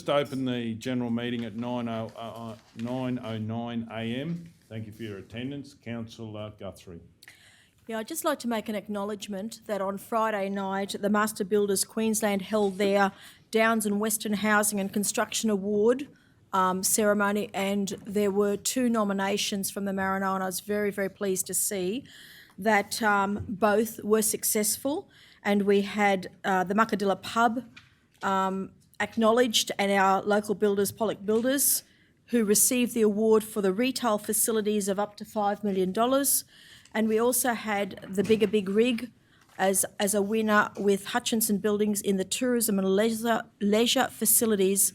just open the general meeting at 9:09 a.m. Thank you for your attendance. Councillor Guthrie. Yeah, I'd just like to make an acknowledgement that on Friday night, the Master Builders Queensland held their Downs and Western Housing and Construction Award ceremony, and there were 2 nominations from the Maranoa, and I was very, very pleased to see that both were successful, and we had the Muckadilla Pub acknowledged and our local builders, Pollock Builders, who received the award for the retail facilities of up to $5 million. And we also had the Bigger Big Rig as a winner with Hutchinson Buildings in the tourism and leisure facilities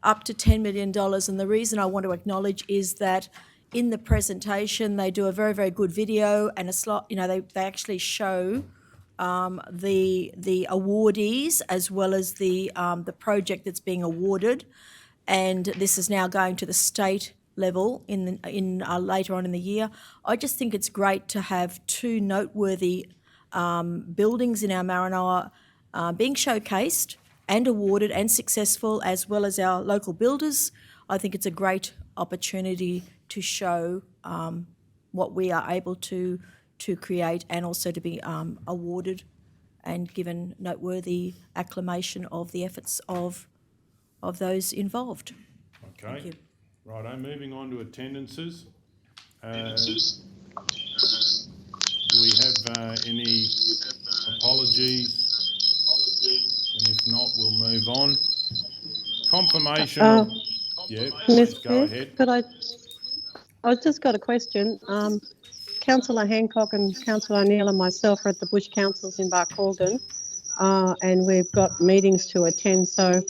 up to $10 million. And the reason I want to acknowledge is that in the presentation they do a very, very good video and they actually show the awardees as well as the project that's being awarded, and this is now going to the state level in later on in the year. I just think it's great to have 2 noteworthy buildings in our Maranoa being showcased and awarded and successful, as well as our local builders. I think it's a great opportunity to show what we are able to create, and also to be awarded and given noteworthy acclamation of the efforts of those involved. Okay. Thank you. Righto, moving on to attendances. Do we have any apologies? And if not, we'll move on. Confirmation. Yeah, please go ahead. But I've just got a question. Councillor Hancock and Councillor O'Neill and myself are at the Bush Councils in Barcaldine, and we've got meetings to attend, so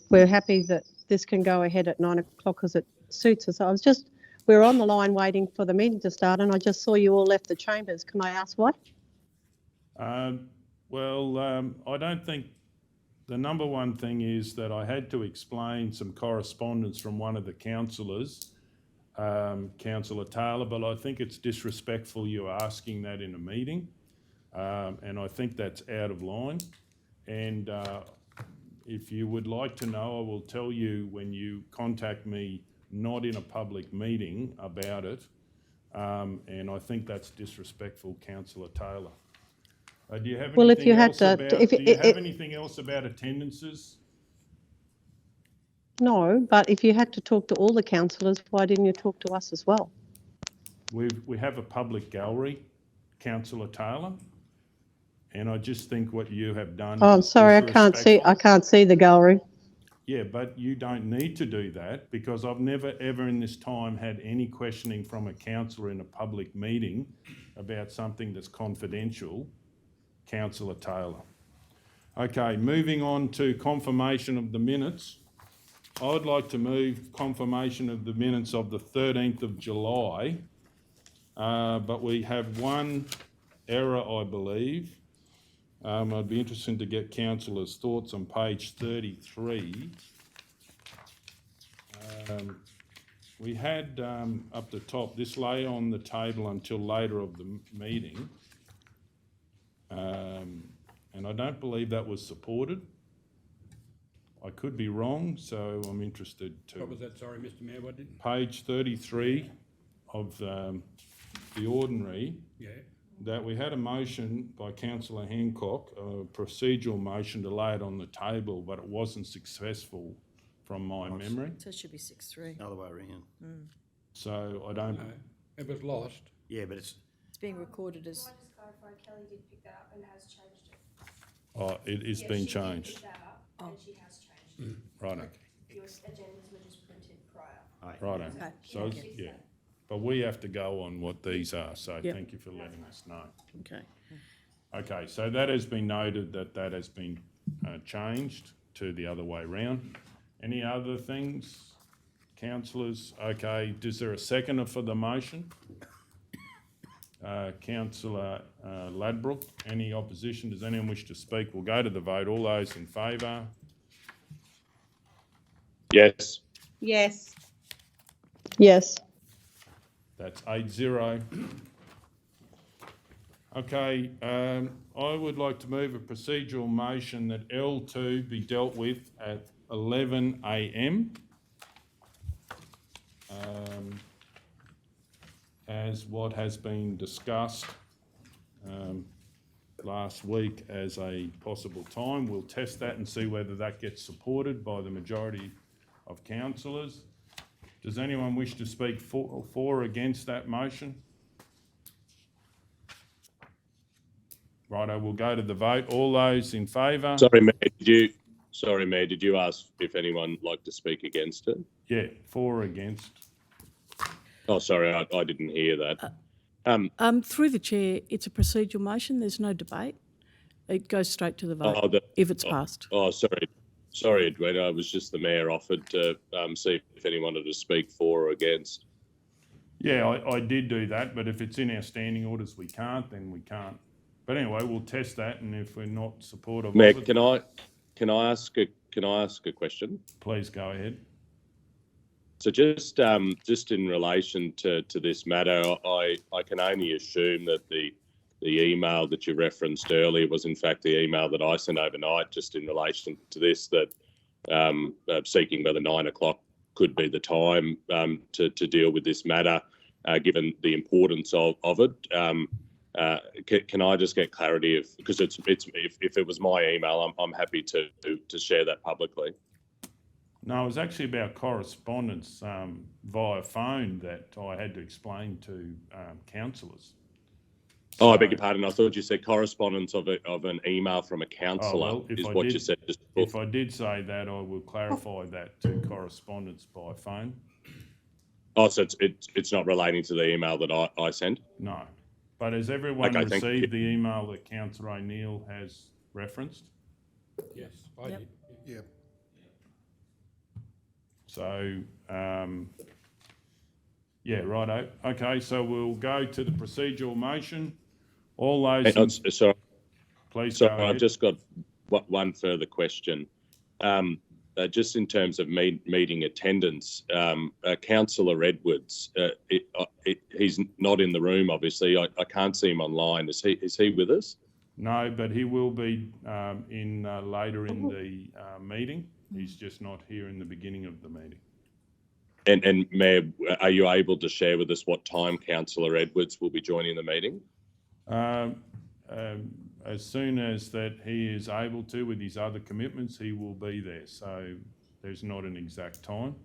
we're happy that this can go ahead at 9 o'clock because it suits us. We were on the line waiting for the meeting to start, and I just saw you all left the chambers. Can I ask why? I don't think the number one thing is that I had to explain some correspondence from one of the councillors, Councillor Taylor, but I think it's disrespectful you asking that in a meeting, and I think that's out of line. And if you would like to know, I will tell you when you contact me, not in a public meeting, about it, and I think that's disrespectful, Councillor Taylor. Do you have anything anything else about attendances? No, but if you had to talk to all the councillors, why didn't you talk to us as well? We have a public gallery, Councillor Taylor, and I just think what you have done. Oh, I'm sorry, I can't see the gallery. Yeah, but you don't need to do that, because I've never ever in this time had any questioning from a councillor in a public meeting about something that's confidential, Councillor Taylor. Okay, moving on to confirmation of the minutes. I would like to move confirmation of the minutes of the 13th of July, but we have one error, I believe. I'd be interested to get councillors' thoughts on page 33. We had up the top, this lay on the table until later of the meeting, and I don't believe that was supported. I could be wrong, so I'm interested to... What was that? Sorry, Mr Mayor, what did... Page 33 of the ordinary. Yeah. That we had a motion by Councillor Hancock, a procedural motion to lay it on the table, but it wasn't successful from my memory. So it should be 6-3. Other way around. So I don't... No, it was lost. Yeah, but it's... It's being recorded as... Can I just clarify, Kelly did pick that up and has changed it. Oh, it is being changed. She did pick that up and she has changed it. Right, okay. Your agendas were just printed prior. Right, Okay. so, yeah. But we have to go on what these are, so thank you for letting us know. Okay. Okay, so that has been noted that has been changed to the other way round. Any other things, councillors? Okay, is there a seconder for the motion? Councillor Ladbrook, any opposition? Does anyone wish to speak? We'll go to the vote. All those in favour? Yes. Yes. Yes. That's 8-0. Okay, I would like to move a procedural motion that L2 be dealt with at 11 a.m. As what has been discussed last week as a possible time. We'll test that and see whether that gets supported by the majority of councillors. Does anyone wish to speak for or against that motion? Righto, we'll go to the vote. All those in favour? Sorry, Mayor, did you ask if anyone would like to speak against it? Yeah, for or against. Oh, sorry, I didn't hear that. Through the chair, it's a procedural motion. There's no debate. It goes straight to the vote if it's passed. Sorry, Edwina. It was just the Mayor offered to see if anyone wanted to speak for or against. Yeah, I did do that, but if it's in our standing orders we can't, then we can't. But anyway, we'll test that, and if we're not supportive Mayor, of it, can I ask a question? please go ahead. So just in relation to this matter, I can only assume that the email that you referenced earlier was in fact the email that I sent overnight, just in relation to this, that seeking whether 9 o'clock could be the time to deal with this matter, given the importance of it. Can I just get clarity because if it was my email, I'm happy to share that publicly. No, it was actually about correspondence via phone that I had to explain to councillors. Oh, I beg your pardon. I thought you said correspondence of an email from a councillor you said just before. If I did say that, I will clarify that to correspondence by phone. Oh, so it's not relating to the email that I sent? No. But has everyone Okay, thank received the email that Councillor O'Neill has referenced? Yes, I did. Yeah. So, yeah, righto. Okay, so we'll go to the procedural motion. All those... Sorry, please go ahead. I've just got one further question. Just in terms of meeting attendance, Councillor Edwards, he's not in the room, obviously. I can't see him online. Is he with us? No, but he will be later in the meeting. He's just not here in the beginning of the meeting. And Mayor, are you able to share with us what time Councillor Edwards will be joining the meeting? As soon as that he is able to with his other commitments, he will be there. So there's not an exact time.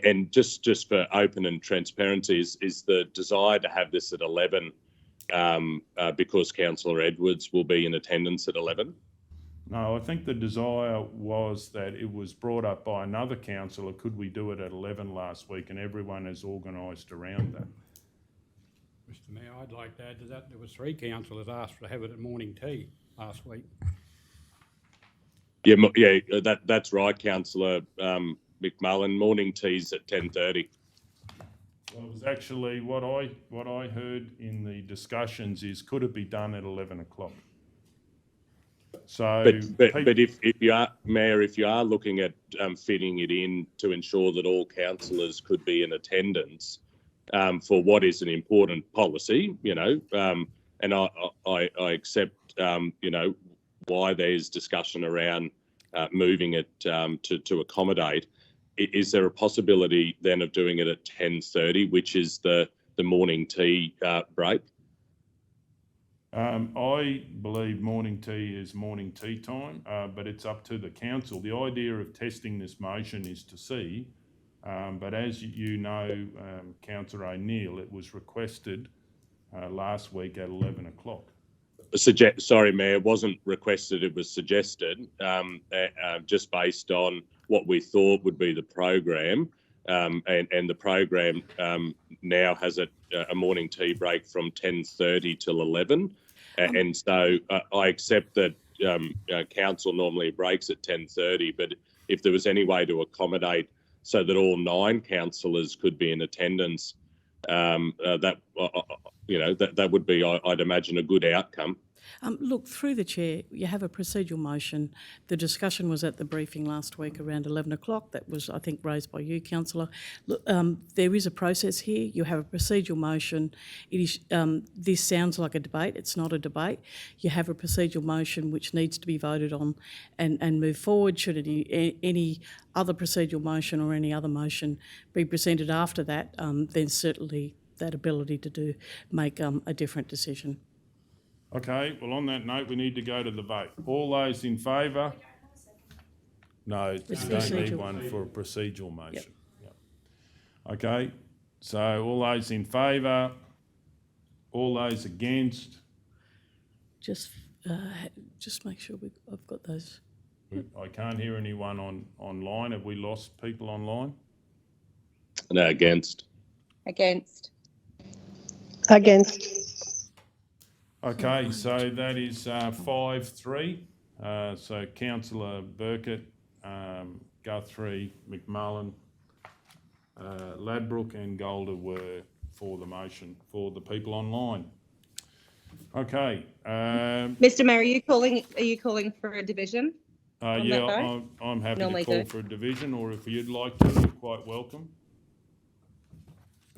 And just for open and transparency, is the desire to have this at 11 because Councillor Edwards will be in attendance at 11? No, I think the desire was that it was brought up by another councillor. Could we do it at 11 last week? And everyone has organised around that. Mr Mayor, I'd like to add to that, there was 3 councillors asked to have it at morning tea last week. Yeah, that's right, Councillor McMullen. Morning tea's at 10:30. Well, it was actually what I heard in the discussions is could it be done at 11 o'clock? So, but if you are, Mayor, if you are looking at fitting it in to ensure that all councillors could be in attendance for what is an important policy, and I accept, why there's discussion around moving it to accommodate. Is there a possibility then of doing it at 10:30, which is the morning tea break? I believe morning tea is morning tea time, but it's up to the council. The idea of testing this motion is to see, but as you know, Councillor O'Neill, it was requested last week at 11 o'clock. Sorry, Mayor, it wasn't requested, it was suggested, just based on what we thought would be the program, and the program now has a morning tea break from 10:30 till 11. And so I accept that council normally breaks at 10:30, but if there was any way to accommodate so that all 9 councillors could be in attendance, that would be, I'd imagine, a good outcome. Look, through the chair, you have a procedural motion. The discussion was at the briefing last week around 11 o'clock. That was, I think, raised by you, councillor. Look, there is a process here. You have a procedural motion. It is, this sounds like a debate. It's not a debate. You have a procedural motion which needs to be voted on and move forward. Should any other procedural motion or any other motion be presented after that, then certainly that ability to make a different decision. Okay, well, on that note, we need to go to the vote. All those in favour? No, you don't need procedural. one for a procedural motion. Yep. Okay, so all those in favour? All those against? Just make sure I've got those. I can't hear anyone online. Have we lost people online? No, against. Against. Against. Okay, so that is 5-3. So councillor Burkett, Guthrie, McMullen, Ladbrook and Golder were for the motion for the people online. Okay. Mr. Mayor, are you calling for a division? on that vote? I'm happy Normally to call do. for a division, or if you'd like to, you're quite welcome.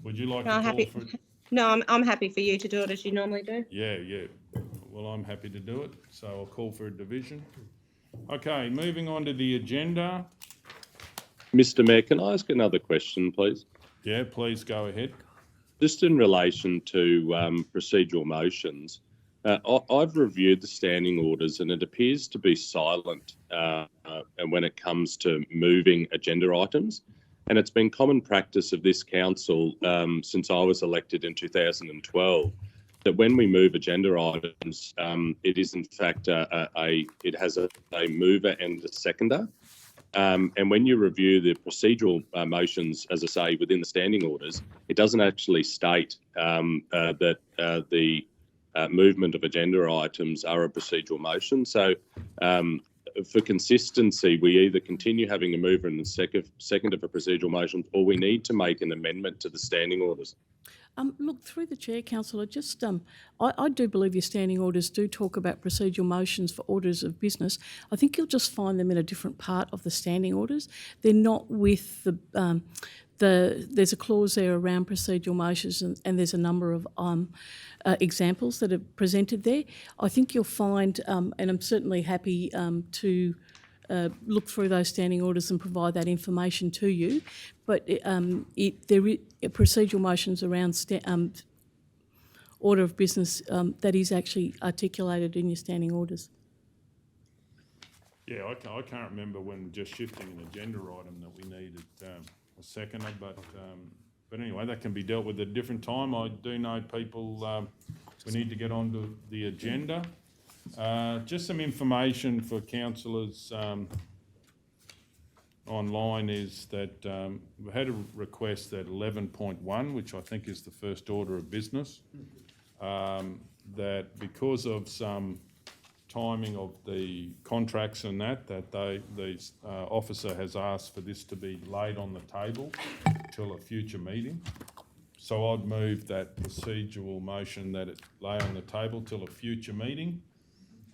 Would you like No, to call happy. for? No, I'm happy for you to do it as you normally do. Yeah. Well, I'm happy to do it, so I'll call for a division. Okay, moving on to the agenda. Mr. Mayor, can I ask another question, please? Yeah, please go ahead. Just in relation to procedural motions, I've reviewed the standing orders and it appears to be silent and when it comes to moving agenda items. And it's been common practice of this council since I was elected in 2012 that when we move agenda items, it is in fact it has a mover and a seconder. And when you review the procedural motions, as I say, within the standing orders, it doesn't actually state that the movement of agenda items are a procedural motion. So for consistency, we either continue having a mover and a second of a procedural motion, or we need to make an amendment to the standing orders. Look, through the chair, councillor, just I do believe your standing orders do talk about procedural motions for orders of business. I think you'll just find them in a different part of the standing orders. They're not with there's a clause there around procedural motions, and there's a number of examples that are presented there. I think you'll find, and I'm certainly happy to look through those standing orders and provide that information to you. But there is procedural motions around order of business that is actually articulated in your standing orders. Yeah, I can't remember when just shifting an agenda item that we needed a seconder, but anyway, that can be dealt with at a different time. I do know people, we need to get onto the agenda. Just some information for councillors online is that we had a request at 11.1, which I think is the first order of business, that because of some timing of the contracts and that the officer has asked for this to be laid on the table till a future meeting. So I'd move that procedural motion that it lay on the table till a future meeting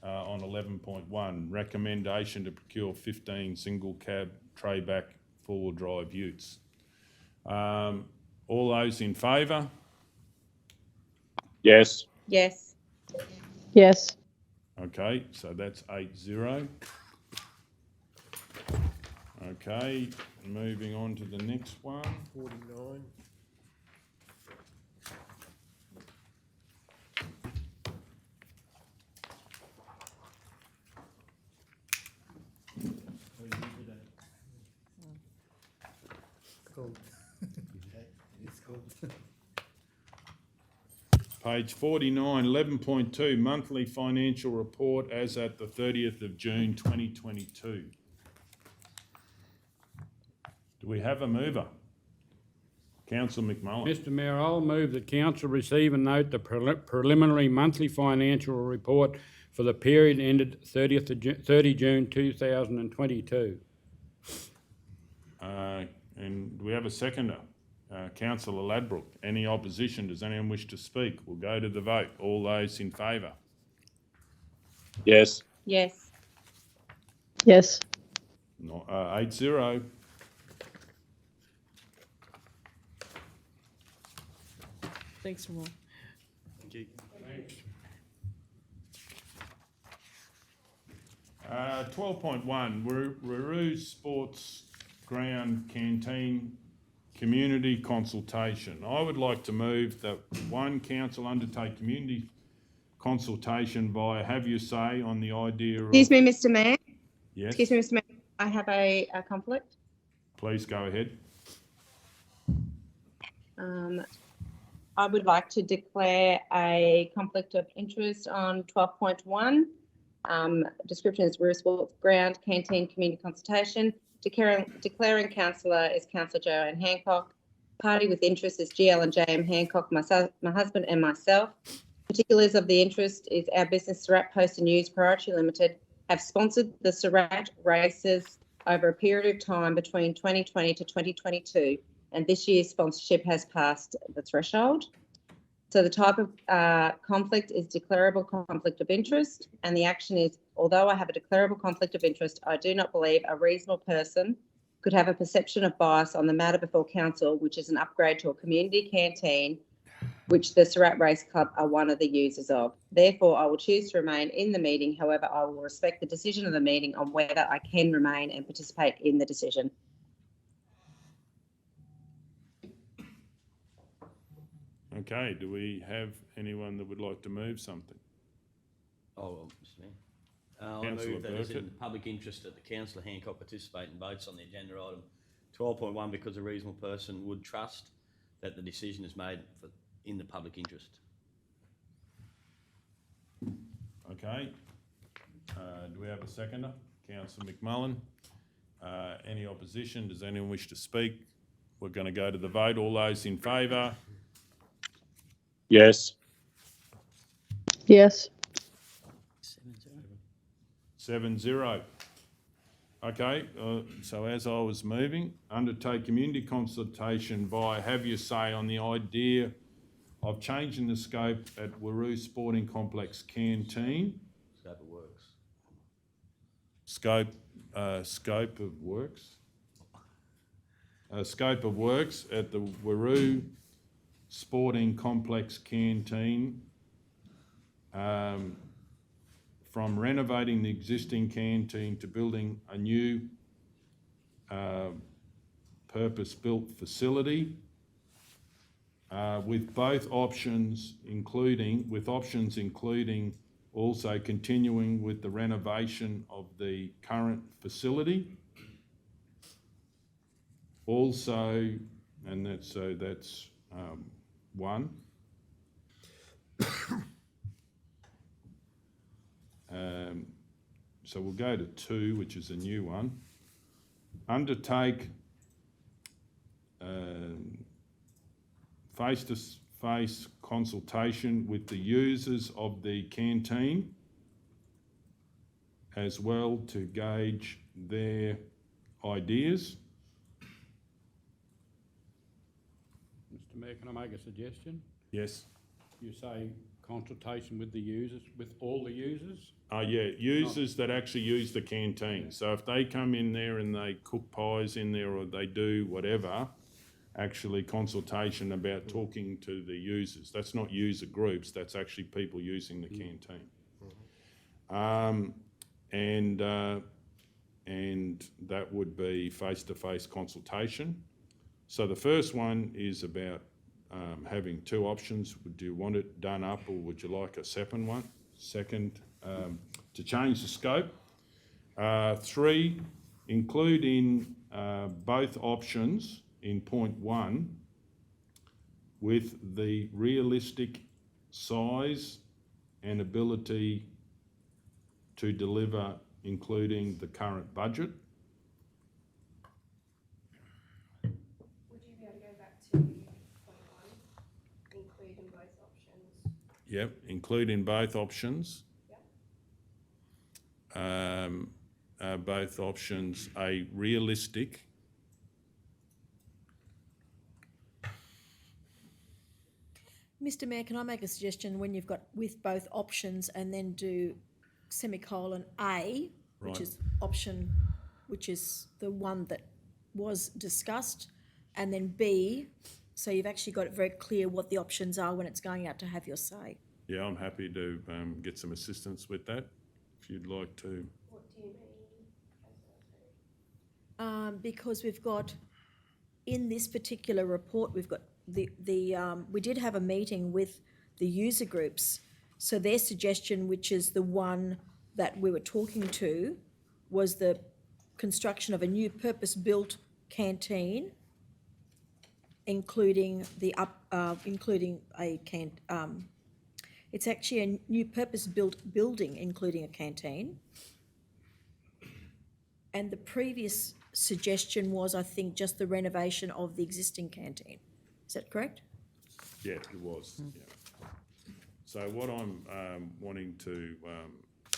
on 11.1, recommendation to procure 15 single cab tray back four-wheel drive utes. All those in favour? Yes. Yes. Yes. Okay, so that's 8-0. Okay, moving on to the next one. 49. Page 49, 11.2, monthly financial report as at the 30th of June 2022. Do we have a mover? Councillor McMullen. Mr. Mayor, I'll move that council receive and note the preliminary monthly financial report for the period ended 30 June 2022. And do we have a seconder? Councillor Ladbrook. Any opposition? Does anyone wish to speak? We'll go to the vote. All those in favour? Yes. Yes. Yes. No, 8-0. Thanks, Ramon. Thank you. 12.1, Ruru Sports Ground Canteen Community Consultation. I would like to move that one, council undertake community consultation via have your say on the idea of... Excuse me, Mr. Mayor. Yes, Excuse me, Mr. Mayor. I have a conflict. please go ahead. I would like to declare a conflict of interest on 12.1. Description is Ruru Sports Ground Canteen Community Consultation. Declaring councillor is Councillor Joanne Hancock. Party with interest is GL and JM Hancock, my husband and myself. Particulars of the interest is our business Surat Post and News Priority Limited have sponsored the Surat races over a period of time between 2020 to 2022, and this year's sponsorship has passed the threshold. So the type of conflict is declarable conflict of interest, and the action is, although I have a declarable conflict of interest, I do not believe a reasonable person could have a perception of bias on the matter before council, which is an upgrade to a community canteen, which the Surat Race Club are one of the users of. Therefore, I will choose to remain in the meeting. However, I will respect the decision of the meeting on whether I can remain and participate in the decision. Okay, do we have anyone that would like to move something? Oh, well, Mr. Mayor. I Councillor move that it's in Burkett. the public interest that the councillor Hancock participate in votes on the agenda item 12.1 because a reasonable person would trust that the decision is made in the public interest. Okay. Do we have a seconder? Councillor McMullen. Any opposition? Does anyone wish to speak? We're going to go to the vote. All those in favour? Yes. Yes. 7-0. Okay, so as I was moving, undertake community consultation via have your say on the idea of changing the scope at Wurroo Sporting Complex Canteen. Scope of works. Scope of works. Scope of works at the Wurroo Sporting Complex Canteen, from renovating the existing canteen to building a new purpose-built facility, with options including also continuing with the renovation of the current facility. Also, and that's one. So we'll go to 2, which is a new one. Undertake face-to-face consultation with the users of the canteen as well to gauge their ideas. Mr. Mayor, can I make a suggestion? Yes. You say consultation with the users, with all the users? Yeah, users that actually use the canteen. So if they come in there and they cook pies in there or they do whatever, actually consultation about talking to the users. That's not user groups, that's actually people using the canteen. And that would be face-to-face consultation. So the first one is about having 2 options. Would you want it done up or would you like a second one? To change the scope. 3, include in both options in point 1 with the realistic size and ability to deliver, including the current budget. Would you be able to go back to point 1, include in both options? Yep, include in both options. Both options a realistic Mr. Mayor, can I make a suggestion when you've got with both options and then do semicolon A, which Right. is option, which is the one that was discussed, and then B, so you've actually got it very clear what the options are when it's going out to have your say. Yeah, I'm happy to get some assistance with that, if you'd like to. What do you mean, councillor Sue? Because we've got, in this particular report, we've got we did have a meeting with the user groups. So their suggestion, which is the one that we were talking to, was the construction of a new purpose-built canteen, including it's actually a new purpose-built building, including a canteen. And the previous suggestion was, I think, just the renovation of the existing canteen. Is that correct? Yeah, it was, yeah. So what I'm wanting to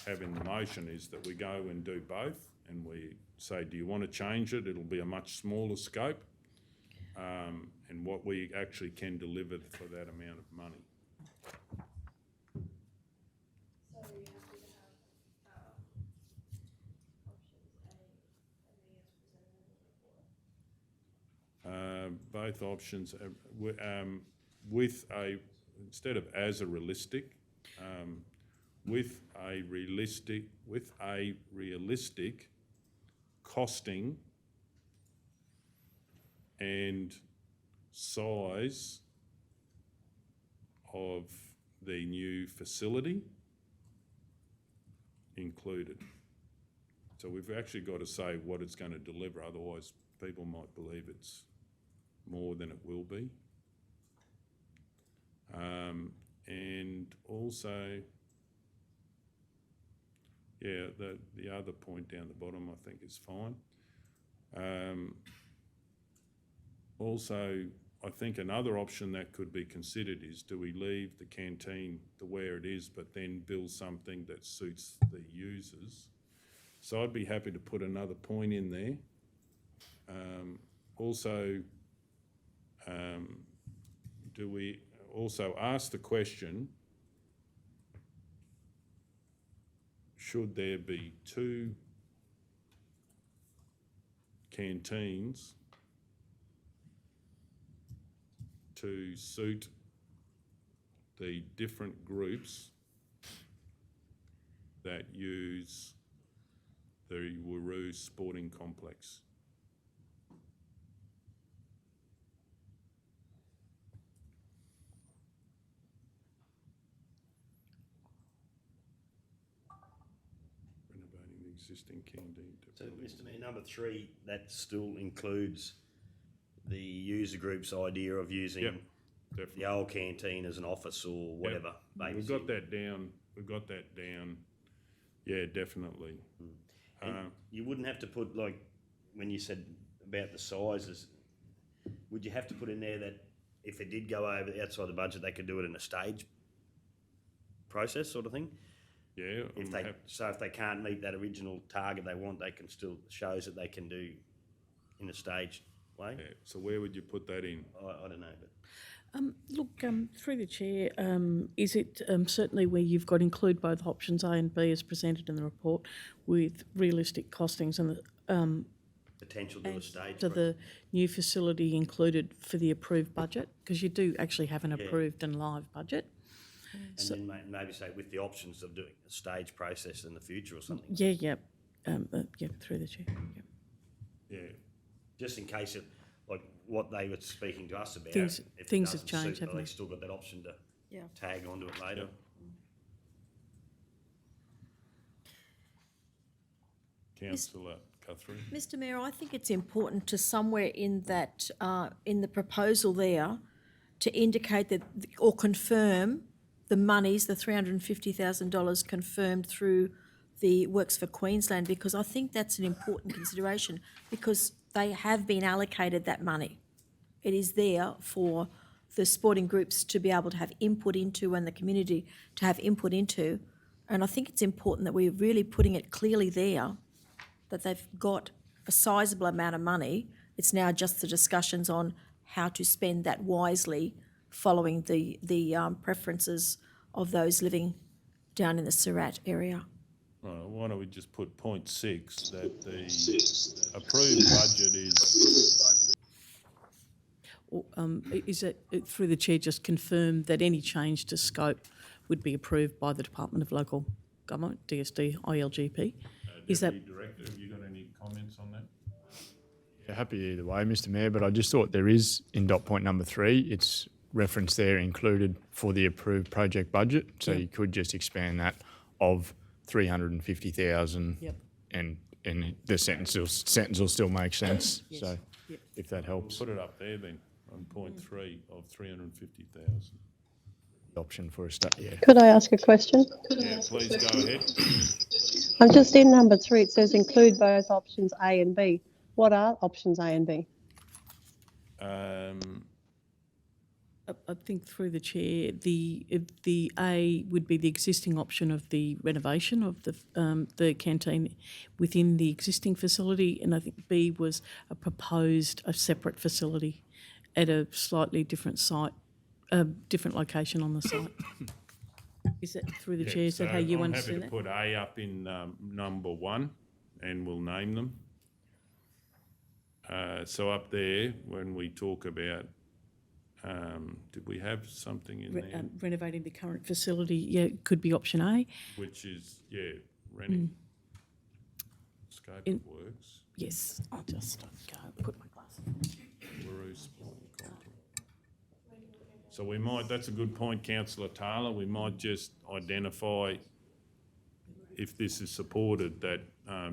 have in the motion is that we go and do both, and we say, do you want to change it? It'll be a much smaller scope, and what we actually can deliver for that amount of money. So are you happy to have, options A and B as presented in the report? Both options with a, instead of as a realistic, with a realistic costing and size of the new facility included. So we've actually got to say what it's going to deliver, otherwise people might believe it's more than it will be. And also, yeah, the other point down the bottom I think is fine. Also, I think another option that could be considered is, do we leave the canteen the where it is but then build something that suits the users? So I'd be happy to put another point in there. Also, do we also ask the question, should there be 2 canteens to suit the different groups that use the Wurroo Sporting Complex? Renovating the existing canteen. So, Mr Mayor, number 3, that still includes the user group's idea of using Yep, definitely. the old canteen as an office or whatever. We've got that down. We've got that down. Yeah, definitely. And you wouldn't have to put, like, when you said about the sizes, would you have to put in there that if it did go over outside the budget, they could do it in a stage process sort of thing? Yeah. If they can't meet that original target they want, they can still, shows that they can do in a staged way? Yeah. So where would you put that in? I don't know, but... Look, through the chair, is it certainly where you've got include both options A and B as presented in the report with realistic costings and the Potential to a stage. to the new facility included for the approved budget? Because you do actually have an approved and live budget. And then maybe say with the options of doing a stage process in the future or something. Yeah, through the chair. Yeah. Just in case it, like what they were speaking to us about. Things if it have doesn't changed, suit, haven't they they? still got that option to Yeah. tag onto it later. Councillor Guthrie. Mr Mayor, I think it's important to somewhere in that, in the proposal there, to indicate that, or confirm the monies, the $350,000 confirmed through the Works for Queensland, because I think that's an important consideration, because they have been allocated that money. It is there for the sporting groups to be able to have input into and the community to have input into. And I think it's important that we're really putting it clearly there that they've got a sizable amount of money. It's now just the discussions on how to spend that wisely, following the preferences of those living down in the Surat area. Right, why don't we just put point 6, that the approved budget is, Or, is it, through the chair, just confirm that any change to scope would be approved by the Department of Local Government, DSD, ILGP? Is that, Deputy Director, have you got any comments on that? Yeah, happy either way, Mr Mayor, but I just thought there is, in dot point number 3, it's referenced there included for the approved project budget, so Yeah. you could just expand that of 350,000 Yep. and the sentence will still make sense, Yes. so Yep. if that helps, Put it up there then, on point 3 of 350,000. the option for a start, yeah. Could I ask a question? Yeah, please go ahead. I'm just in number 3. It says include both options A and B. What are options A and B? I think through the chair, the A would be the existing option of the renovation of the canteen within the existing facility, and I think B was a separate facility at a slightly different site, a different location on the site. Is that through the chair? Is that how you understand I'm that? happy to put A up in number 1, and we'll name them. So up there, when we talk about, did we have something in there? Renovating the current facility, yeah, could be option A. Which is, scope In- of works. Yes, I'll just go put my glasses on. Waroo Sport Content. So we might, that's a good point, councillor Taylor, we might just identify, if this is supported, that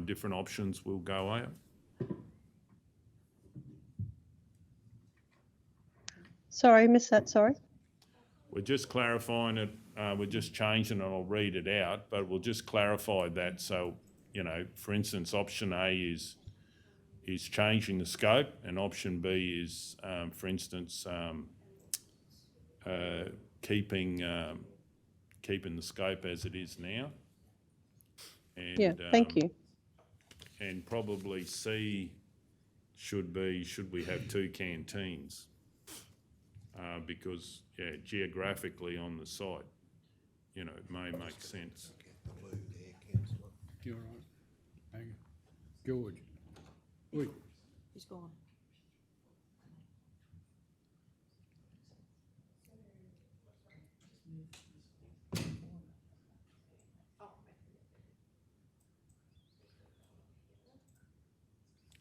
different options will go out. Sorry, missed that, sorry. We're just clarifying it, we're just changing it, I'll read it out, but we'll just clarify that, so, for instance, option A is changing the scope, and option B is, for instance, keeping the scope as it is now. And, Yeah, thank you. And probably C should we have 2 canteens? Because, geographically on the site, it may make sense. You're right. Hang on. George. Wait. He's gone.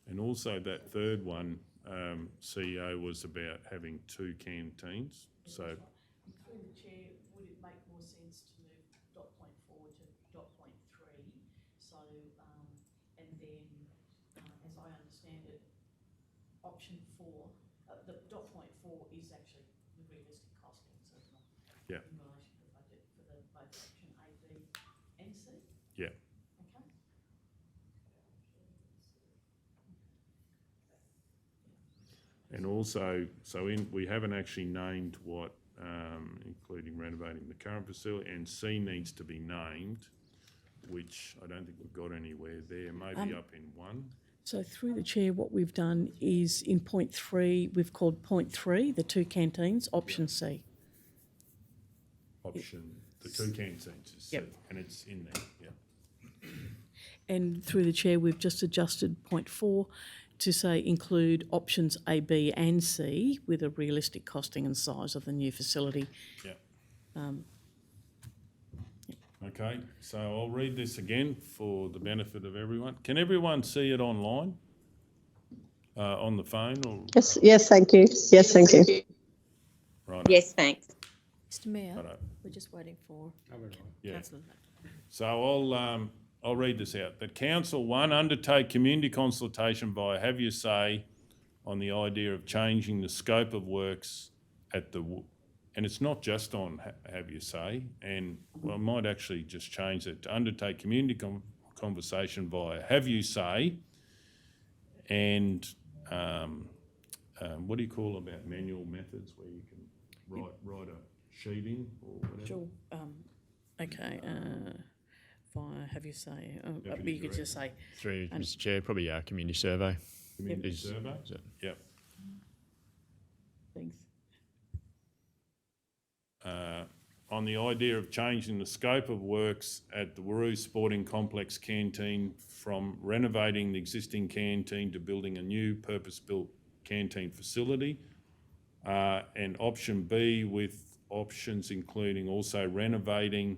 And also that third one, CEO was about having 2 canteens, so, Through the chair, would it make more sense to move dot point 4 to dot point 3? So, and then, as I understand it, option 4, the dot point 4 is actually the realistic costing, so it's not Yeah. in relation to the budget for the both option A, B and C. yeah. Okay. And also, we haven't actually named what, including renovating the current facility, and C needs to be named, which I don't think we've got anywhere there, maybe up in 1. So through the chair, what we've done is in point 3, we've called point 3, the 2 canteens, option C. Option, the 2 canteens is C, Yep. and it's in there, yeah. And through the chair, we've just adjusted point 4 to say include options A, B and C with a realistic costing and size of the new facility. Yeah. Okay, so I'll read this again for the benefit of everyone. Can everyone see it online? On the phone or? Yes, thank you. Yes, thank you. Right. Yes, thanks. Mr Mayor, Righto. we're just waiting for Yeah. councillor. So I'll read this out. That council, 1, undertake community consultation by have your say on the idea of changing the scope of works at the, and it's not just on have your say, and well, I might actually just change it to undertake community conversation via have you say, and what do you call about manual methods where you can write a sheeting or whatever? Sure. Okay. Via have you say, Deputy you could just say, Through Mr Chair, probably our community survey. Community is- survey? is it- Yep. thanks. on the idea of changing the scope of works at the Waroo Sporting Complex canteen from renovating the existing canteen to building a new purpose-built canteen facility. And option B with options including also renovating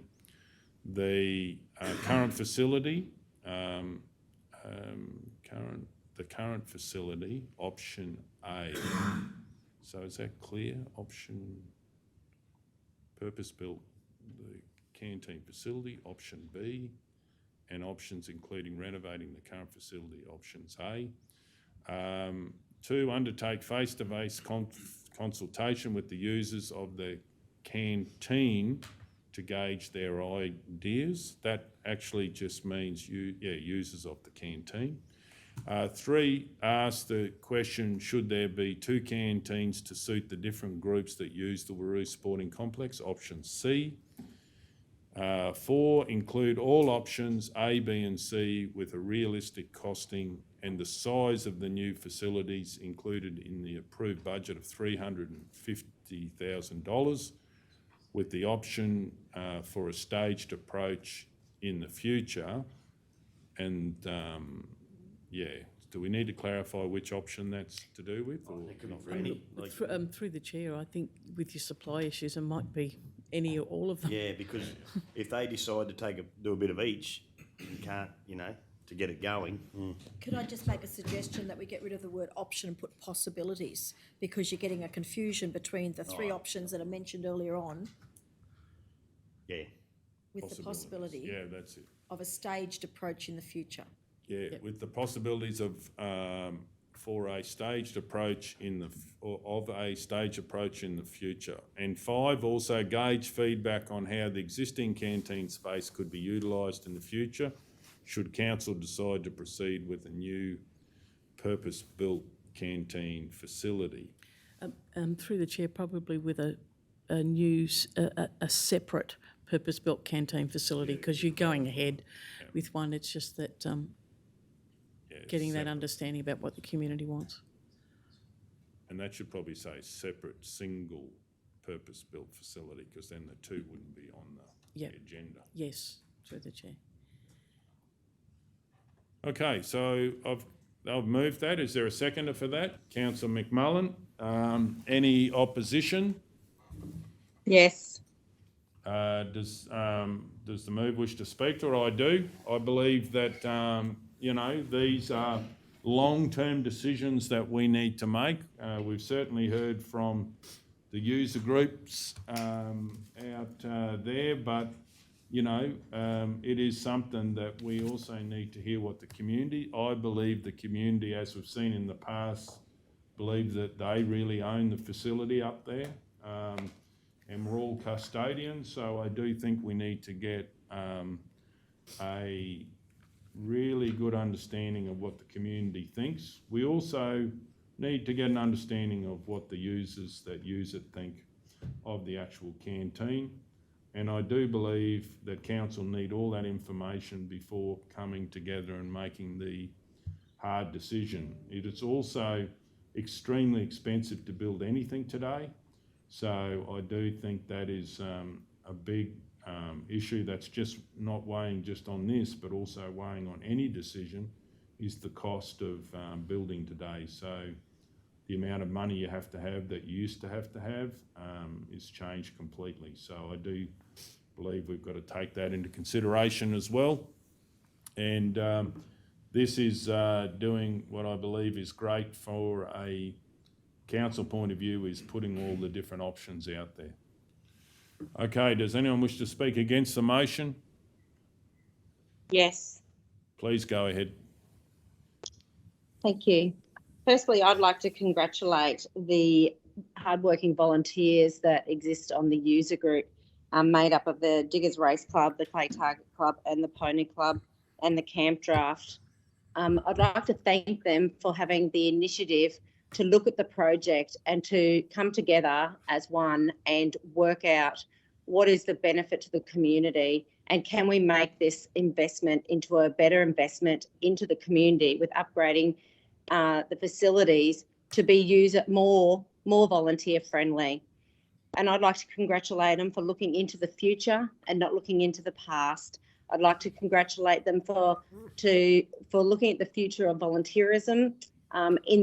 the current facility, the current facility, option A. So is that clear? Option purpose-built, the canteen facility, option B, and options including renovating the current facility, options A. 2, undertake face-to-face consultation with the users of the canteen to gauge their ideas. That actually just means users of the canteen. 3, ask the question, should there be 2 canteens to suit the different groups that use the Waroo Sporting Complex? Option C. 4, include all options A, B and C with a realistic costing and the size of the new facilities included in the approved budget of $350,000 with the option for a staged approach in the future. And do we need to clarify which option that's to do with, or not really? Through the chair, I think with your supply issues, it might be any or all of them. Yeah, because if they decide to do a bit of each, you can't, to get it going. Could I just make a suggestion that we get rid of the word option and put possibilities, because you're getting a confusion between the 3 options that are mentioned earlier on Yeah. with the possibility Yeah, that's it. of a staged approach in the future. Yeah, with the possibilities of for a staged approach in the future. And 5, also gauge feedback on how the existing canteen space could be utilised in the future should council decide to proceed with a new purpose-built canteen facility. Through the chair, probably with a separate purpose-built canteen facility, because you're going ahead with one. It's just that getting that understanding about what the community wants. And that should probably say separate single purpose-built facility, because then the 2 wouldn't be on the agenda. Yes, through the chair. Okay, so I've moved that. Is there a seconder for that? Councillor McMullen. Any opposition? Yes. Does the move wish to speak to it? I do. I believe that, these are long-term decisions that we need to make. We've certainly heard from the user groups out there, but, it is something that we also need to hear what the community, I believe the community, as we've seen in the past, believe that they really own the facility up there. And we're all custodians, so I do think we need to get a really good understanding of what the community thinks. We also need to get an understanding of what the users that use it think of the actual canteen. And I do believe that council need all that information before coming together and making the hard decision. It is also extremely expensive to build anything today. So I do think that is a big issue that's just not weighing just on this, but also weighing on any decision, is the cost of building today. So the amount of money you have to have that you used to have is changed completely. So I do believe we've got to take that into consideration as well. And this is doing what I believe is great for a council point of view, is putting all the different options out there. Okay, does anyone wish to speak against the motion? Yes. Please go ahead. Thank you. Firstly, I'd like to congratulate the hardworking volunteers that exist on the user group, made up of the Diggers Race Club, the Clay Target Club and the Pony Club and the Camp Draft. I'd like to thank them for having the initiative to look at the project and to come together as one and work out what is the benefit to the community, and can we make this investment into a better investment into the community with upgrading the facilities to be more volunteer friendly. and I'd like to congratulate them for looking into the future and not looking into the past. I'd like to congratulate them for looking at the future of volunteerism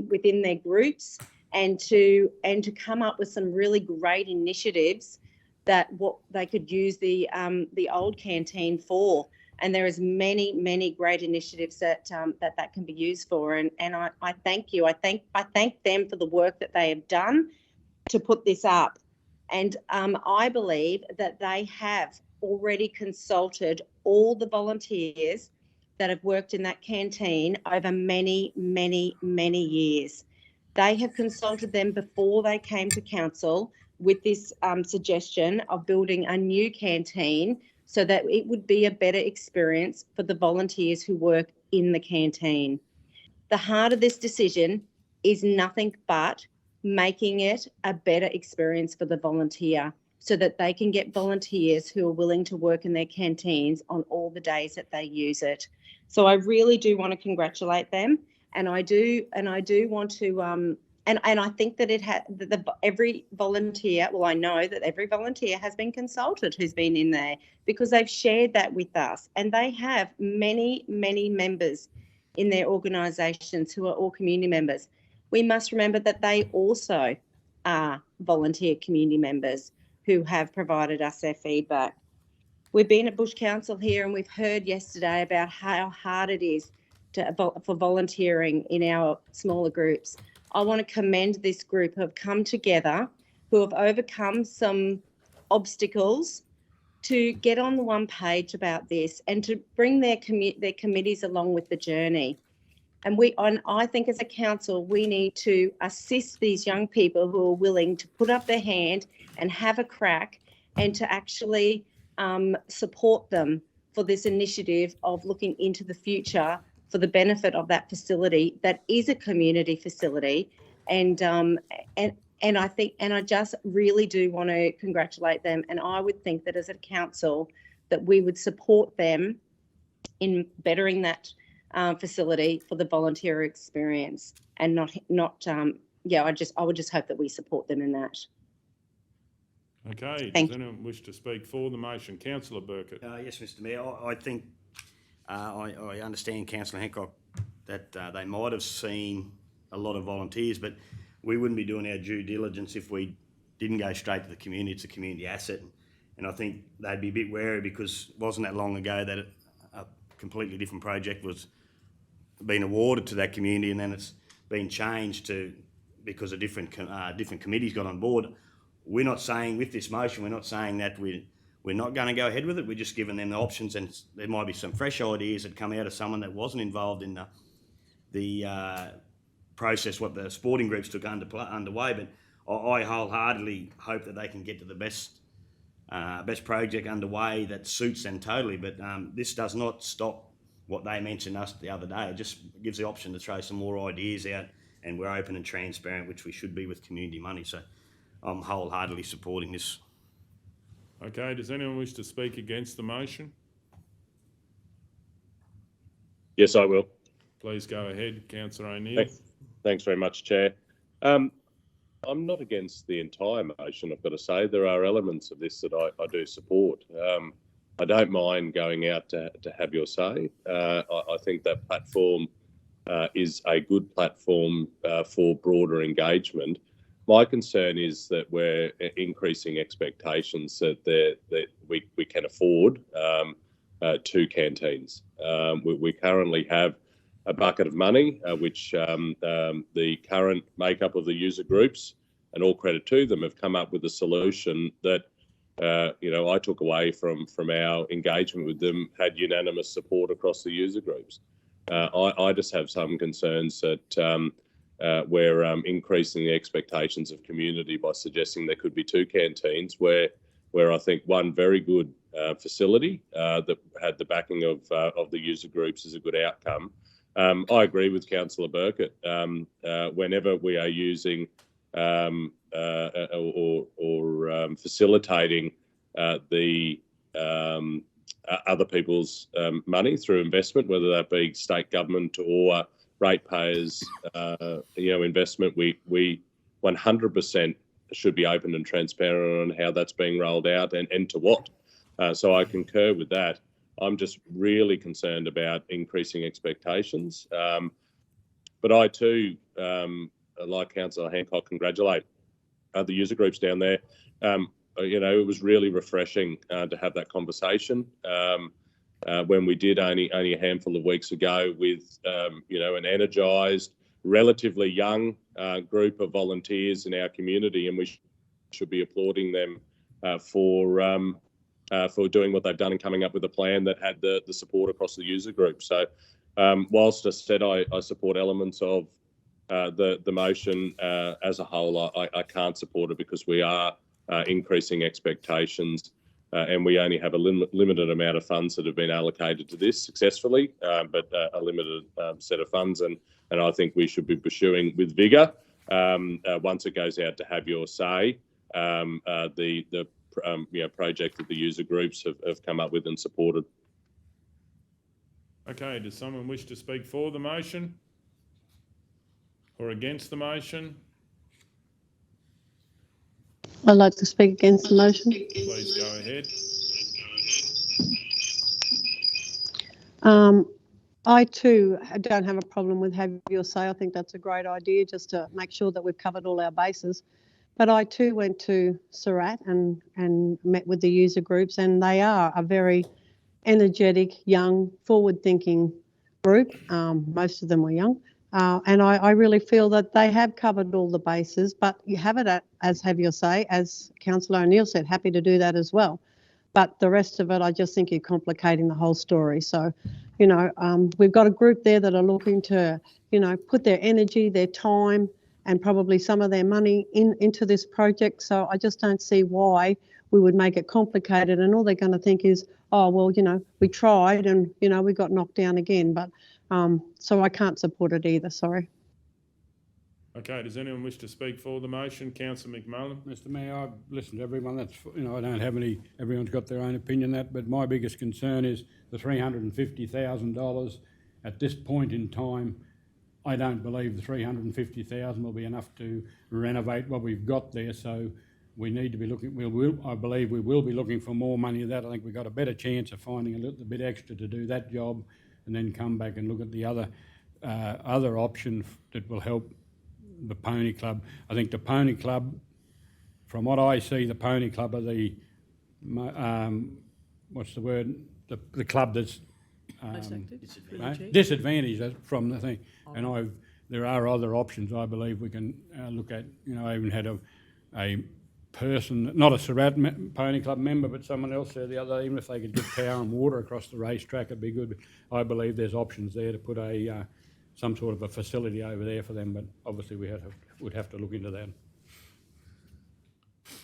within their groups, and to come up with some really great initiatives that what they could use the old canteen for. And there is many great initiatives that can be used for. And I thank you. I thank them for the work that they have done to put this up. And I believe that they have already consulted all the volunteers that have worked in that canteen over many years. They have consulted them before they came to council with this suggestion of building a new canteen so that it would be a better experience for the volunteers who work in the canteen. The heart of this decision is nothing but making it a better experience for the volunteer so that they can get volunteers who are willing to work in their canteens on all the days that they use it. So I really do want to congratulate them, and I do want to and I think that every volunteer, well, I know that every volunteer has been consulted who's been in there, because they've shared that with us, and they have many members in their organisations who are all community members. We must remember that they also are volunteer community members who have provided us their feedback. We've been at Bush Council here, and we've heard yesterday about how hard it is for volunteering in our smaller groups. I want to commend this group who have come together, who have overcome some obstacles to get on the one page about this and to bring their committees along with the journey. And I think as a council, we need to assist these young people who are willing to put up their hand and have a crack, and to actually support them for this initiative of looking into the future for the benefit of that facility that is a community facility. And I just really do want to congratulate them. And I would think that as a council that we would support them in bettering that facility for the volunteer experience, and I would just hope that we support them in that. Okay, Thank does anyone wish to speak for the motion? Councillor Burkett. Yes, Mr Mayor, I think I understand Councillor Hancock that they might have seen a lot of volunteers, but we wouldn't be doing our due diligence if we didn't go straight to the community. It's a community asset, and I think they'd be a bit wary, because it wasn't that long ago that a completely different project was being awarded to that community, and then it's been changed because a different committees got on board. We're not saying with this motion, we're not saying that we're not going to go ahead with it. We're just giving them the options, and there might be some fresh ideas that come out of someone that wasn't involved in the process what the sporting groups took underway. But I wholeheartedly hope that they can get to the best project underway that suits them totally. But this does not stop what they mentioned us the other day. It just gives the option to throw some more ideas out, and we're open and transparent, which we should be with community money. So I'm wholeheartedly supporting this. Okay, does anyone wish to speak against the motion? Yes, I will. Please go ahead, Councillor O'Neill. Thanks very much, Chair. I'm not against the entire motion, I've got to say. There are elements of this that I do support. I don't mind going out to have your say. I think that platform is a good platform for broader engagement. My concern is that we're increasing expectations that we can afford two canteens. We currently have a bucket of money, which the current makeup of the user groups, and all credit to them, have come up with a solution that I took away from our engagement with them, had unanimous support across the user groups. I just have some concerns that we're increasing the expectations of community by suggesting there could be two canteens, where I think one very good facility that had the backing of the user groups is a good outcome. I agree with Councillor Burkett. Whenever we are using or facilitating the other people's money through investment, whether that be state government or ratepayers, investment, we 100% should be open and transparent on how that's being rolled out and to what. So I concur with that. I'm just really concerned about increasing expectations. But I too, like Councillor Hancock, congratulate the user groups down there. It was really refreshing to have that conversation when we did only a handful of weeks ago with, an energised, relatively young group of volunteers in our community, and we should be applauding them for doing what they've done and coming up with a plan that had the support across the user group. So whilst I said I support elements of the motion as a whole, I can't support it because we are increasing expectations and we only have a limited amount of funds that have been allocated to this successfully, but a limited set of funds. And I think we should be pursuing with vigour, once it goes out to have your say, the project that the user groups have come up with and supported. Okay, does someone wish to speak for the motion or against the motion? I'd like to speak against the motion. Please go ahead. I too don't have a problem with have your say. I think that's a great idea just to make sure that we've covered all our bases. But I too went to Surat and met with the user groups, and they are a very energetic, young, forward-thinking group. Most of them were young. And I really feel that they have covered all the bases, but you have it as have your say, as Councillor O'Neill said, happy to do that as well. But the rest of it, I just think you're complicating the whole story. So, we've got a group there that are looking to, put their energy, their time, and probably some of their money into this project. So I just don't see why we would make it complicated, and all they're going to think is, oh, well, we tried and, we got knocked down again. But so I can't support it either, sorry. Okay, does anyone wish to speak for the motion? Councillor McMullen. Mr Mayor, I've listened to everyone. That's, I don't have any, everyone's got their own opinion that, but my biggest concern is the $350,000 at this point in time. I don't believe the $350,000 will be enough to renovate what we've got there. So we need to be looking, I believe we will be looking for more money of that. I think we've got a better chance of finding a little bit extra to do that job and then come back and look at the other option that will help the Pony Club. I think the Pony Club, from what I see, the Pony Club are the, what's the word? The club that's disadvantaged from the thing. And there are other options I believe we can look at. I even had a person, not a Surat Pony Club member, but someone else there the other day, even if they could get power and water across the racetrack, it'd be good. But I believe there's options there to put some sort of a facility over there for them, but obviously we'd have to look into that.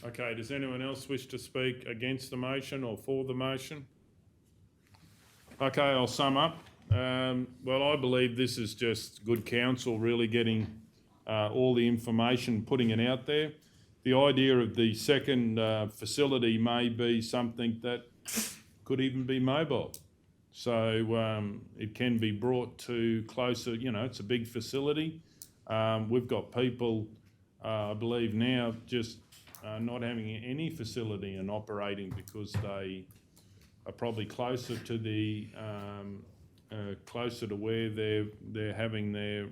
Okay, does anyone else wish to speak against the motion or for the motion? Okay, I'll sum up. Well, I believe this is just good counsel really getting all the information, putting it out there. The idea of the second facility may be something that could even be mobile. So it can be brought to closer, it's a big facility. We've got people, I believe now, just not having any facility and operating because they are probably closer to the closer to where they're having their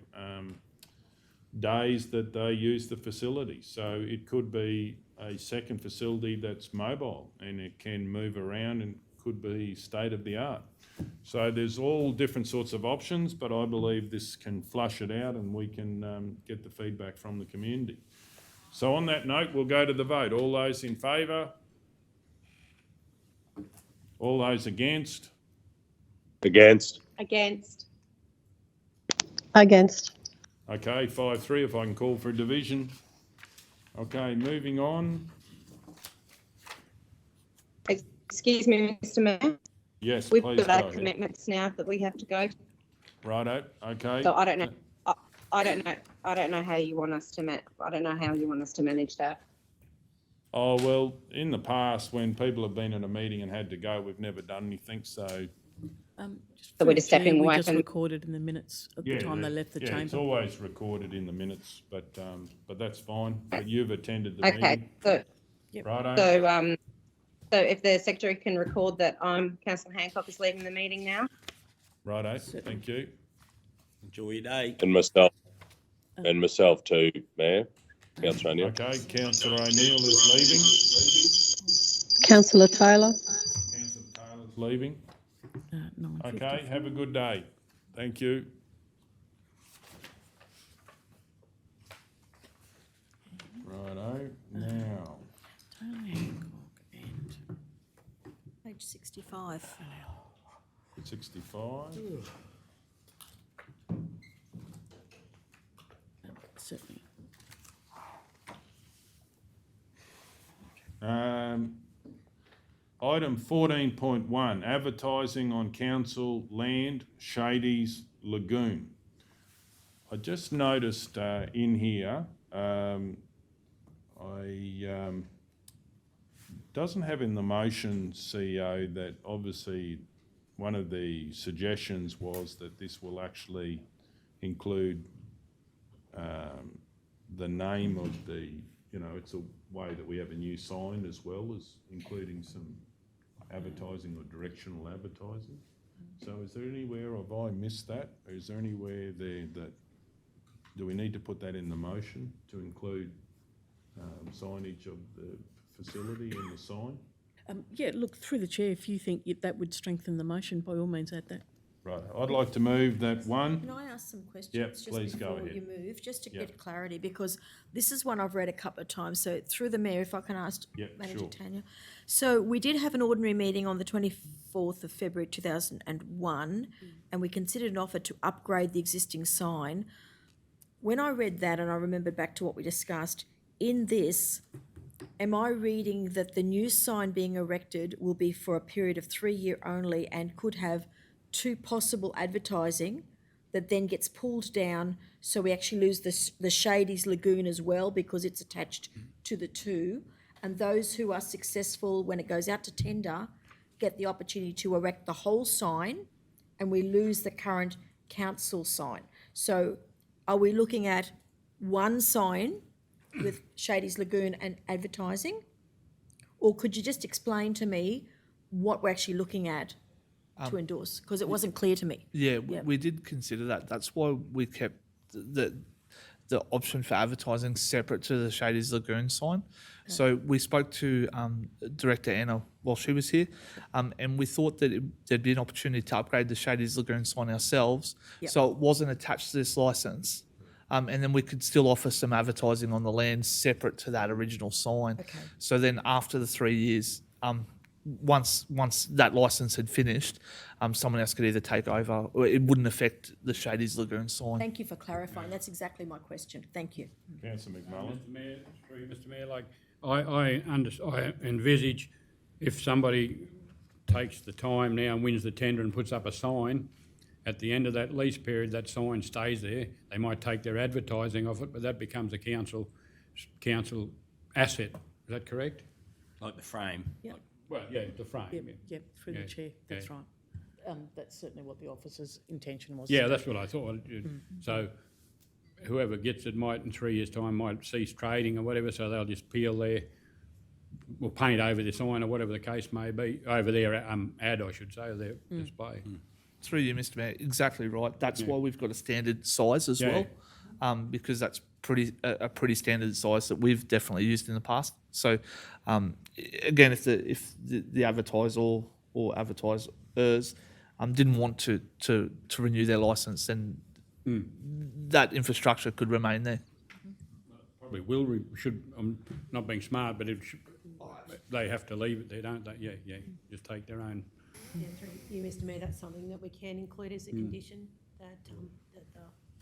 days that they use the facility. So it could be a second facility that's mobile and it can move around and could be state of the art. So there's all different sorts of options, but I believe this can flush it out and we can get the feedback from the community. So on that note, we'll go to the vote. All those in favour? All those against? Against. Against. Against. Okay, 5-3 if I can call for a division. Okay, moving on. Excuse me, Mr Mayor. Yes, We've please got go our ahead. commitments now that we have to go to. Righto, okay. So I don't know. I don't know how you want us to manage that. Oh, well, in the past, when people have been at a meeting and had to go, we've never done anything, so So we're just stepping We away just from- recorded in the minutes at the time they left the Yeah, it's chamber. always recorded in the minutes, but that's fine. But you've attended the Okay, meeting. Righto. So if the secretary can record that Councillor Hancock is leaving the meeting now. Righto, thank you. Enjoy your day. And myself too, Mayor. Councillor O'Neill. Okay, Councillor O'Neill is Councillor Taylor. leaving. Councillor Taylor's leaving. 9:54. Okay, have a good day. Thank you. Righto, now, Taylor Hancock and Page 65. 65. certainly. Item 14.1, advertising on council land, Shady's Lagoon. I just noticed in here, doesn't have in the motion, CEO, that obviously one of the suggestions was that this will actually include the name of the, it's a way that we have a new sign as well as including some advertising or directional advertising. So is there anywhere, have I missed that? Or is there anywhere there that, do we need to put that in the motion to include signage of the facility in the sign? Yeah, look, through the chair, if you think that would strengthen the motion, by all means add that. Right, I'd like to move that one. Can I ask some questions? Yep, just please go before ahead. you move, just to Yep. get clarity, because this is one I've read a couple of times. So through the mayor, if I can ask Yep, Manager sure. Tanya. So we did have an ordinary meeting on the 24th of February 2001, and we considered an offer to upgrade the existing sign. When I read that, and I remembered back to what we discussed, in this, am I reading that the new sign being erected will be for a period of 3 years only and could have 2 possible advertising that then gets pulled down, so we actually lose the Shady's Lagoon as well because it's attached to the 2, and those who are successful when it goes out to tender get the opportunity to erect the whole sign, and we lose the current council sign. So are we looking at one sign with Shady's Lagoon and advertising? Or could you just explain to me what we're actually looking at to endorse? Because it wasn't clear to me. Yeah, Yep. we did consider that. That's why we kept the option for advertising separate to the Shady's Lagoon sign. So we spoke to Director Anna while she was here, and we thought that there'd be an opportunity to upgrade the Shady's Lagoon sign ourselves, Yep. so it wasn't attached to this licence. And then we could still offer some advertising on the land separate to that original sign. Okay. So then after the 3 years, once that licence had finished, someone else could either take over, or it wouldn't affect the Shady's Lagoon sign. Thank you for clarifying. That's exactly my question. Thank you. Councillor McMullen. Mr. Mayor, through you, Mr. Mayor, like I envisage if somebody takes the time now and wins the tender and puts up a sign, at the end of that lease period, that sign stays there. They might take their advertising off it, but that becomes a council asset. Is that correct? Like the frame. Yep. Well, yeah, the frame. Yep, through the Yeah, chair, that's yeah. right. That's certainly what the officer's intention was. Yeah, that's what I thought. So whoever gets it might, in 3 years' time, might cease trading or whatever, so they'll just peel their, or paint over the sign or whatever the case may be, over their ad, I should say, or their display. Through you, Mr. Mayor, exactly right. That's why we've got a standard size as Yeah. well, because that's a pretty standard size that we've definitely used in the past. So, again, if the advertiser or advertisers didn't want to renew their licence, then that infrastructure could remain there. Probably should, I'm not being smart, but they have to leave it there, don't they? Yeah, just take their own. Yeah, through you, Mr. Mayor, that's something that we can include as a condition, that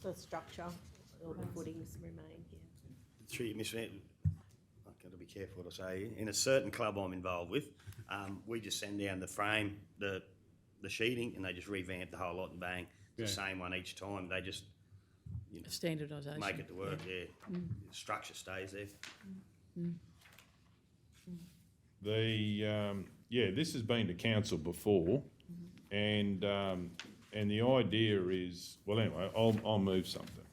the structure or the footings remain, yeah. Through you, Mr. Mayor, I've got to be careful what I say here. In a certain club I'm involved with, we just send down the frame, the sheeting, and they just revamp the whole lot and bang. Yeah. The same one each time. They just Standardisation. make it to work, yeah. The structure stays there. This has been to council before, and the idea is, well, anyway, I'll move something.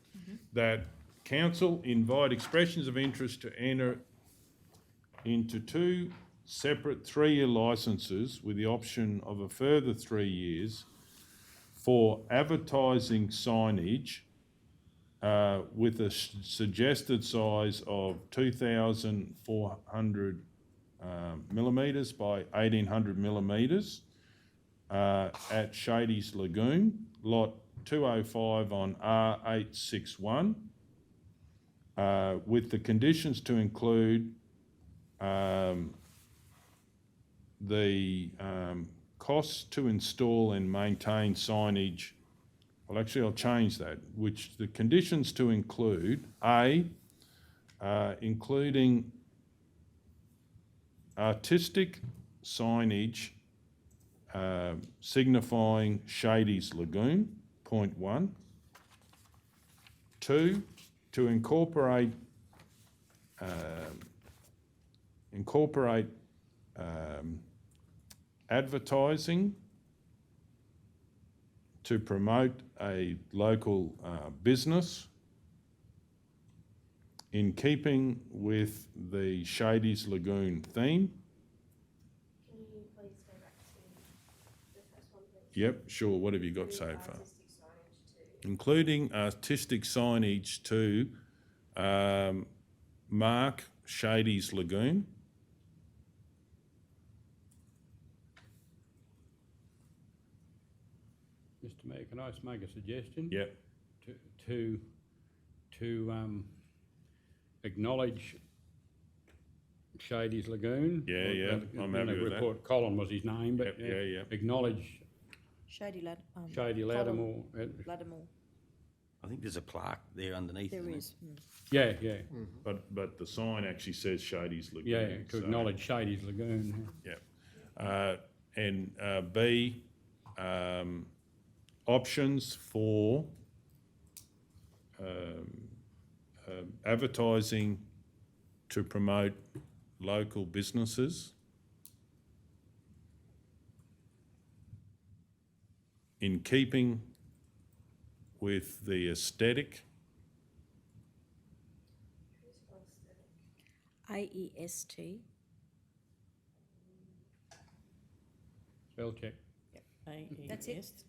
That council invite expressions of interest to enter into 2 separate 3-year licences with the option of a further 3 years for advertising signage with a suggested size of 2,400 millimetres by 1,800 millimetres at Shady's Lagoon, lot 205 on R861, with the conditions to include the costs to install and maintain signage. Well, actually, I'll change that, which the conditions to include, including artistic signage signifying Shady's Lagoon, point 1. 2, to incorporate advertising to promote a local business in keeping with the Shady's Lagoon theme. Can you please go back to the first one, please? Yep, sure. What have you got so far? Artistic signage to Including artistic signage to mark Shady's Lagoon. Mr Mayor, can I just make a suggestion? Yep. To acknowledge Shady's Lagoon. Yeah, I'm happy with that. Report Colin was his name, but Yeah. acknowledge Shady Shady Lattimore. Lattimore. I think there's a plaque there underneath. There isn't is. Yeah. But the sign actually says Shady's Lagoon. Yeah, to so- acknowledge Shady's Lagoon. Yeah. And B, options for advertising to promote local businesses in keeping with the aesthetic AEST. Spell check. That's it.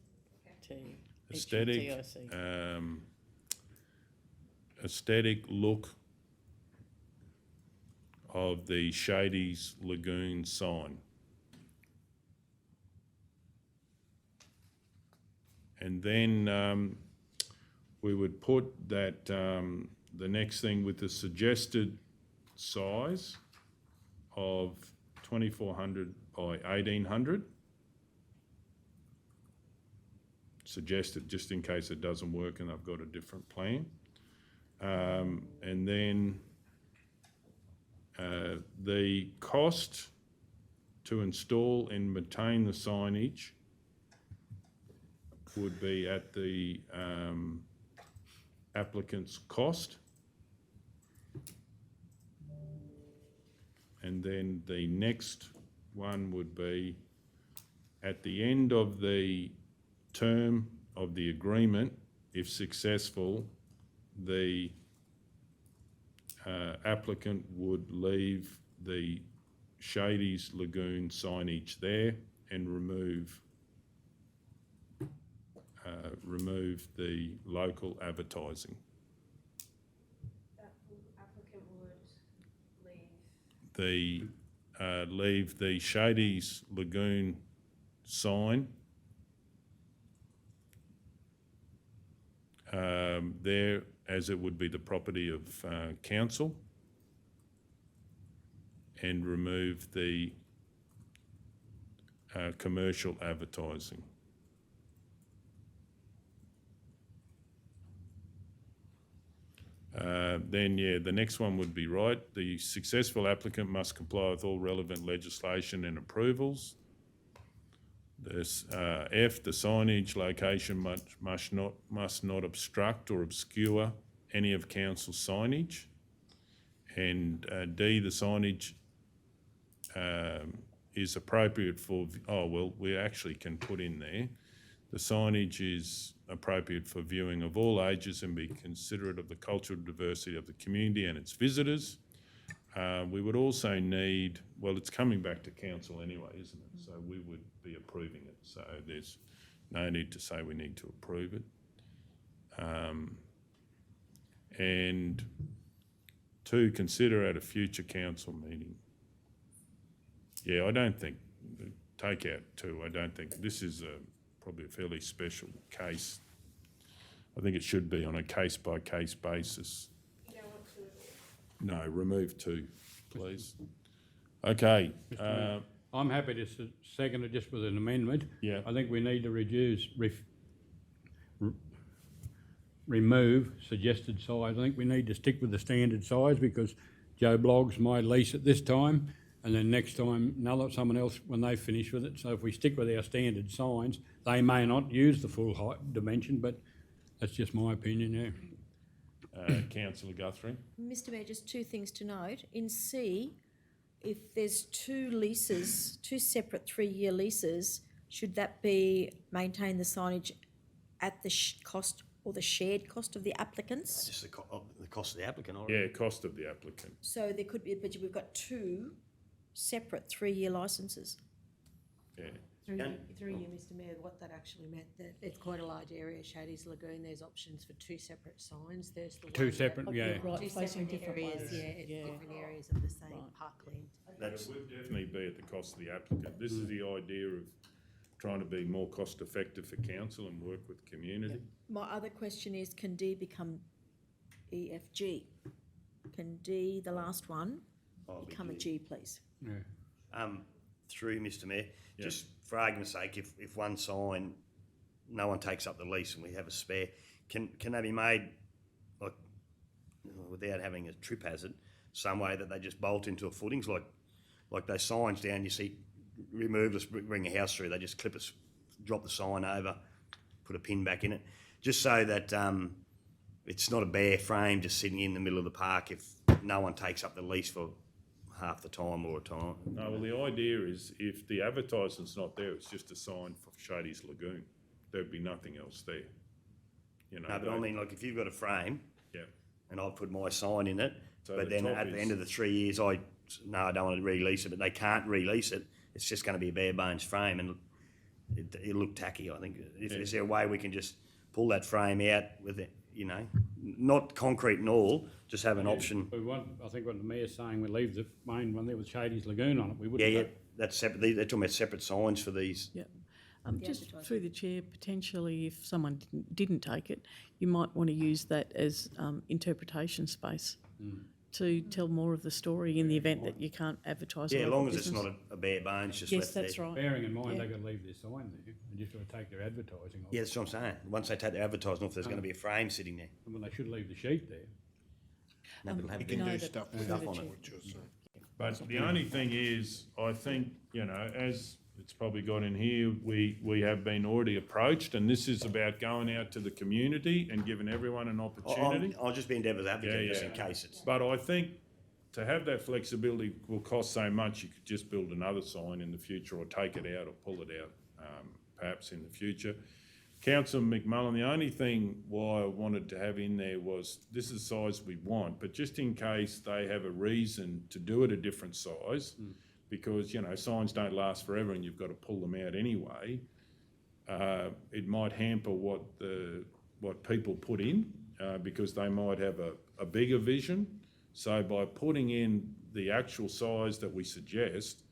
aesthetic aesthetic look of the Shady's Lagoon sign. And then we would put that the next thing with the suggested size of 2,400 by 1,800. Suggested, just in case it doesn't work and I've got a different plan. And then the cost to install and maintain the signage would be at the applicant's cost. And then the next one would be at the end of the term of the agreement, if successful, the applicant would leave the Shady's Lagoon signage there and remove the local advertising. that applicant would leave. Leave the Shady's Lagoon sign there, as it would be the property of council, and remove the commercial advertising. Then, the next one would be right. The successful applicant must comply with all relevant legislation and approvals. This, F, the signage location must not obstruct or obscure any of council signage. And D, the signage is appropriate for, oh, well, we actually can put in there, the signage is appropriate for viewing of all ages and be considerate of the cultural diversity of the community and its visitors. We would also need, well, it's coming back to council anyway, isn't it? So we would be approving it. So there's no need to say we need to approve it. And to consider at a future council meeting. Yeah, I don't think, take out two, I don't think, this is probably a fairly special case. I think it should be on a case-by-case basis. You don't want to at all. No, remove two, please. Okay, I'm happy to second it just with an amendment. Yeah. I think we need to remove suggested size. I think we need to stick with the standard size because Joe Bloggs might lease it this time and then next time someone else when they finish with it. So if we stick with our standard signs, they may not use the full height dimension, but that's just my opinion, yeah. Councillor Guthrie. Mr Mayor, just two things to note. In C, if there's two leases, two separate 3-year leases, should that be maintain the signage at the cost or the shared cost of the applicants? Just the cost of the applicant, I Yeah, cost of the applicant. So there could be, but we've got two separate 3-year licenses. Yeah. Through you, Mr Mayor, what that actually meant, that it's quite a large area, Shady's Lagoon, there's options for two separate signs, there's the Two one separate, that- yeah. Right, Two facing separate different areas, ways. yeah, it's Yeah. different areas of the same Right. parkland. That's, It would definitely be at the cost of the applicant. This is the idea of trying to be more cost effective for council and work with community. My other question is, can D become EFG? Can D, the last one, oh, become a G, please? Yeah. through Mr Mayor, Yeah. just for argument's sake, if one sign, no one takes up the lease and we have a spare, can they be made like without having a trip hazard, some way that they just bolt into a footings like those signs down you see, remove us, bring a house through, they just clip us, drop the sign over, put a pin back in it, just so that it's not a bare frame just sitting in the middle of the park if no one takes up the lease for half the time or a time. No, well, the idea is if the advertisement's not there, it's just a sign for Shady's Lagoon. There'd be nothing else there. You know. No, but I mean, like if you've got a frame, Yeah. and I've put my sign in it, So but the then top at the is- end of the 3 years, I don't want to release it, but they can't release it. It's just going to be a bare bones frame, and it'll look tacky. I think. Is there a way we can just pull that frame out with it? You know, not concrete and all, just have an option. I think what the mayor's saying, we leave the main one there with Shady's Lagoon on it. We Yeah, wouldn't. yeah, that's separate. They're talking about separate signs for these. Yeah. Just through the chair, potentially if someone didn't take it, you might want to use that as interpretation space to tell more of the story in the event that you can't advertise. Yeah, a as local long as it's business. not a bare bones just Yes, left there. that's right. Bearing in mind Yeah. they've got to leave their sign there. They just got to take their advertising off. Yeah, that's what I'm saying. Once they take their advertising off, there's going to be a frame sitting there. Well, they should leave the sheet there. No, but it'll have You know that- stuff through the on chair. it. But the only thing is, I think, you know, as it's probably got in here, we have been already approached, and this is about going out to the community and giving everyone an opportunity. I'll just be in devil's advocate just Yeah. in case it's. But I think to have that flexibility will cost so much, you could just build another sign in the future or take it out or pull it out, perhaps in the future. Councillor McMullen, the only thing why I wanted to have in there was, this is the size we want, but just in case they have a reason to do it a different size, because, you know, signs don't last forever and you've got to pull them out anyway, it might hamper what people put in, because they might have a bigger vision. So by putting in the actual size that we suggest,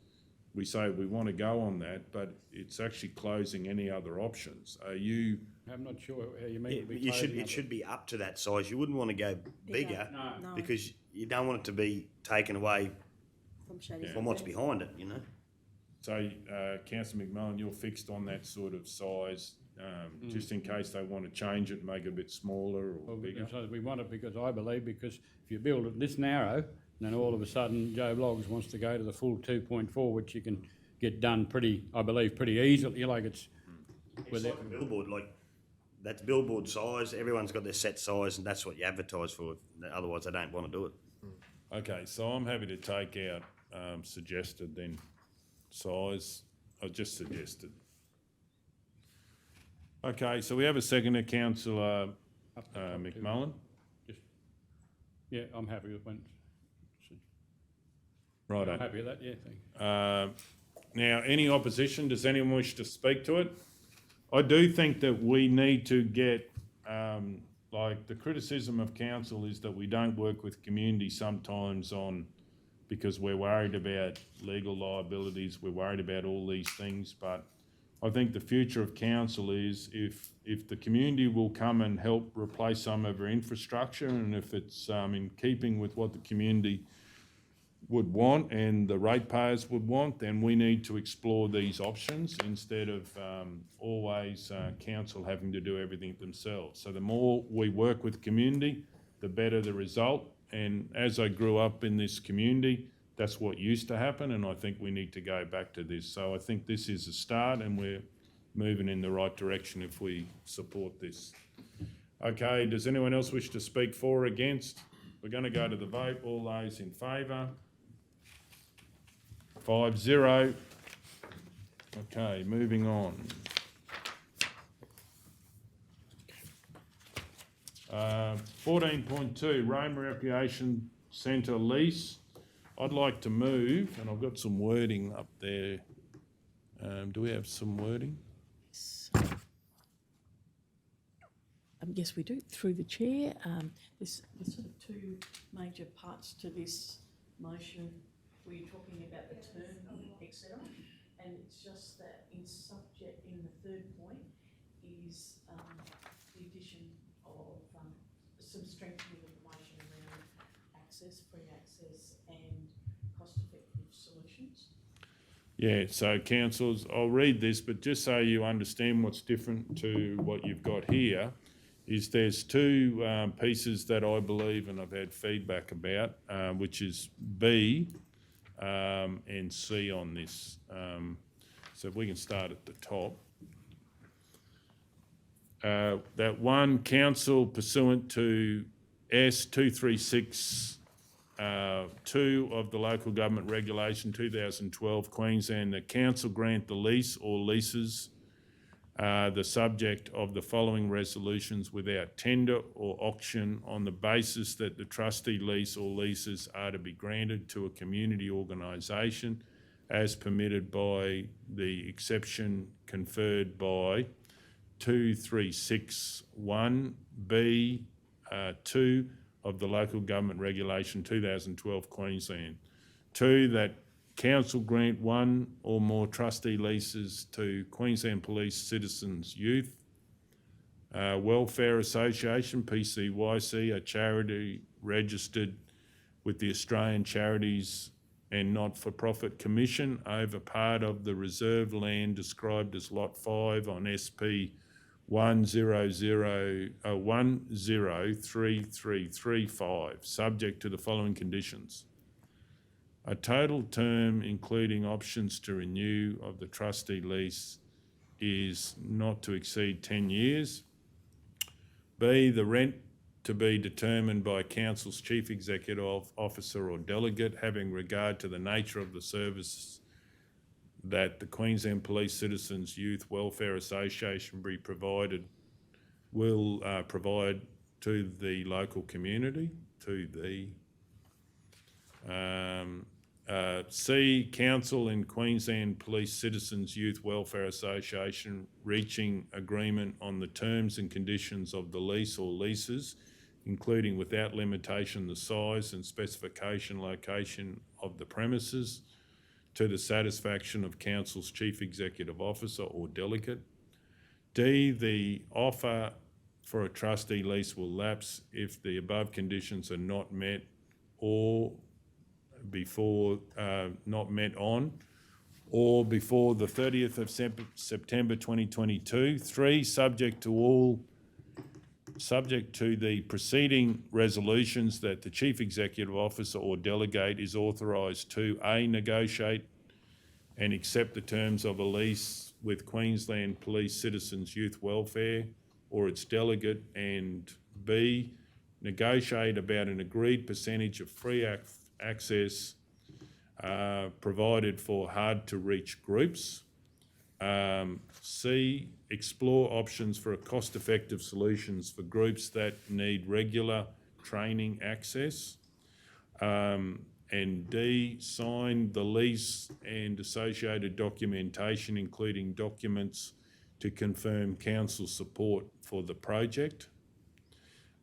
we say we want to go on that, but it's actually closing any other options. Are you? I'm not sure how you mean. Yeah, it'll be you should. closing It up. should be up to that size. You wouldn't want to go bigger No. because you don't want it to be taken away From Shady's from what's Lagoon. behind it. You know. So, Councillor McMullen, you're fixed on that sort of size, just in case they want to change it, make it a bit smaller or Well, bigger? so we want it because I believe if you build it this narrow, then all of a sudden Joe Bloggs wants to go to the full 2.4, which you can get done pretty easily. Like it's It's like a billboard. Like that's billboard size. Everyone's got their set size, and that's what you advertise for. Otherwise, they don't want to do it. Okay, so I'm happy to take out suggested then. size I just suggested. Okay, so we have a seconder, councillor Up to- up to- McMullen. Yeah, I'm happy with when. Righto. I'm happy with that, yeah, thank you. Now, any opposition? Does anyone wish to speak to it? I do think that we need to get, like, the criticism of council is that we don't work with community sometimes because we're worried about legal liabilities, we're worried about all these things, but I think the future of council is if the community will come and help replace some of our infrastructure, and if it's in keeping with what the community would want and the ratepayers would want, then we need to explore these options instead of always council having to do everything themselves. So the more we work with community, the better the result. And as I grew up in this community, that's what used to happen, and I think we need to go back to this. So I think this is a start, and we're moving in the right direction if we support this. Okay, does anyone else wish to speak for or against? We're going to go to the vote. All those in favour? 5-0. Okay, moving on. 14.2, Roma Recreation Centre lease. I'd like to move, and I've got some wording up there. Do we have some wording? Yes, we do, through the chair. There's sort of two major parts to this motion. We're talking about the term, etc. And it's just that in the third point is the addition of some strengthening information around access, free access and cost-effective solutions. Yeah, so councillors, I'll read this, but just so you understand what's different to what you've got here, is there's two pieces that I believe and I've had feedback about, which is B and C on this. So if we can start at the top. That one, council pursuant to S 236 2 of the Local Government Regulation 2012 Queensland, the council grant the lease or leases the subject of the following resolutions without tender or auction on the basis that the trustee lease or leases are to be granted to a community organisation as permitted by the exception conferred by 2361B 2 of the Local Government Regulation 2012 Queensland. 2, that council grant one or more trustee leases to Queensland Police Citizens Youth Welfare Association, PCYC, a charity registered with the Australian Charities and Not-for-Profit Commission over part of the reserve land described as Lot 5 on SP 103335, subject to the following conditions. A total term, including options to renew, of the trustee lease is not to exceed 10 years. B, the rent to be determined by council's chief executive officer or delegate, having regard to the nature of the service that the Queensland Police Citizens Youth Welfare Association will provide to the local community, C, council and Queensland Police Citizens Youth Welfare Association reaching agreement on the terms and conditions of the lease or leases, including without limitation the size and specification location of the premises, to the satisfaction of council's chief executive officer or delegate. D, the offer for a trustee lease will lapse if the above conditions are not met or before not met on or before the 30th of September 2022. 3, subject to the preceding resolutions that the Chief Executive Officer or delegate is authorised to A, negotiate and accept the terms of a lease with Queensland Police Citizens Youth Welfare or its delegate, and B, negotiate about an agreed percentage of free access provided for hard-to-reach groups. C, explore options for a cost-effective solutions for groups that need regular training access. And D, sign the lease and associated documentation, including documents to confirm council support for the project.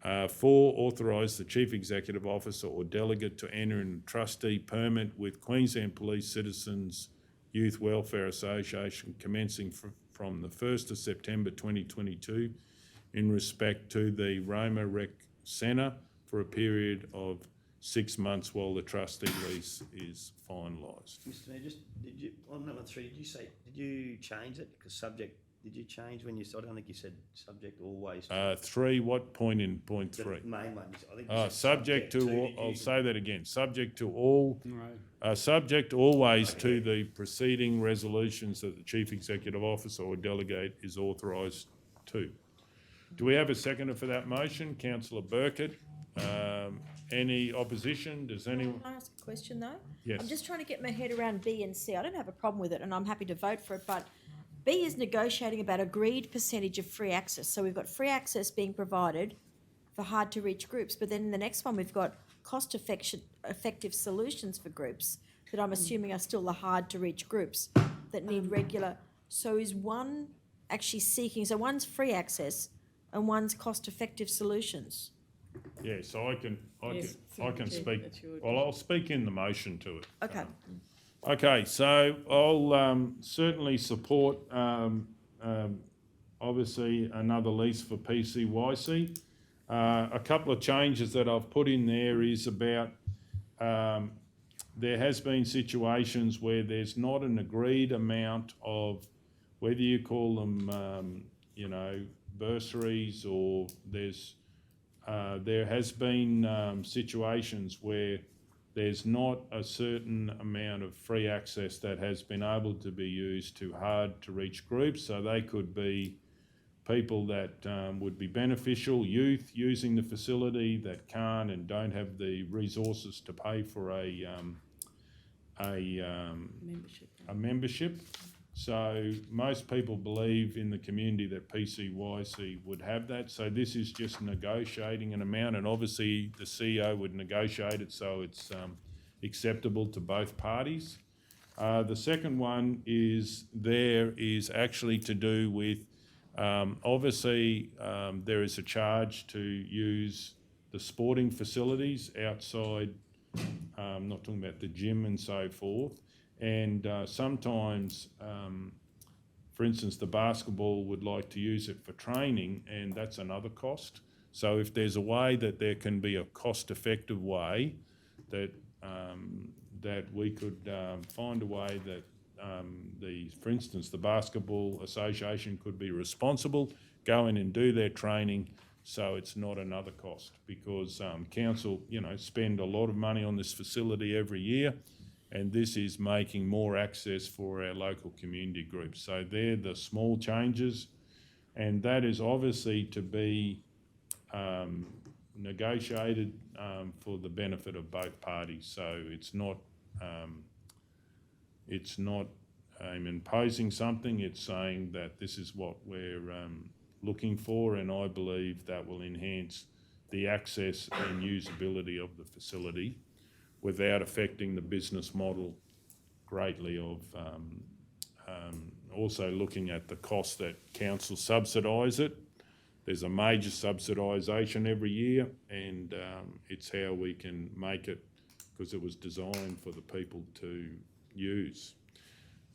4, authorise the Chief Executive Officer or delegate to enter in a trustee permit with Queensland Police Citizens Youth Welfare Association commencing from the 1st of September 2022 in respect to the Roma Rec Centre for a period of 6 months while the trustee lease is finalised. Mr Mayor, did you, on number 3, did you change it? Because did you change when you, I don't think you said subject always. 3, what point in point 3? The main one, I think you said Subject to, all, did you- I'll say that again, subject to all, Right. subject always to the preceding resolutions that the Chief Executive Officer or delegate is authorised to. Do we have a seconder for that motion? Councillor Burkett. Any opposition? Does anyone? Can I ask a question though? Yes. I'm just trying to get my head around B and C. I don't have a problem with it and I'm happy to vote for it, but B is negotiating about agreed percentage of free access. So we've got free access being provided for hard to reach groups, but then in the next one we've got effective solutions for groups that I'm assuming are still the hard to reach groups that need regular. So is one actually seeking, so one's free access and one's cost effective solutions? Yeah, so I can Yes, speak. that's your- Well, I'll speak in the motion to it. Okay. Okay, so I'll certainly support obviously another lease for PCYC. A couple of changes that I've put in there is about there has been situations where there's not an agreed amount of, whether you call them bursaries or there has been situations where there's not a certain amount of free access that has been able to be used to hard to reach groups. So they could be people that would be beneficial, youth using the facility that can't and don't have the resources to pay for a membership. So most people believe in the community that PCYC would have that. So this is just negotiating an amount, and obviously the CEO would negotiate it so it's acceptable to both parties. The second one is actually to do with, obviously there is a charge to use the sporting facilities outside, not talking about the gym and so forth. And sometimes, for instance, the basketball would like to use it for training, and that's another cost. So if there's a way that there can be a cost-effective way that that we could find a way that for instance, the Basketball Association could be responsible, go in and do their training, so it's not another cost, because council, spend a lot of money on this facility every year. And this is making more access for our local community groups. So they're the small changes, and that is obviously to be negotiated for the benefit of both parties. So it's not imposing something. It's saying that this is what we're looking for, and I believe that will enhance the access and usability of the facility without affecting the business model greatly of also looking at the cost that council subsidise it. There's a major subsidisation every year, and it's how we can make it, because it was designed for the people to use.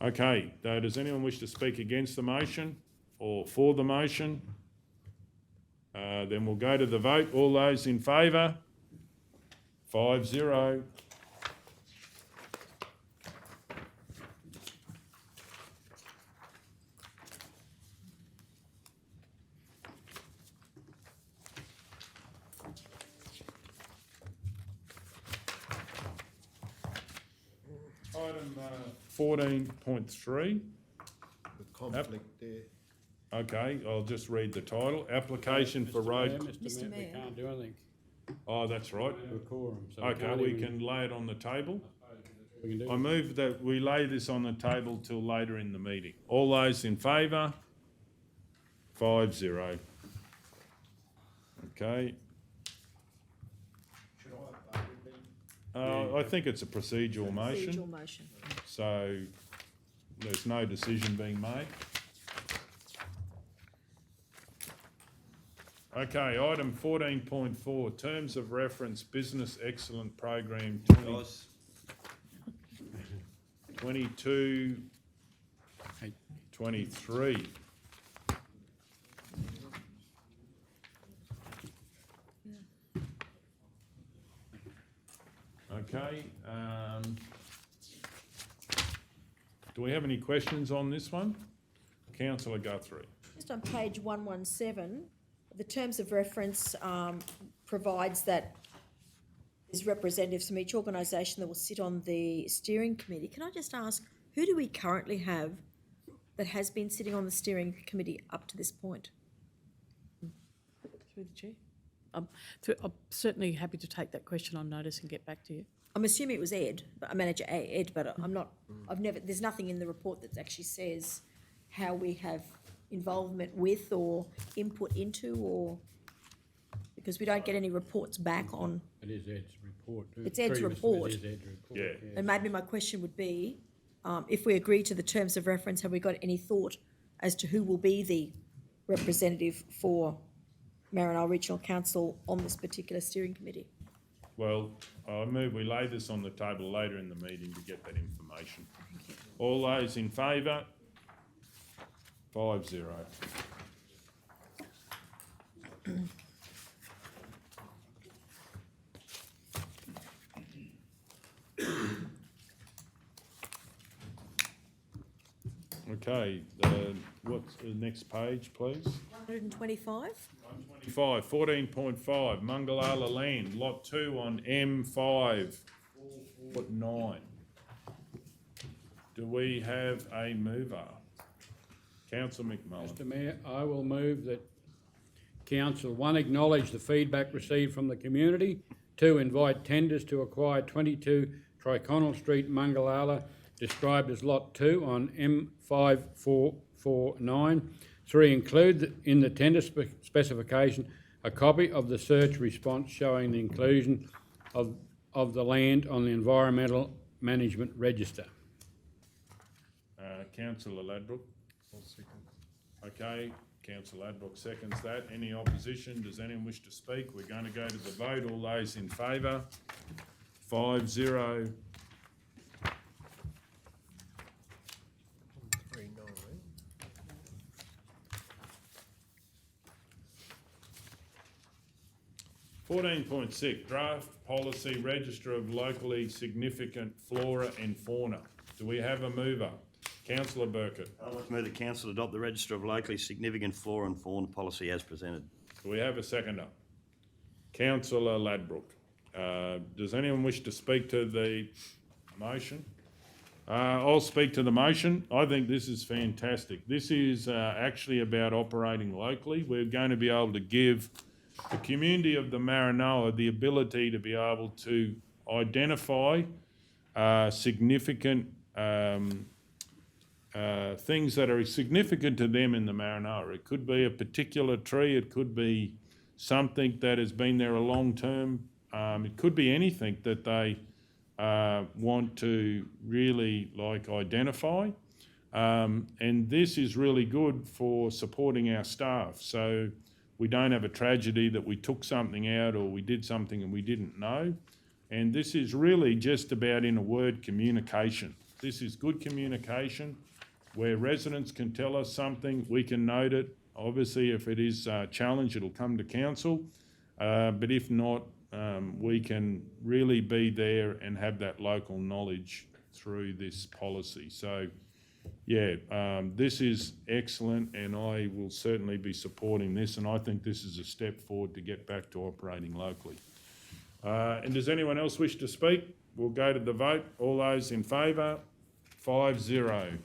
Okay, does anyone wish to speak against the motion or for the motion? Then we'll go to the vote. All those in favour? 5-0. Item 14.3. The conflict there. Okay, I'll just read the title. Application for Mr. Mayor, road. Mr. Mayor, we Mayor. can't do anything. Oh, that's right. We have a quorum, so Okay, can't we even- can lay it on the table. We can do I it. move that we lay this on the table till later in the meeting. All those in favour? 5-0. Okay. I think it's a procedural motion, Procedural motion. so there's no decision being made. Okay, item 14.4, Terms of Reference Business Excellent Program 22, 23. Okay, do we have any questions on this one? Councillor Guthrie. Just on page 117, the terms of reference provides that there's representatives from each organisation that will sit on the steering committee. Can I just ask, who do we currently have that has been sitting on the steering committee up to this point? Through the chair. I'm certainly happy to take that question on notice and get back to you. I'm assuming it was Ed, Manager Ed, but I'm not, there's nothing in the report that actually says how we have involvement with or input into, or, because we don't get any reports back on, It is Ed's report. It's Ed's Previously, report. It is Ed's report. Yeah. and maybe my question would be, if we agree to the terms of reference, have we got any thought as to who will be the representative for Maranoa Regional Council on this particular steering committee? Well, I move we lay this on the table later in the meeting to get that information. All those in favour? 5-0. Okay, what's the next page, please? 125? 125, 14.5, Mungalala Land, Lot 2 on M5, foot 9. Do we have a mover? Councillor McMullen. Mr Mayor, I will move that Council, 1, acknowledge the feedback received from the community, 2, invite tenders to acquire 22 Triconnell Street, Mungalala, described as Lot 2 on M5449. 3, include in the tender specification a copy of the search response showing the inclusion of the land on the Environmental Management Register. Councillor Ladbrook. Okay, Councillor Ladbrook seconds that. Any opposition? Does anyone wish to speak? We're going to go to the vote. All those in favour? 5-0. 14.6, Draft Policy Register of Locally Significant Flora and Fauna. Do we have a mover? Councillor Burkett. I'd like to move the council adopt the Register of Locally Significant Flora and Fauna policy as presented. Do we have a seconder? Councillor Ladbrook. Does anyone wish to speak to the motion? I'll speak to the motion. I think this is fantastic. This is actually about operating locally. We're going to be able to give the community of the Maranoa the ability to be able to identify significant things that are significant to them in the Maranoa. It could be a particular tree, it could be something that has been there a long term, it could be anything that they want to really identify. And this is really good for supporting our staff. So we don't have a tragedy that we took something out or we did something and we didn't know. And this is really just about, in a word, communication. This is good communication where residents can tell us something, we can note it. Obviously, if it is a challenge, it'll come to council. But if not, we can really be there and have that local knowledge through this policy. So, yeah, this is excellent and I will certainly be supporting this, and I think this is a step forward to get back to operating locally. And does anyone else wish to speak? We'll go to the vote. All those in favour? 5-0.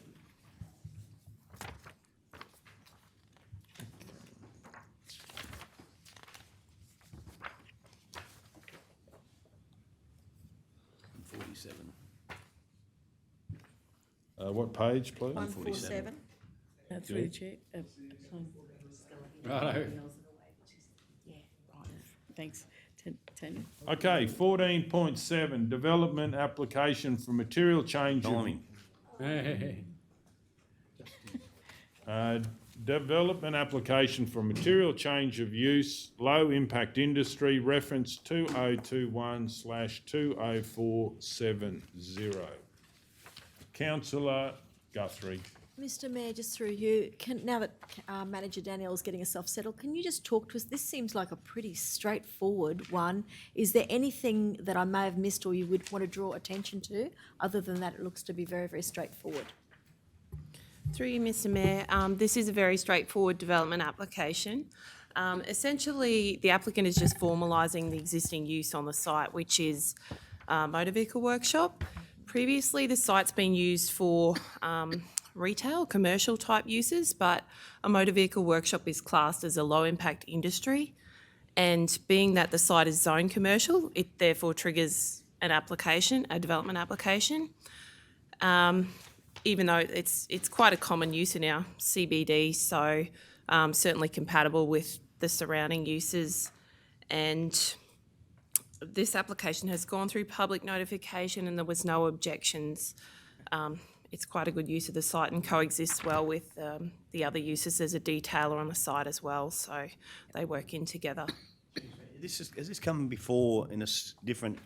What page, please? 147. Through the chair. Righto. Yeah, right. Thanks, Tanya. Okay, 14.7, development application for material change. Timing. Development application for material change of use, low impact industry, reference 2021/20470. Councillor Guthrie. Mr Mayor, just through you, now that Manager Danielle is getting herself settled, can you just talk to us? This seems like a pretty straightforward one. Is there anything that I may have missed or you would want to draw attention to? Other than that, it looks to be very, very straightforward. Through you, Mr Mayor, this is a very straightforward development application. Essentially, the applicant is just formalising the existing use on the site, which is a motor vehicle workshop. Previously, the site's been used for retail, commercial type uses, but a motor vehicle workshop is classed as a low impact industry. And being that the site is zoned commercial, it therefore triggers an application, a development application. Even though it's quite a common use in our CBD, so certainly compatible with the surrounding uses. And this application has gone through public notification and there was no objections. It's quite a good use of the site and coexists well with the other uses. There's a detailer on the site as well, so they work in together. Has this come before in a different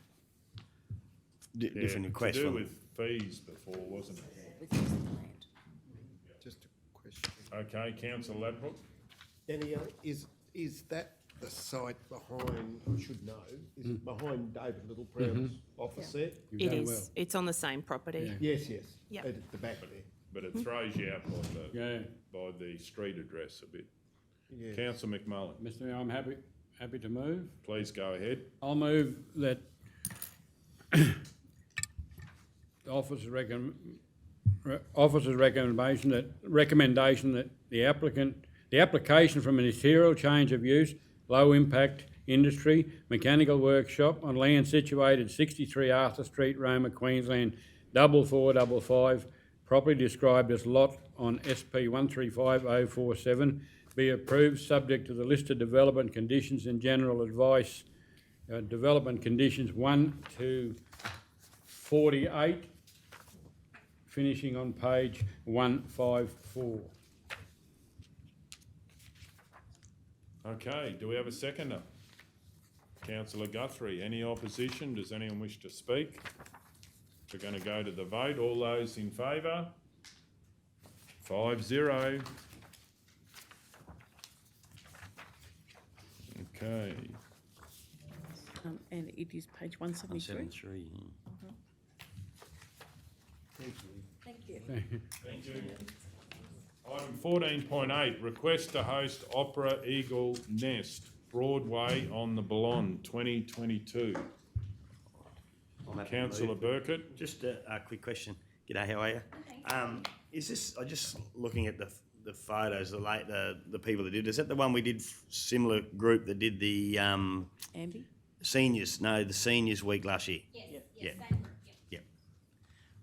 request? To do with fees before, wasn't it? Just a question. Okay, Councillor Ladbroke. Danielle, is that the site behind, I should know, is it behind David Littleproud's office there? You've It done is. well. It's on the same property. Yeah. Yes. Yep. At the back there. But it throws you out Yeah. by the street address a bit. Yeah. Councillor McMullen, Mr Mayor, I'm happy to move. please go ahead. I'll move that the officer's recommendation that the application for material change of use, low impact industry, mechanical workshop on land situated 63 Arthur Street, Roma, Queensland, 4455, properly described as lot on SP 135047, be approved subject to the listed development conditions and general advice, development conditions 1 to 48, finishing on page 154. Okay, do we have a seconder? Councillor Guthrie, any opposition? Does anyone wish to speak? We're going to go to the vote. All those in favour? 5-0. Okay. And it is page 173. 173. Thank you. Thank you. Item 14.8, request to host Opera Eagle Nest, Broadway on the Ballon, 2022. Councillor Burkett. Just a quick question. G'day, how are you? Is this? I just looking at the photos, the people that did. Is that the one we did? Similar group that did the Andy? seniors? No, the seniors week last year. Yes, Yeah. same group, Yep.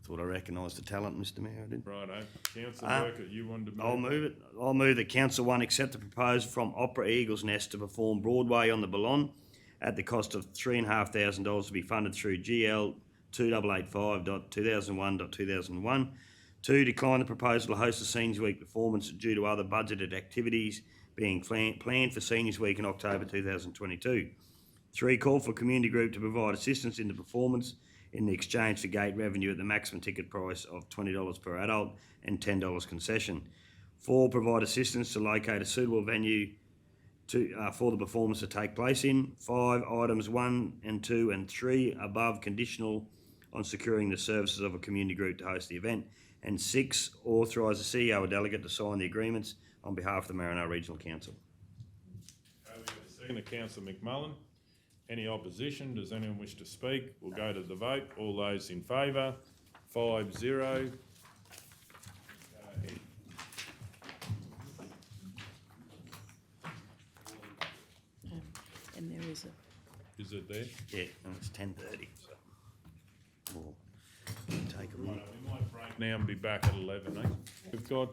Thought I recognised the talent, Mr. Mayor. I did. Righto. Councillor Burkett, you wanted to move? I'll move it. I'll move that Council 1 accept the proposal from Opera Eagles Nest to perform Broadway on the Ballon at the cost of $3,500 to be funded through GL 2885.2001.2001. 2, decline the proposal to host a Seniors Week performance due to other budgeted activities being planned for Seniors Week in October 2022. 3, call for community group to provide assistance in the performance in the exchange for gate revenue at the maximum ticket price of $20 per adult and $10 concession. 4, provide assistance to locate a suitable venue for the performance to take place in. 5, items 1 and 2 and 3 above conditional on securing the services of a community group to host the event. And 6, authorise the CEO or delegate to sign the agreements on behalf of the Maranoa Regional Council. We have a second to Councillor McMullen. Any opposition? Does anyone wish to speak? We'll go to the vote. All those in favour? 5-0. And there is a... Is it there? Yeah, and it's 10:30. So we'll take make a rule. We might break now and be back at 11, eh? We've got,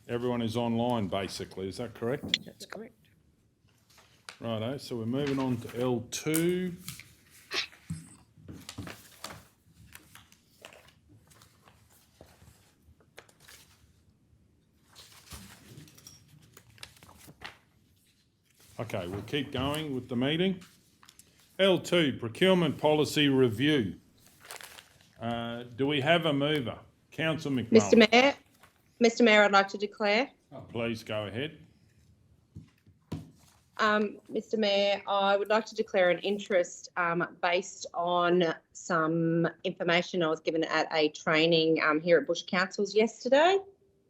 everyone is online, basically, is that correct? That's correct. Righto, so we're moving on to L2. Okay, we'll keep going with the meeting. L2, Procurement Policy Review. Do we have a mover? Councillor McMullen. Mr Mayor, I'd like to declare. Please go ahead. Mr Mayor, I would like to declare an interest based on some information I was given at a training here at Bush Councils yesterday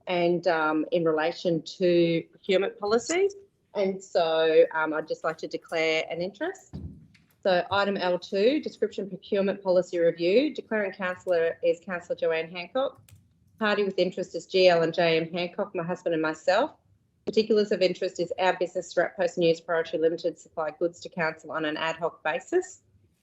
and in relation to procurement policy. And so I'd just like to declare an interest. So item L2, description procurement policy review, declaring councillor is Councillor Joanne Hancock. Party with interest is GL and JM Hancock, my husband and myself. Particulars of interest is our business, Strat Post News Priority Limited, supply goods to council on an ad hoc basis.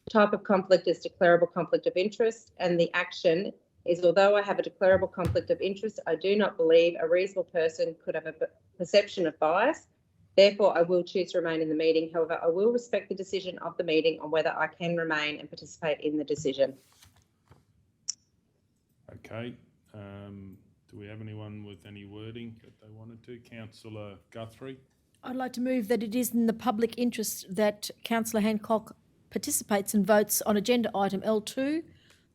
Type of conflict is declarable conflict of interest, and the action is, although I have a declarable conflict of interest, I do not believe a reasonable person could have a perception of bias. Therefore, I will choose to remain in the meeting. However, I will respect the decision of the meeting on whether I can remain and participate in the decision. Okay. Do we have anyone with any wording that they wanted to? Councillor Guthrie? I'd like to move that it is in the public interest that Councillor Hancock participates and votes on agenda item L2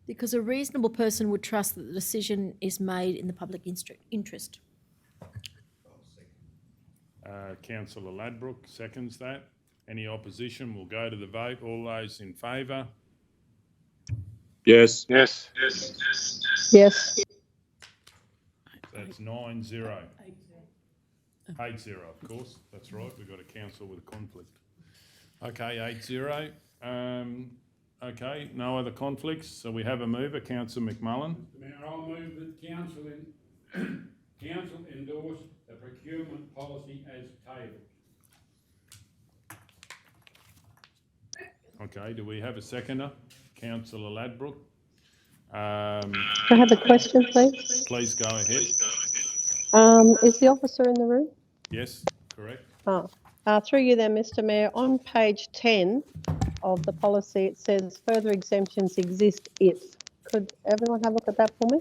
because a reasonable person would trust that the decision is made in the public interest. Councillor Ladbroke seconds that. Any opposition? We'll go to the vote. All those in favour? Yes. Yes. That's 9-0. 8-0, of course. That's right. We've got a council with a conflict. Okay, 8-0. Okay, no other conflicts. So we have a mover, Councillor McMullen. Mr Mayor, I'll move that council endorse the procurement policy as tabled. Okay, do we have a seconder? Councillor Ladbroke. I have a question, please. Please go ahead. Is the officer in the room? Yes, correct. Through you then, Mr Mayor, on page 10 of the policy, it says further exemptions exist if. Could everyone have a look at that for me?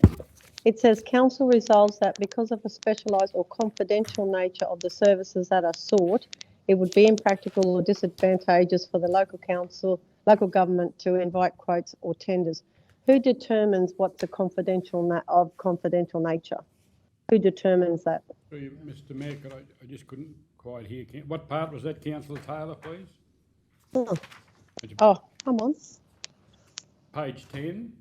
It says council resolves that because of the specialised or confidential nature of the services that are sought, it would be impractical or disadvantageous for the local government to invite quotes or tenders. Who determines what's a confidential nature? Who determines that? Mr Mayor, I just couldn't quite hear. What part was that, Councillor Taylor, please? Oh, come on. Page 10.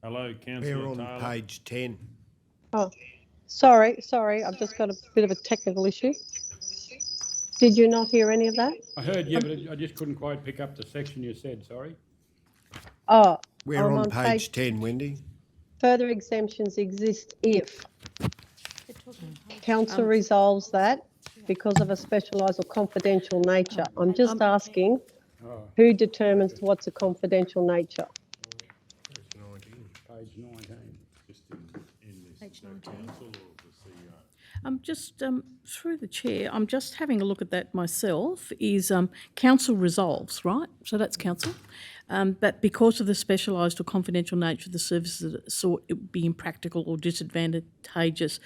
Hello, We're Councillor on Taylor. page 10. Oh, sorry. I've just got a bit of a technical issue. Did you not hear any of that? I heard you, but I just couldn't quite pick up the section you said, sorry. Oh, We're I'm on page 10, Wendy. Further exemptions exist if council resolves that because of a specialised or confidential nature. I'm just asking who determines what's a confidential nature? Page 19. Just in this Page 19. council or the CEO? Just through the chair, I'm just having a look at that myself, is council resolves, right? So that's council. That because of the specialised or confidential nature of the services that it sought, it would be impractical or disadvantageous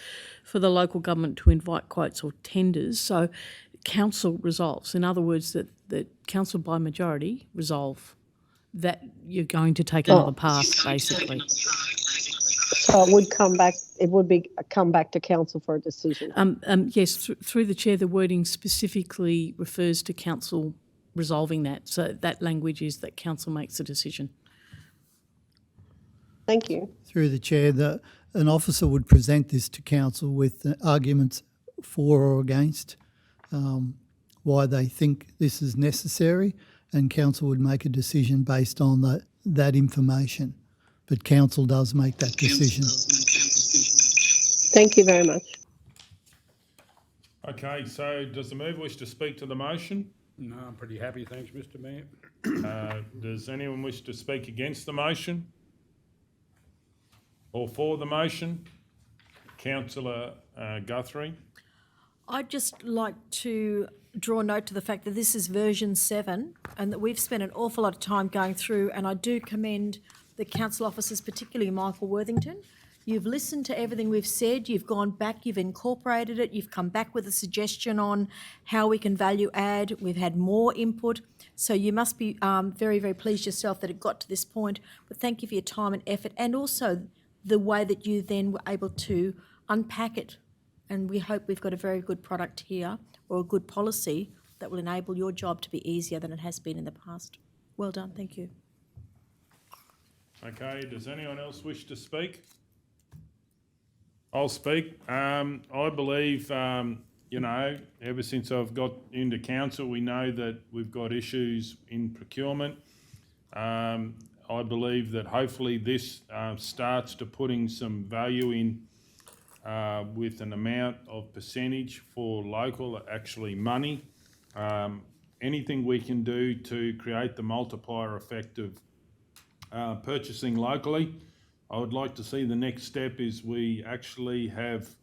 for the local government to invite quotes or tenders. So council resolves. In other words, that council by majority resolve that you're going to take another path, basically. So it would come back. It would be come back to council for a decision. Yes, through the chair, the wording specifically refers to council resolving that. So that language is that council makes a decision. Thank you. Through the chair, an officer would present this to council with arguments for or against why they think this is necessary, and council would make a decision based on that information. But council does make that decision. Thank you very much. Okay, so does the mover wish to speak to the motion? No, I'm pretty happy, thanks, Mr Mayor. Does anyone wish to speak against the motion? Or for the motion? Councillor Guthrie? I'd just like to draw note to the fact that this is version 7 and that we've spent an awful lot of time going through, and I do commend the council officers, particularly Michael Worthington. You've listened to everything we've said, you've gone back, you've incorporated it, you've come back with a suggestion on how we can value add, we've had more input. So you must be very, very pleased yourself that it got to this point. But thank you for your time and effort, and also the way that you then were able to unpack it. And we hope we've got a very good product here, or a good policy that will enable your job to be easier than it has been in the past. Well done, thank you. Okay, does anyone else wish to speak? I'll speak. I believe, you know, ever since I've got into council, we know that we've got issues in procurement. I believe that hopefully this starts to putting some value in with an amount of percentage for local, actually money. Anything we can do to create the multiplier effect of purchasing locally. I would like to see the next step is we actually have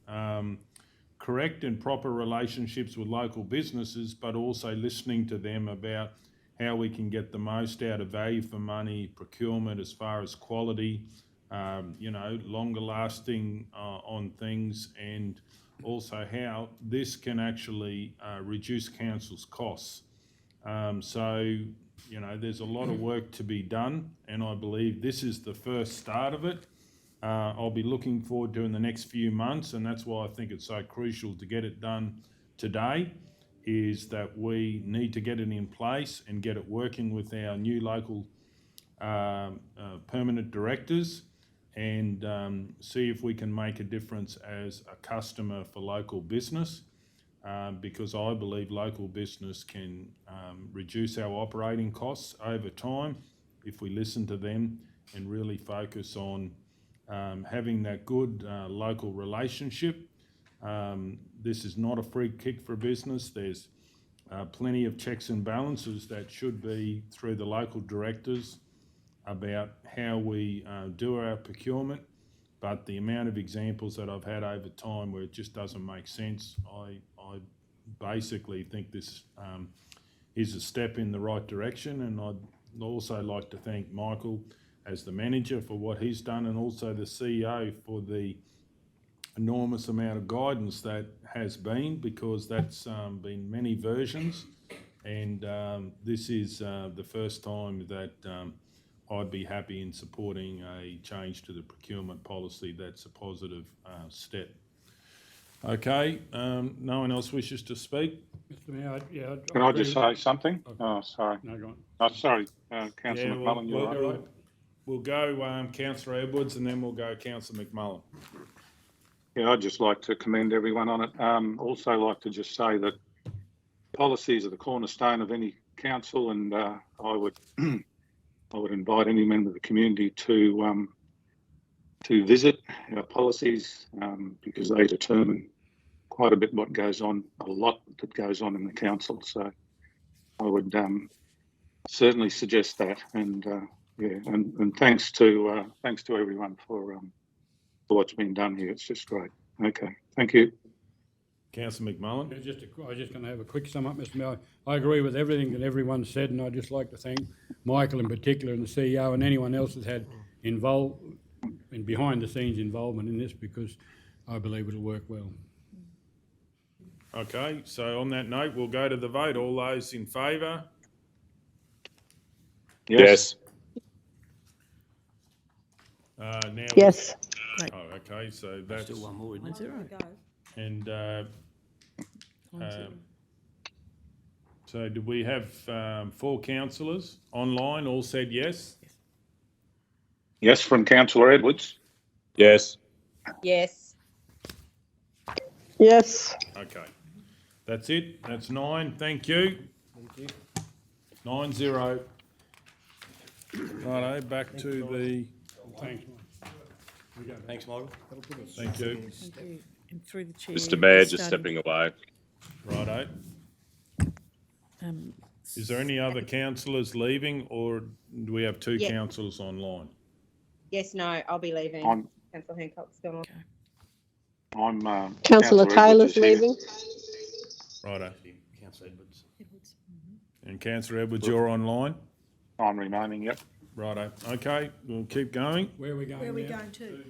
correct and proper relationships with local businesses, but also listening to them about how we can get the most out of value for money, procurement as far as quality, you know, longer lasting on things, and also how this can actually reduce council's costs. So, you know, there's a lot of work to be done, and I believe this is the first start of it. I'll be looking forward to in the next few months, and that's why I think it's so crucial to get it done today, is that we need to get it in place and get it working with our new local permanent directors, and see if we can make a difference as a customer for local business. Because I believe local business can reduce our operating costs over time if we listen to them and really focus on having that good local relationship. This is not a free kick for business. There's plenty of checks and balances that should be through the local directors about how we do our procurement. But the amount of examples that I've had over time where it just doesn't make sense, I basically think this is a step in the right direction. And I'd also like to thank Michael as the manager for what he's done, and also the CEO for the enormous amount of guidance that has been, because that's been many versions. And this is the first time that I'd be happy in supporting a change to the procurement policy. That's a positive step. Okay, no one else wishes to speak? Mr Mayor, yeah. Can I just say something? Oh, sorry. No, go on. Oh, sorry, Councillor Yeah, McMullen, you're right. We'll go Councillor Edwards, and then we'll go Councillor McMullen. Yeah, I'd just like to commend everyone on it. Also like to just say that policies are the cornerstone of any council, and I would I would invite any member of the community to visit our policies, because they determine quite a bit what goes on, a lot that goes on in the council. So I would certainly suggest that, and and thanks to everyone for what's been done here. It's just great. Okay, thank you. Councillor McMullen. I was just going to have a quick sum up, Mr Mayor. I agree with everything that everyone said, and I'd just like to thank Michael in particular and the CEO and anyone else that's had involved and behind the scenes involvement in this, because I believe it'll work well. Okay, so on that note, we'll go to the vote. All those in favour? Yes. Now Yes. Oh, okay, so that's Still one more, isn't it? There we go. and so do we have 4 councillors online all said yes? Yes, from Councillor Edwards. Yes. Yes. Yes. Okay, that's it. That's 9. Thank you. Thank you. 9-0. Righto, back to the. Thanks, Mike. Thanks, Michael. Thank you. Thank you. And through the chair. Mr Mayor, just starting- stepping away. Righto. Is there any other councillors leaving, or do we have two Yeah. councillors online? Yes, no, I'll be leaving. I'm- Councillor Hancock's gone on. I'm, Councillor Edwards Taylor's is here. leaving. Righto. Councillor Edwards. And councillor Edwards, you're online? I'm remaining, yep. Righto. Okay, we'll keep going. Where are we going Where are we now? going to?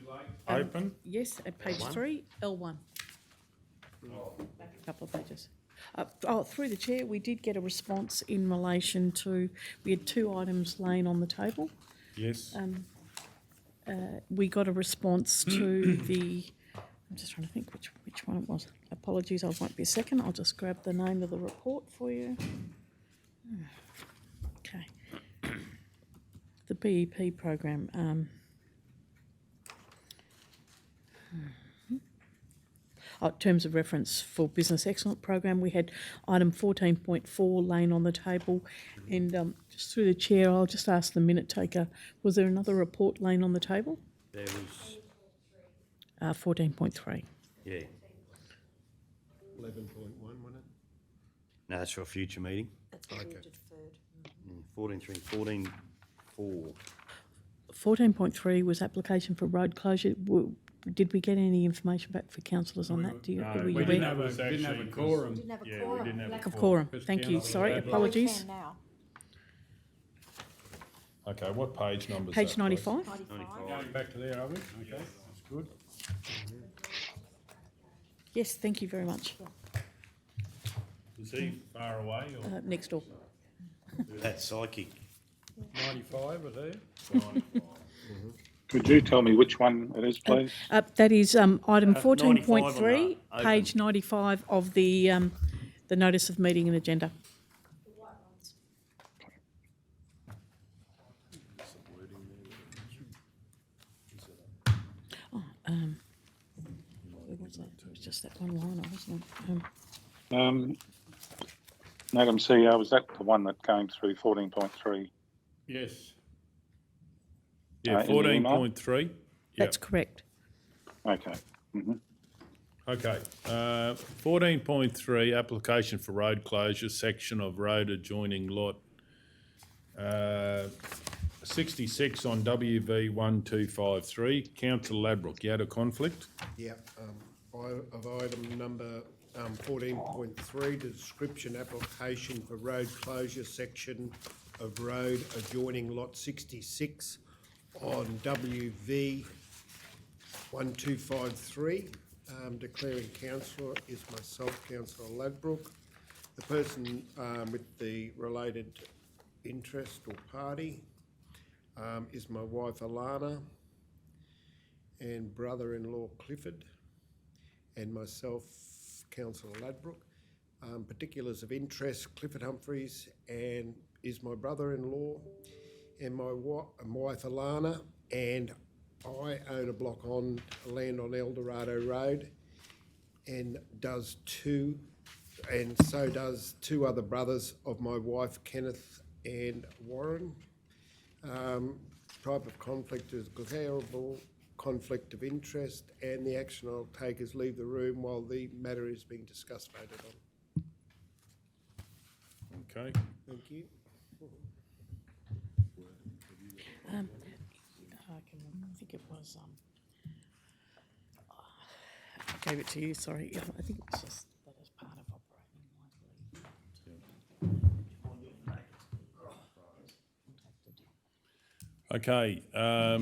Open. Yes, at page L1? 3, L1. A couple of pages. Through the chair, we did get a response in relation to, we had 2 items laying on the table. Yes. We got a response to the, I'm just trying to think which one it was. Apologies, I won't be a second. I'll just grab the name of the report for you. Okay. The BEP program. Terms of reference for Business Excellence Program, we had item 14.4 laying on the table. And just through the chair, I'll just ask the minute taker, was there another report laying on the table? There was, 14.3. yeah. 11.1, wasn't it? No, that's for a future meeting. That's what we Okay. deferred. 14.3, 14.4. 14.3 was application for road closure. Did we get any information back for councillors on that? Do you, No, were you we We didn't aware? have a, was didn't have a actually- quorum. Didn't have a Yeah, we quorum. didn't have Lack a of quorum. Because Thank you. councillors Sorry, had- Well, we apologies. can now. Okay, what page number is Page that, please? 95. 95. Going back to there, are we? Okay, that's good. Yes, thank you very much. Is he far away or? Next door. That's psychic. 95 was there? Could you tell me which one it is, please? That is item 95 on 14.3, the page open. 95 of the notice of meeting and agenda. Oh, where was that? It was just that one line, wasn't it? Madam CEO, was that the one that came through 14.3? Yes. Yeah, in the email? 14.3. That's correct. Okay. Okay, 14.3, application for road closure, section of road adjoining lot 66 on WV 1253. Councillor Ladbroke, you had a conflict? Yeah, of item number 14.3, description application for road closure section of road adjoining lot 66 on WV 1253. Declaring councillor is myself, Councillor Ladbroke. The person with the related interest or party is my wife Alana and brother-in-law Clifford and myself, Councillor Ladbroke. Particulars of interest, Clifford Humphreys and is my brother-in-law and my wife Alana, and I own a block on land on El Dorado Road, and so does 2 other brothers of my wife, Kenneth and Warren. Type of conflict is declarable conflict of interest, and the action I'll take is leave the room while the matter is being discussed, voted on. Okay. Thank you. I think it was, I gave it to you, sorry. Yeah, I think it was just that as part of operating. Okay,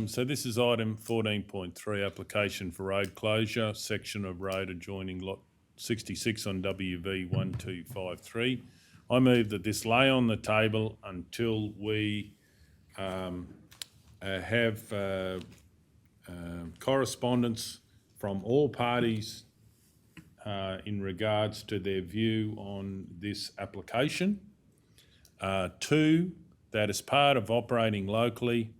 so this is item 14.3, application for road closure, section of road adjoining lot 66 on WV 1253. I move that this lay on the table until we have correspondence from all parties in regards to their view on this application. 2, that as part of operating locally,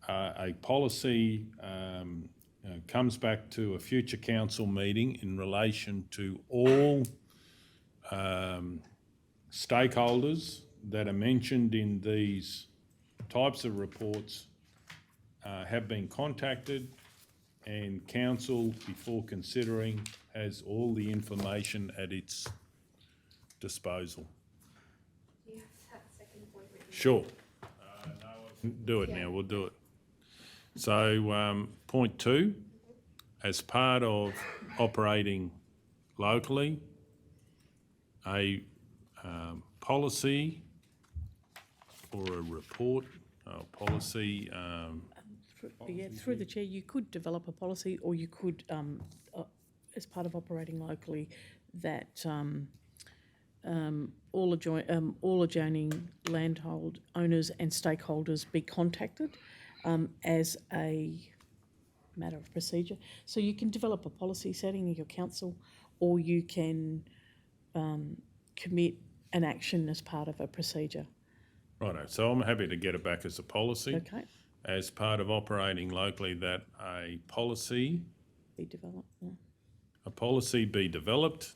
a policy comes back to a future council meeting in relation to all stakeholders that are mentioned in these types of reports have been contacted, and council, before considering, has all the information at its disposal. Sure. Do it now, we'll do it. So, point 2, as part of operating locally, a policy or a report, policy, Through the chair, you could develop a policy, or you could, as part of operating locally, that all adjoining landhold owners and stakeholders be contacted as a matter of procedure. So you can develop a policy setting in your council, or you can commit an action as part of a procedure. righto, so I'm happy to get it back as a policy. Okay, As part of operating locally, that a policy be developed, yeah, be developed,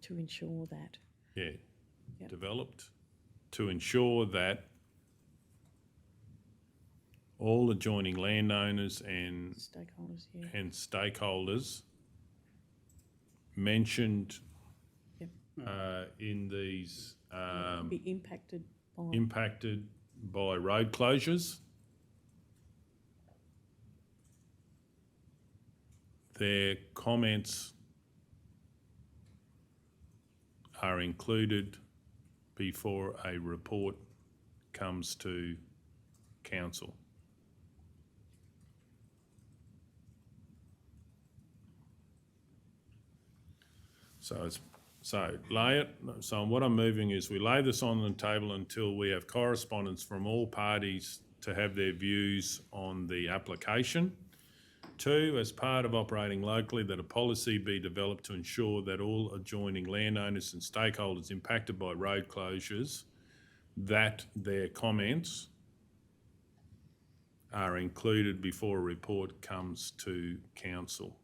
to ensure that. yeah, Yep. developed, to ensure that all adjoining landowners and Stakeholders, yeah. stakeholders mentioned Yep. In these Be impacted by. impacted by road closures, their comments are included before a report comes to council. So lay it, so what I'm moving is we lay this on the table until we have correspondence from all parties to have their views on the application. 2, as part of operating locally, that a policy be developed to ensure that all adjoining landowners and stakeholders impacted by road closures, that their comments are included before a report comes to council.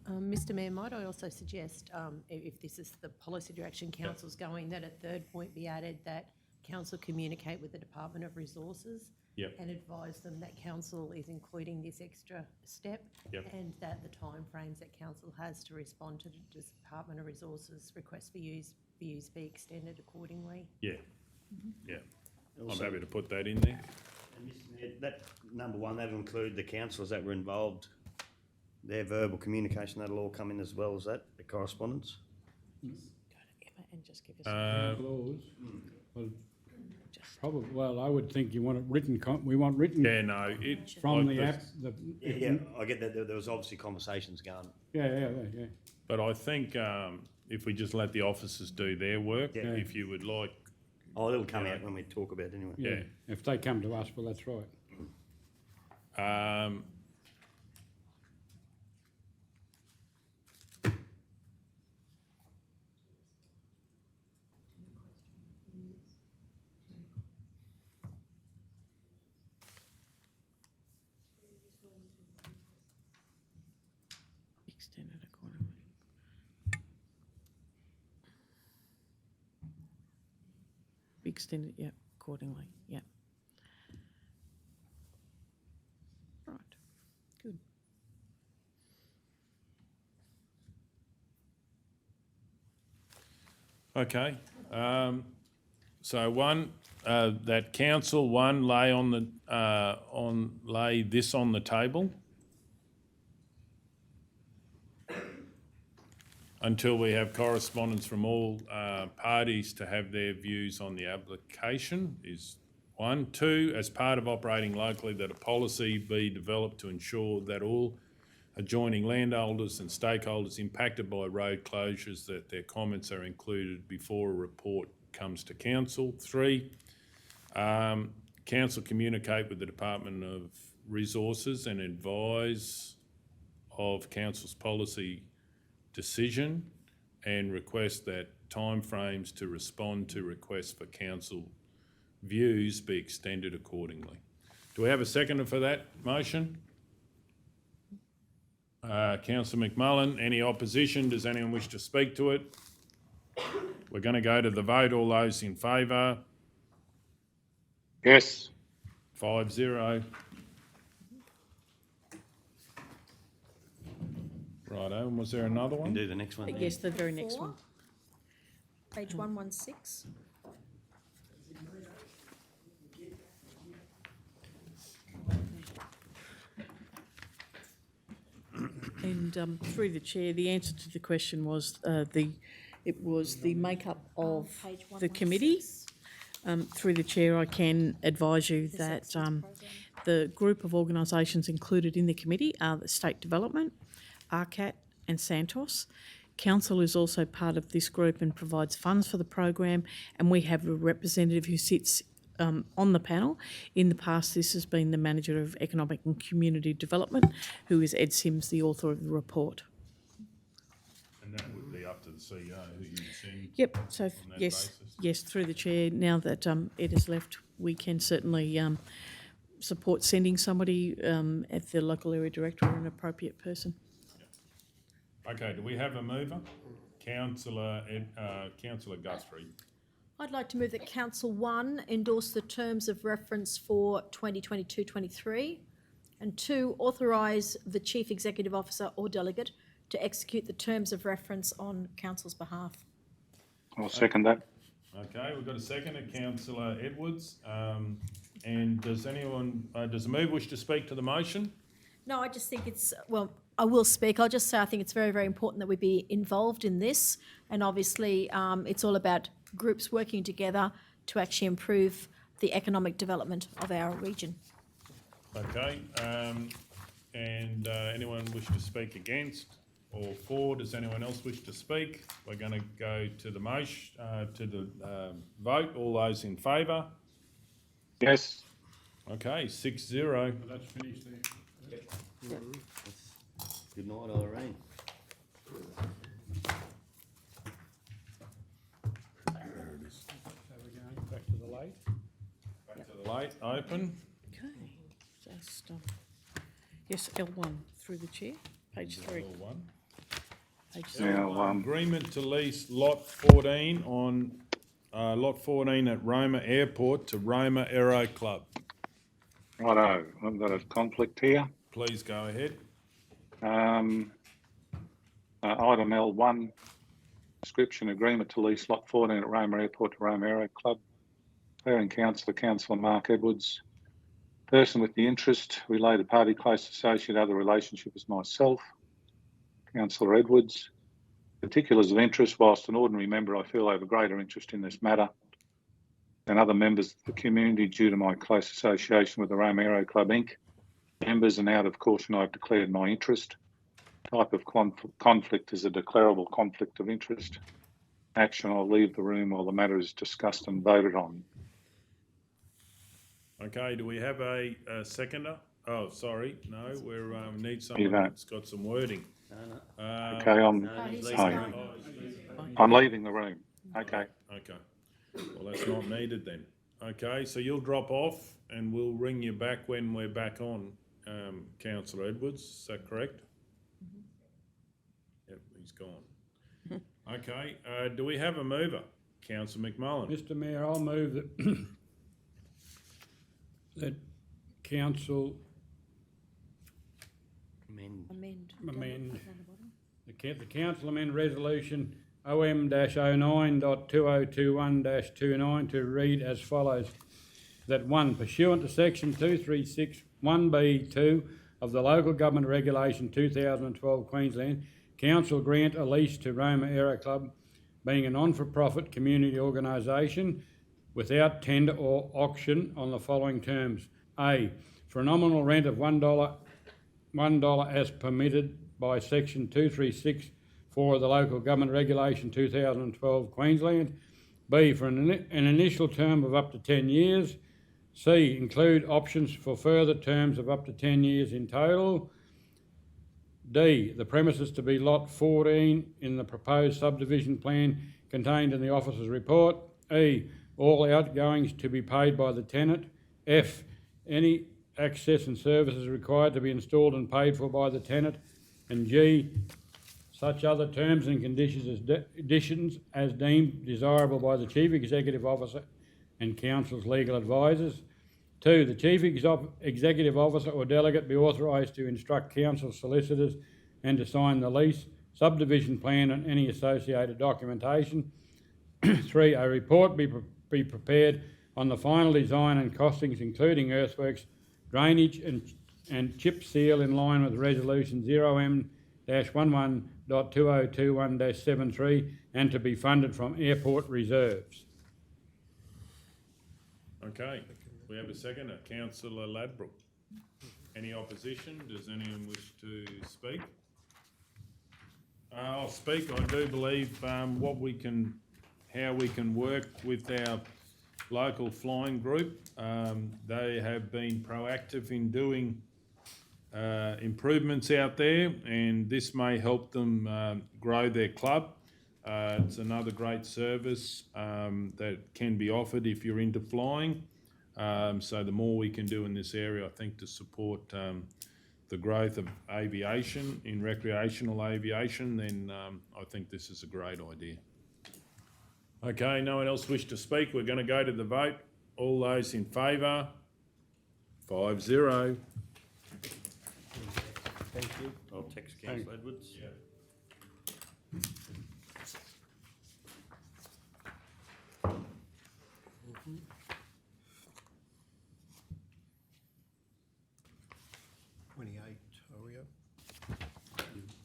Mr Mayor, might I also suggest, if this is the policy direction council's going, that a third point be added, that council communicate with the Department of Resources Yep. and advise them that council is including this extra step, Yep. and that the timeframes that council has to respond to the Department of Resources request for views be extended accordingly. Yeah, yeah. I'm Also- happy to put that in there. And Mr Mayor, that number 1, that'll include the councillors that were involved, their verbal communication, that'll all come in as well as that, the correspondence? Go to Emma and just give us. Clause. Well, probably, well, I would think you want it written, we want written Yeah, no, it. from like the app. Yeah, I get that, there was obviously conversations going. Yeah. But I think if we just let the officers do their work, Yeah. if you would like, Oh, it'll come Yeah. out when we talk about it anyway. Yeah, if they come to us, well, that's right. Extended accordingly. Be extended, yeah, accordingly, yeah. Right, good. okay. So one, that council, lay on the, lay this on the table until we have correspondence from all parties to have their views on the application is 1. 2, as part of operating locally, that a policy be developed to ensure that all adjoining landholders and stakeholders impacted by road closures, that their comments are included before a report comes to council. 3, council communicate with the Department of Resources and advise of council's policy decision and request that timeframes to respond to requests for council views be extended accordingly. Do we have a seconder for that motion? Councillor McMullen, any opposition? Does anyone wish to speak to it? We're going to go to the vote. All those in favour? Yes. 5-0. Righto, and was there another Can one? do the next one. Yes, the very next one. Page 116. And through the chair, the answer to the question was it was the makeup of Page the committee. 116. Through the chair, I can advise you that the group of organisations included in the committee are the State Development, RCAT and Santos. Council is also part of this group and provides funds for the program, and we have a representative who sits on the panel. In the past, this has been the Manager of Economic and Community Development, who is Ed Sims, the author of the report. And that would be up to the CEO who you send. Yep, so on that yes, basis. yes, through the chair, now that Ed has left, we can certainly support sending somebody at the local area director or an appropriate person. Okay, do we have a mover? Councillor Guthrie. I'd like to move that Council 1 endorse the terms of reference for 2022-23, and 2, authorise the Chief Executive Officer or Delegate to execute the terms of reference on Council's behalf. I'll second that. Okay, we've got a second at Councillor Edwards. And does the mover wish to speak to the motion? No, I just think it's, well, I will speak. I'll just say I think it's very, very important that we be involved in this. And obviously, it's all about groups working together to actually improve the economic development of our region. Okay, and anyone wish to speak against or for? Does anyone else wish to speak? We're going to go to the motion, to the vote. All those in favour? Yes. Okay, 6-0. That's finished there. Good night, Irene. So we're going back to the late. Back to the late, open. Okay, just, yes, L1 through the chair, page 3. L1. Page 3. Now, Agreement to lease lot 14 on lot 14 at Roma Airport to Roma Aero Club. righto, I've got a conflict here. Please go ahead. Item L1, description agreement to lease lot 14 at Roma Airport to Roma Aero Club. Declaring Councillor Mark Edwards. Person with the interest, related party, close associate, other relationship is myself, Councillor Edwards. Particulars of interest, whilst an ordinary member, I feel I have a greater interest in this matter than other members of the community due to my close association with the Roma Aero Club Inc. Members, and out of caution I have declared my interest. Type of conflict is a declarable conflict of interest. Action, I'll leave the room while the matter is discussed and voted on. Okay, do we have a seconder? Oh, sorry, no, we need someone You don't. that's got some wording. Okay, I'm leaving the room. Okay. Okay, well, that's not needed then. Okay, so you'll drop off and we'll ring you back when we're back on, Councillor Edwards, is that correct? Yep, he's gone. Okay, do we have a mover? Councillor McMullen. Mr Mayor, I'll move that that council amend the council amend resolution OM-09.2021-29 to read as follows. That 1, pursuant to section 236 1B2 of the Local Government Regulation 2012 Queensland, council grant a lease to Roma Aero Club, being a non-for-profit community organisation, without tender or auction on the following terms. A, for a nominal rent of $1 as permitted by section 236(4) of the Local Government Regulation 2012 Queensland. B, for an initial term of up to 10 years. C, include options for further terms of up to 10 years in total. D, the premises to be lot 14 in the proposed subdivision plan contained in the officer's report. E, all outgoings to be paid by the tenant. F, any access and services required to be installed and paid for by the tenant. And G, such other terms and conditions as deemed desirable by the Chief Executive Officer and Council's legal advisors. 2, the Chief Executive Officer or Delegate be authorised to instruct Council solicitors and to sign the lease, subdivision plan and any associated documentation. 3, a report be prepared on the final design and costings, including earthworks, drainage and chip seal in line with Resolution 11.2021-73 and to be funded from airport reserves. Okay, we have a seconder, councillor Ladbroke. Any opposition? Does anyone wish to speak? I'll speak. I do believe how we can work with our local flying group. They have been proactive in doing improvements out there, and this may help them grow their club. It's another great service that can be offered if you're into flying. So the more we can do in this area, I think, to support the growth of aviation, in recreational aviation, then I think this is a great idea. Okay, no one else wish to speak. We're going to go to the vote. All those in favour? 5-0. Thank you. I'll text Councillor Edwards. Yeah.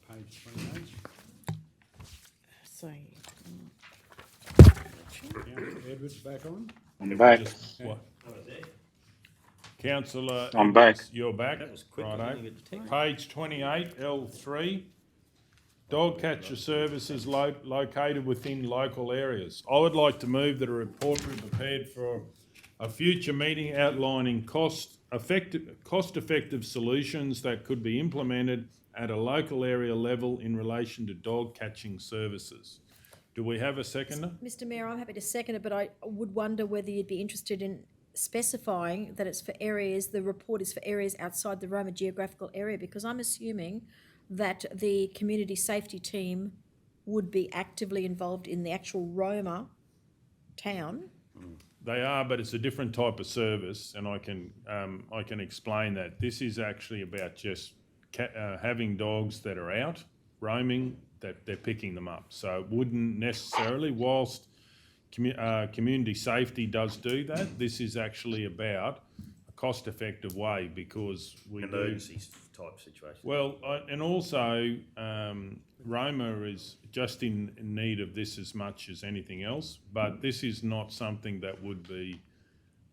Page 28. So, Councillor Edwards back on? I'm back. What? Councillor, I'm back. You're back. That was quick. Righto. I didn't get the text. Page 28, L3. Dog catcher services located within local areas. I would like to move that a report be prepared for a future meeting outlining cost-effective solutions that could be implemented at a local area level in relation to dog catching services. Do we have a seconder? Mr Mayor, I'm happy to second it, but I would wonder whether you'd be interested in specifying that it's for areas, the report is for areas outside the Roma geographical area, because I'm assuming that the community safety team would be actively involved in the actual Roma town. They are, but it's a different type of service, and I can explain that. This is actually about just having dogs that are out roaming, that they're picking them up. So it wouldn't necessarily, whilst community safety does do that, this is actually about a cost-effective way, because we Emergency type situation. well, and also Roma is just in need of this as much as anything else, but this is not something that would be,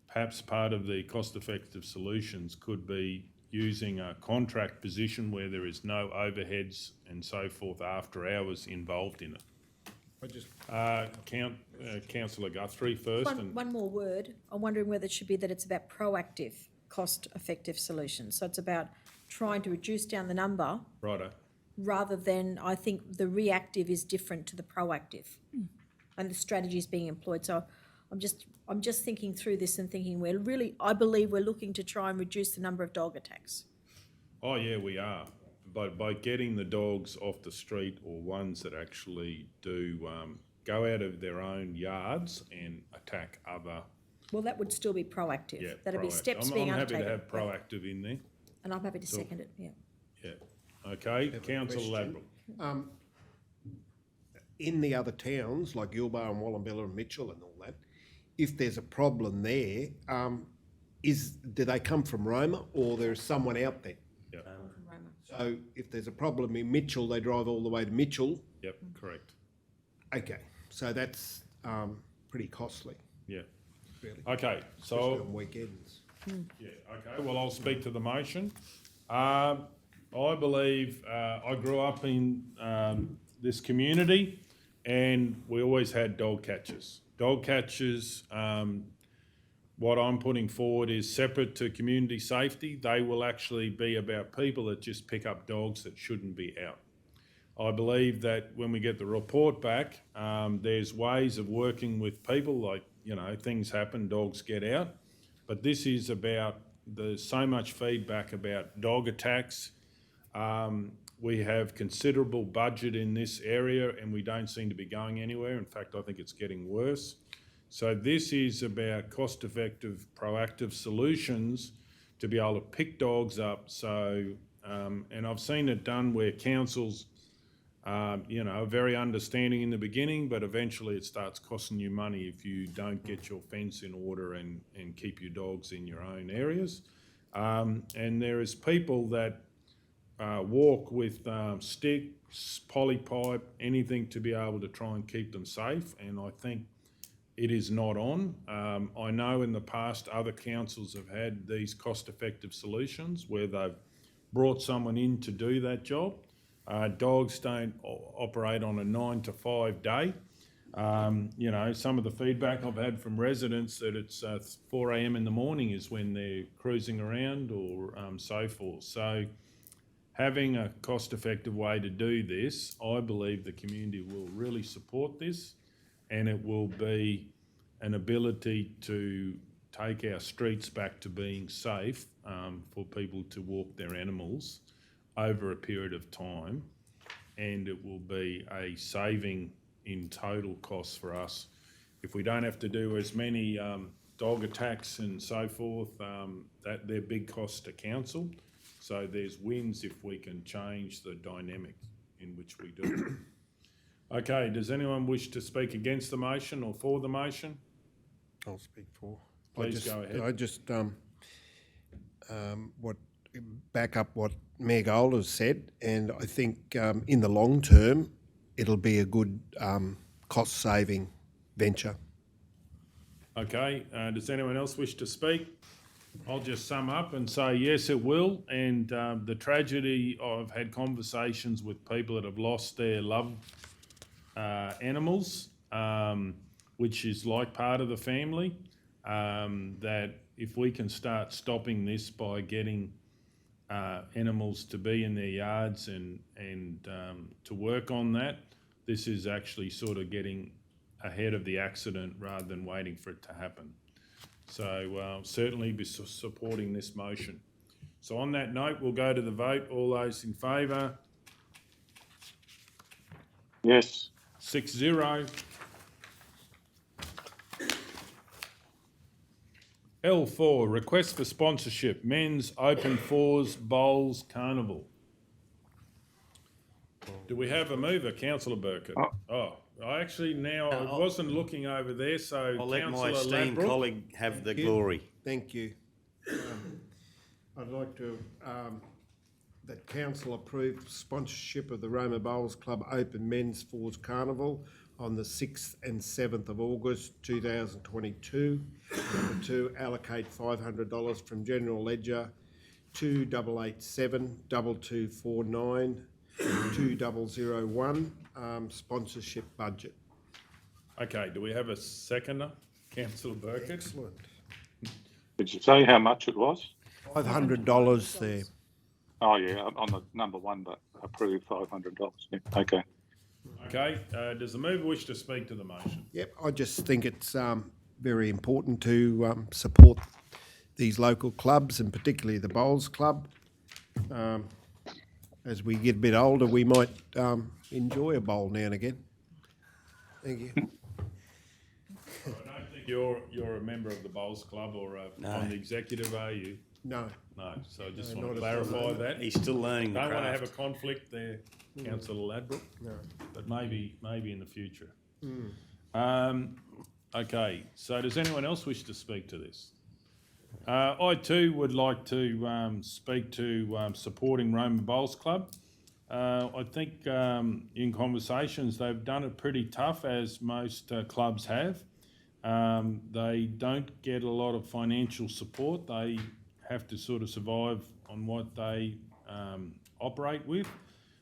perhaps part of the cost-effective solutions could be using a contract position where there is no overheads and so forth after hours involved in it. Councillor Guthrie first. One more word. I'm wondering whether it should be that it's about proactive, cost-effective solutions. So it's about trying to reduce down the number. Righto. Rather than, I think the reactive is different to the proactive, and the strategies being employed. So I'm just thinking through this and thinking I believe we're looking to try and reduce the number of dog attacks. Oh yeah, we are. But by getting the dogs off the street, or ones that actually do go out of their own yards and attack other. Well, that would still be proactive. Yeah, That'd be steps being I'm happy undertaken. to have proactive in there. And I'm happy to second it, yeah. Yeah. Okay, Councillor Ladbroke. In the other towns, like Yulbar and Wallumbilla and Mitchell and all that, if there's a problem there, do they come from Roma, or there's someone out there? Yeah. So if there's a problem in Mitchell, they drive all the way to Mitchell? Yep, correct. Okay, so that's pretty costly. Yeah. Really. Okay, Especially so on weekends. yeah, okay. Well, I'll speak to the motion. I believe I grew up in this community, and we always had dog catchers. Dog catchers. What I'm putting forward is separate to community safety. They will actually be about people that just pick up dogs that shouldn't be out. I believe that when we get the report back, there's ways of working with people, like, things happen, dogs get out. But this is about, there's so much feedback about dog attacks. We have considerable budget in this area, and we don't seem to be going anywhere. In fact, I think it's getting worse. So this is about cost-effective, proactive solutions to be able to pick dogs up. So, and I've seen it done where councils, are very understanding in the beginning, but eventually it starts costing you money if you don't get your fence in order and keep your dogs in your own areas. And there is people that walk with sticks, polypipe, anything to be able to try and keep them safe, and I think it is not on. I know in the past other councils have had these cost-effective solutions where they've brought someone in to do that job. Dogs don't operate on a 9 to 5 day. You know, some of the feedback I've had from residents that it's 4 a.m. in the morning is when they're cruising around or so forth. So having a cost-effective way to do this, I believe the community will really support this, and it will be an ability to take our streets back to being safe for people to walk their animals over a period of time, and it will be a saving in total costs for us. If we don't have to do as many dog attacks and so forth, that they're big costs to council. So there's wins if we can change the dynamic in which we do. Okay, does anyone wish to speak against the motion or for the motion? I'll speak for. Please go ahead. I just back up what Mayor Gold has said, and I think in the long term it'll be a good cost-saving venture. Okay, does anyone else wish to speak? I'll just sum up and say yes, it will. And the tragedy, I've had conversations with people that have lost their loved animals, which is like part of the family, that if we can start stopping this by getting animals to be in their yards and to work on that, this is actually sort of getting ahead of the accident rather than waiting for it to happen. So certainly be supporting this motion. So on that note, we'll go to the vote. All those in favour? Yes. 6-0. L4, request for sponsorship, men's open fours bowls carnival. Do we have a mover, Councillor Burkett? Oh, I actually I wasn't looking over there, so I'll let my Councillor esteemed Ladbroke. colleague have the you. glory. Thank you. I'd like to that council approve sponsorship of the Roma Bowls Club Open Men's Fours Carnival on the 6th and 7th of August 2022. Number 2, allocate $500 from General Ledger 2887 2249 2001 sponsorship budget. Okay, do we have a seconder, Councillor Burkett? Excellent. Did you say how much it was? $500 there. Oh, yeah, on the number one, but approved $500. Yeah. Okay. Okay, does the mover wish to speak to the motion? Yep, I just think it's very important to support these local clubs and particularly the Bowls Club. As we get a bit older, we might enjoy a bowl now and again. Thank you. I don't think you're a member of the Bowls Club or on the executive, are you? No. No, so I just No, want to not at clarify all. that. He's still learning the Don't want to have craft. a conflict there, Councillor Ladbroke, No. but maybe in the future. Okay, so does anyone else wish to speak to this? I too would like to speak to supporting Roma Bowls Club. I think in conversations they've done it pretty tough, as most clubs have. They don't get a lot of financial support. They have to sort of survive on what they operate with.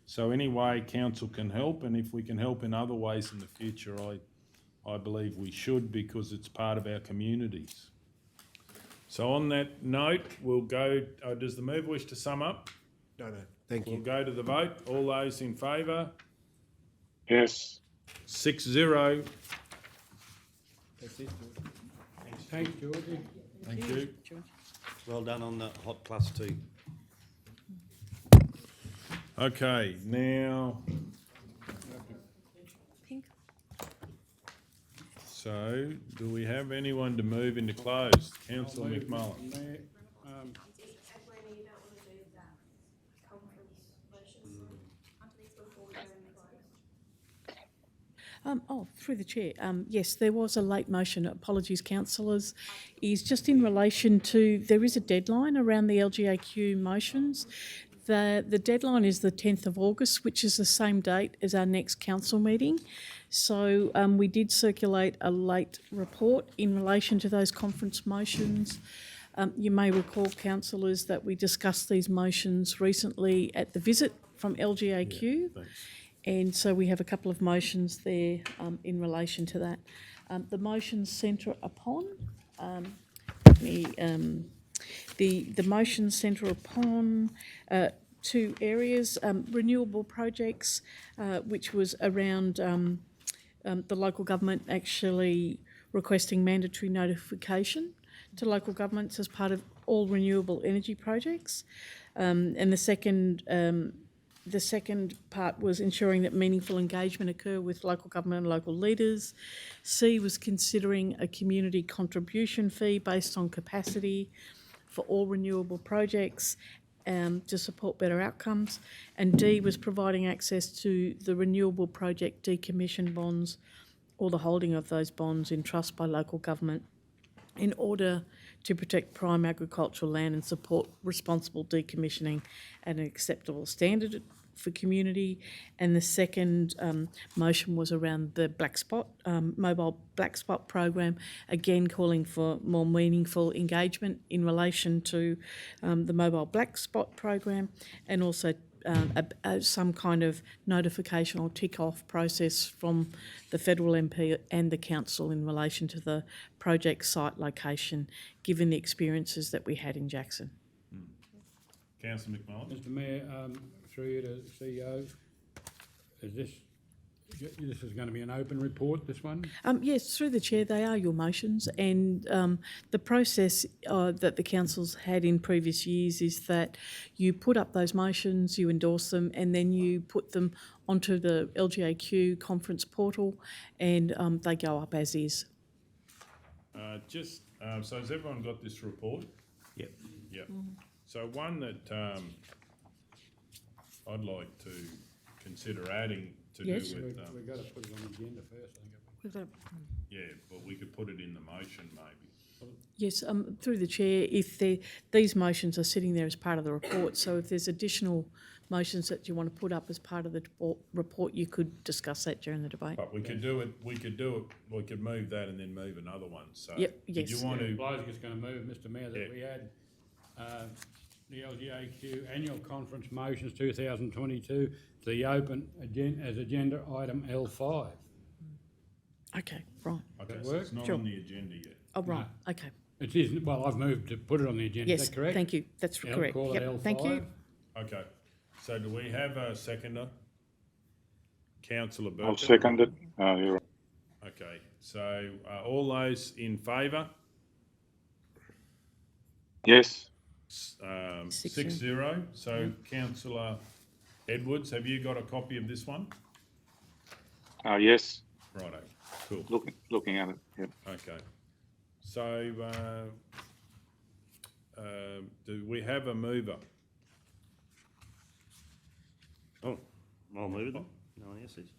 So any way council can help, and if we can help in other ways in the future, I believe we should, because it's part of our communities. So on that note, we'll go, does the mover wish to sum up? No, thank you. We'll go to the vote. All those in favour? Yes. 6-0. That's it. Thanks, Georgie. Thank you. Well done on the hot plus 2. Okay, now. So, do we have anyone to move into closed? Councillor McMullen. Through the chair, yes, there was a late motion. Apologies, councillors. Is just in relation to, there is a deadline around the LGAQ motions. The deadline is the 10th of August, which is the same date as our next council meeting. So we did circulate a late report in relation to those conference motions. You may recall, councillors, that we discussed these motions recently at the visit from LGAQ. And so we have a couple of motions there in relation to that. The motions centre upon, the motions centre upon two areas, renewable projects, which was around the local government actually requesting mandatory notification to local governments as part of all renewable energy projects. And the second part was ensuring that meaningful engagement occur with local government and local leaders. C was considering a community contribution fee based on capacity for all renewable projects to support better outcomes. And D was providing access to the renewable project decommission bonds or the holding of those bonds in trust by local government in order to protect prime agricultural land and support responsible decommissioning at an acceptable standard for community. And the second motion was around the black spot, mobile black spot program, again calling for more meaningful engagement in relation to the mobile black spot program, and also some kind of notification or tick-off process from the federal MP and the council in relation to the project site location, given the experiences that we had in Jackson. Councillor McMullen. Mr Mayor, through you to CEO, is this is going to be an open report, this one? Yes, through the chair, they are your motions, and the process that the council's had in previous years is that you put up those motions, you endorse them, and then you put them onto the LGAQ conference portal, and they go up as is. So has everyone got this report? Yep. Yep. So one that I'd like to consider adding to Yes. do with... We've got to put it on the agenda first, I think. We've got Yeah, but we could put it in the motion maybe. Yes, through the chair, if these motions are sitting there as part of the report, so if there's additional motions that you want to put up as part of the report, you could discuss that during the debate. But we could move that and then move another one, so... Yep, yes. Did you want to... Blaise is going to move, Mr Mayor, that we add the LGAQ Annual Conference Motions 2022 to the open as agenda item L5. Okay, right. Okay, that so work? it's not Sure. on the agenda yet. Oh, right, okay. It is, well, I've moved to put it on the agenda, Yes, is that correct? thank you, that's correct. Call it Yep, L5. thank you. Okay, so do we have a seconder? Councillor Burton? I'll second it. You're right. Okay, so all those in favour? Yes. 6-0. So Councillor Edwards, have you got a copy of this one? Yes. Righto, cool. Looking at it. Yep. Okay. So do we have a mover? Oh, I'll move it then. No one else is.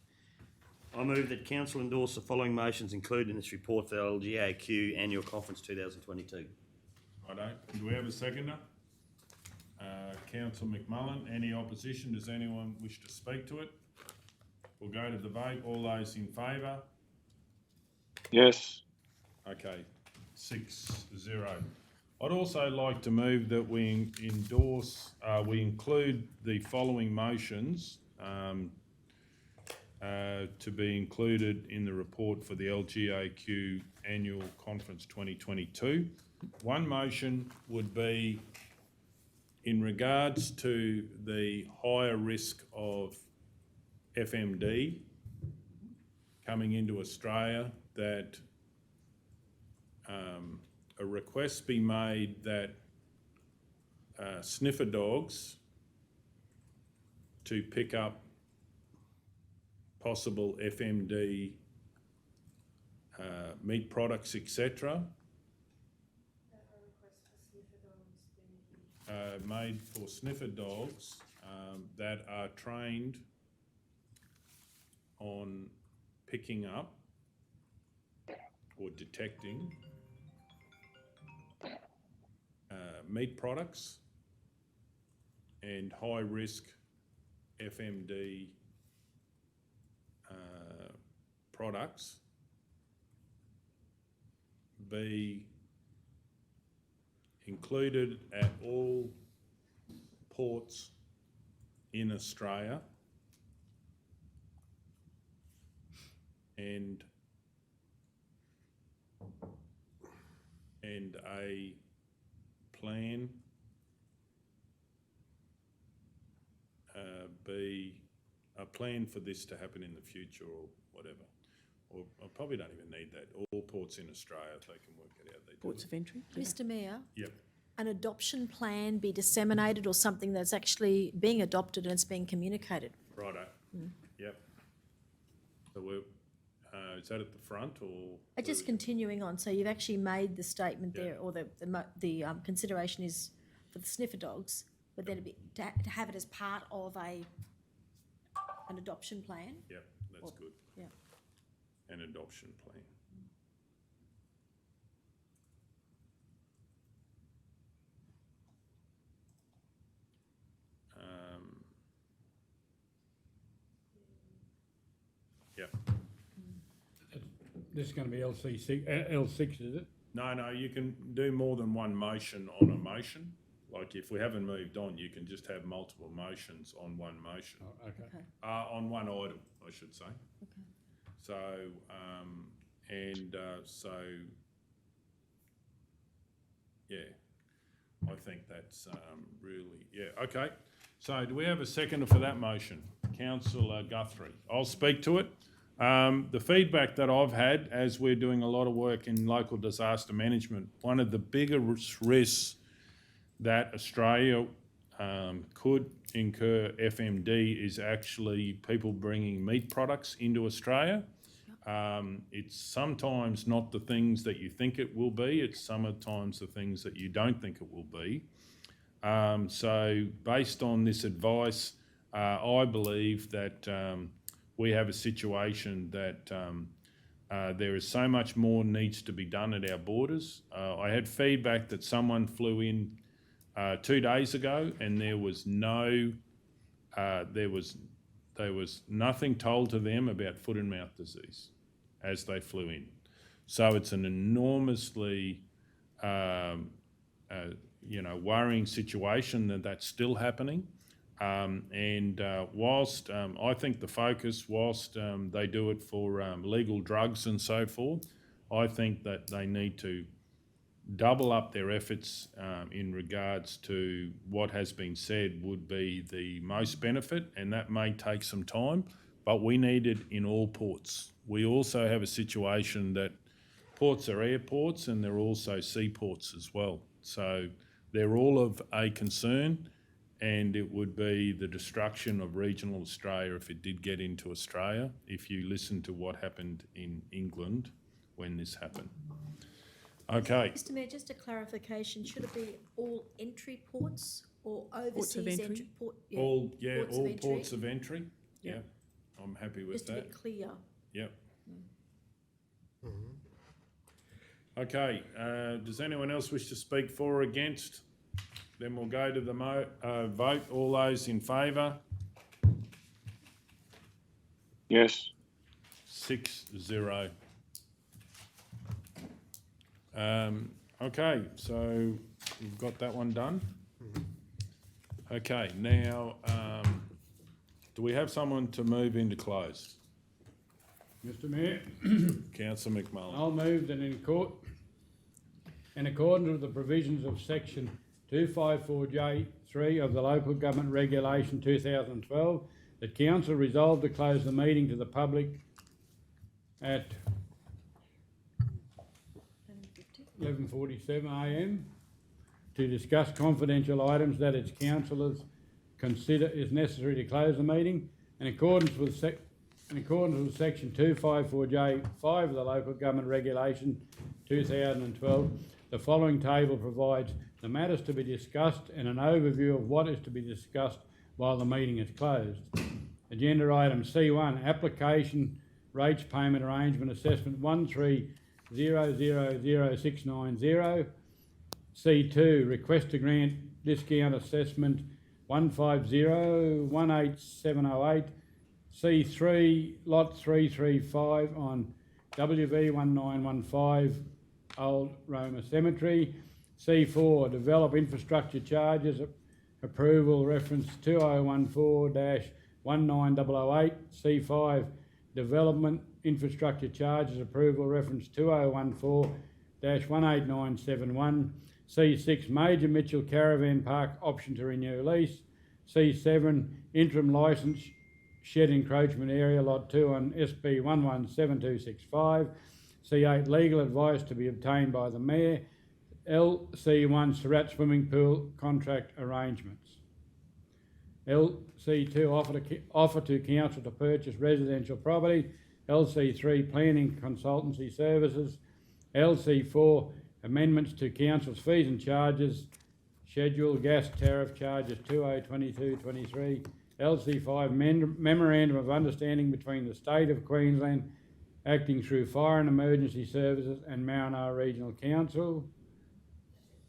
I move that council endorse the following motions included in this report for the LGAQ Annual Conference 2022. Righto. Do we have a seconder? Councillor McMullen, any opposition? Does anyone wish to speak to it? We'll go to the vote. All those in favour? Yes. Okay, 6-0. I'd also like to move that we we include the following motions to be included in the report for the LGAQ Annual Conference 2022. One motion would be in regards to the higher risk of FMD coming into Australia, that a request be made that sniffer dogs to pick up possible FMD meat products, etc. Made for sniffer dogs that are trained on picking up or detecting meat products and high-risk FMD products be included at all ports in Australia and a plan be a plan for this to happen in the future or whatever. Or I probably don't even need that. All ports in Australia, they can work it out. They do Ports it. of entry. Mr Mayor, Yep. an adoption plan be disseminated or something that's actually being adopted and it's being communicated? Righto. Yep. So we're, is that at the front or? Just continuing on, so you've actually made the statement Yeah. there, or the consideration is for the sniffer dogs, but then to have it as part of an adoption plan? Yep, that's good. Yeah. An adoption plan. Yep. This is going to be L6, is it? No, you can do more than one motion on a motion. Like if we haven't moved on, you can just have multiple motions on one motion. Oh, okay. On one item, I should say. Okay. So, yeah, I think that's really, yeah, okay. So do we have a seconder for that motion? Councillor Guthrie. I'll speak to it. The feedback that I've had as we're doing a lot of work in local disaster management, one of the biggest risks that Australia could incur FMD is actually people bringing meat products into Australia. It's sometimes not the things that you think it will be, it's sometimes the things that you don't think it will be. So based on this advice, I believe that we have a situation that there is so much more needs to be done at our borders. I had feedback that someone flew in 2 days ago and there was nothing told to them about foot and mouth disease as they flew in. So it's an enormously worrying situation that that's still happening. Whilst I think the focus, whilst they do it for legal drugs and so forth, I think that they need to double up their efforts in regards to what has been said would be the most benefit, and that may take some time, but we need it in all ports. We also have a situation that ports are airports and they're also seaports as well. So they're all of a concern, and it would be the destruction of regional Australia if it did get into Australia, if you listen to what happened in England when this happened. Okay. Mr Mayor, just a clarification, should it be all entry ports or overseas of entry? entry? All ports ports of entry. Yeah, I'm happy with Just to that. be clear. Yep. Okay, does anyone else wish to speak for or against? Then we'll go to the vote. All those in favour? Yes. 6-0. Okay, so we've got that one done. Okay, now, do we have someone to move into closed? Mr Mayor, Councillor McMullen. I'll move that in accordance with the provisions of section 254J3 of the Local Government Regulation 2012, that Council resolved to close the meeting to the public at 11:47 a.m. to discuss confidential items that its councillors consider is necessary to close the meeting. In accordance with section 254J5 of the Local Government Regulation 2012, the following table provides the matters to be discussed and an overview of what is to be discussed while the meeting is closed. Agenda item C1, application rates payment arrangement assessment 13000690. C2, request to grant discount assessment 150-18708, C3 Lot 335 on WV 1915 Old Roma Cemetery. C4 Develop Infrastructure Charges Approval Reference 2014-19008. C5 Development Infrastructure Charges Approval Reference 2014-18971. C6 Major Mitchell Caravan Park Option to Renew Lease. C7 Interim Licence Shed Encroachment Area Lot 2 on SB 117265. C8 Legal Advice to be obtained by the Mayor. LC1 Surratt Swimming Pool Contract Arrangements. LC2 offer to council to purchase residential property. LC3 Planning Consultancy Services. LC4 Amendments to Council's Fees and Charges Schedule, Gas Tariff Charges 2022-23. LC5 Memorandum of Understanding between the State of Queensland acting through Fire and Emergency Services and Maranoa Regional Council.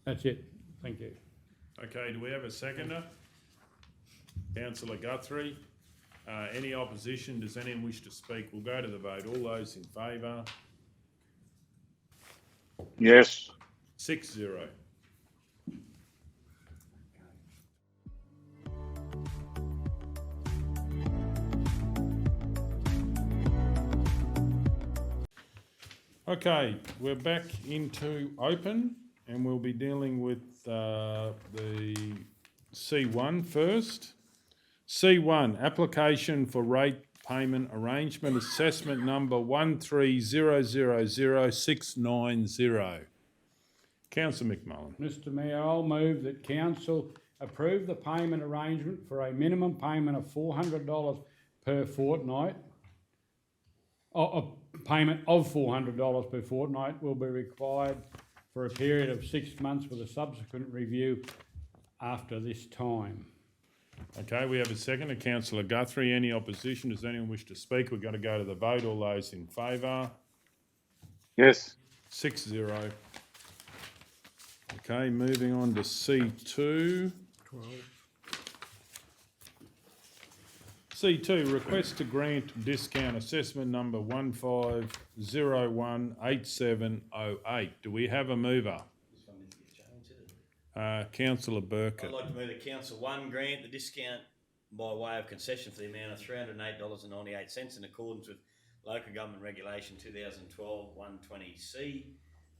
That's it. Thank you. Okay, do we have a seconder? Councillor Guthrie. Any opposition? Does anyone wish to speak? We'll go to the vote. All those in favour? Yes. 6-0. Okay, we're back into open and we'll be dealing with the C1 first. C1, application for rate payment arrangement assessment number 130000690. Councillor McMullen. Mr Mayor, I'll move that council approve the payment arrangement for a minimum payment of $400 per fortnight. A payment of $400 per fortnight will be required for a period of 6 months with a subsequent review after this time. Okay, we have a second. Councillor Guthrie. Any opposition? Does anyone wish to speak? We're going to go to the vote. All those in favour? Yes. 6-0. Okay, moving on to C2. 12. C2, request to grant discount assessment number 15018708. Do we have a mover? Councillor Burkett. I'd like to move that Council 1 grant the discount by way of concession for the amount of $308.98 in accordance with Local Government Regulation 2012-120C.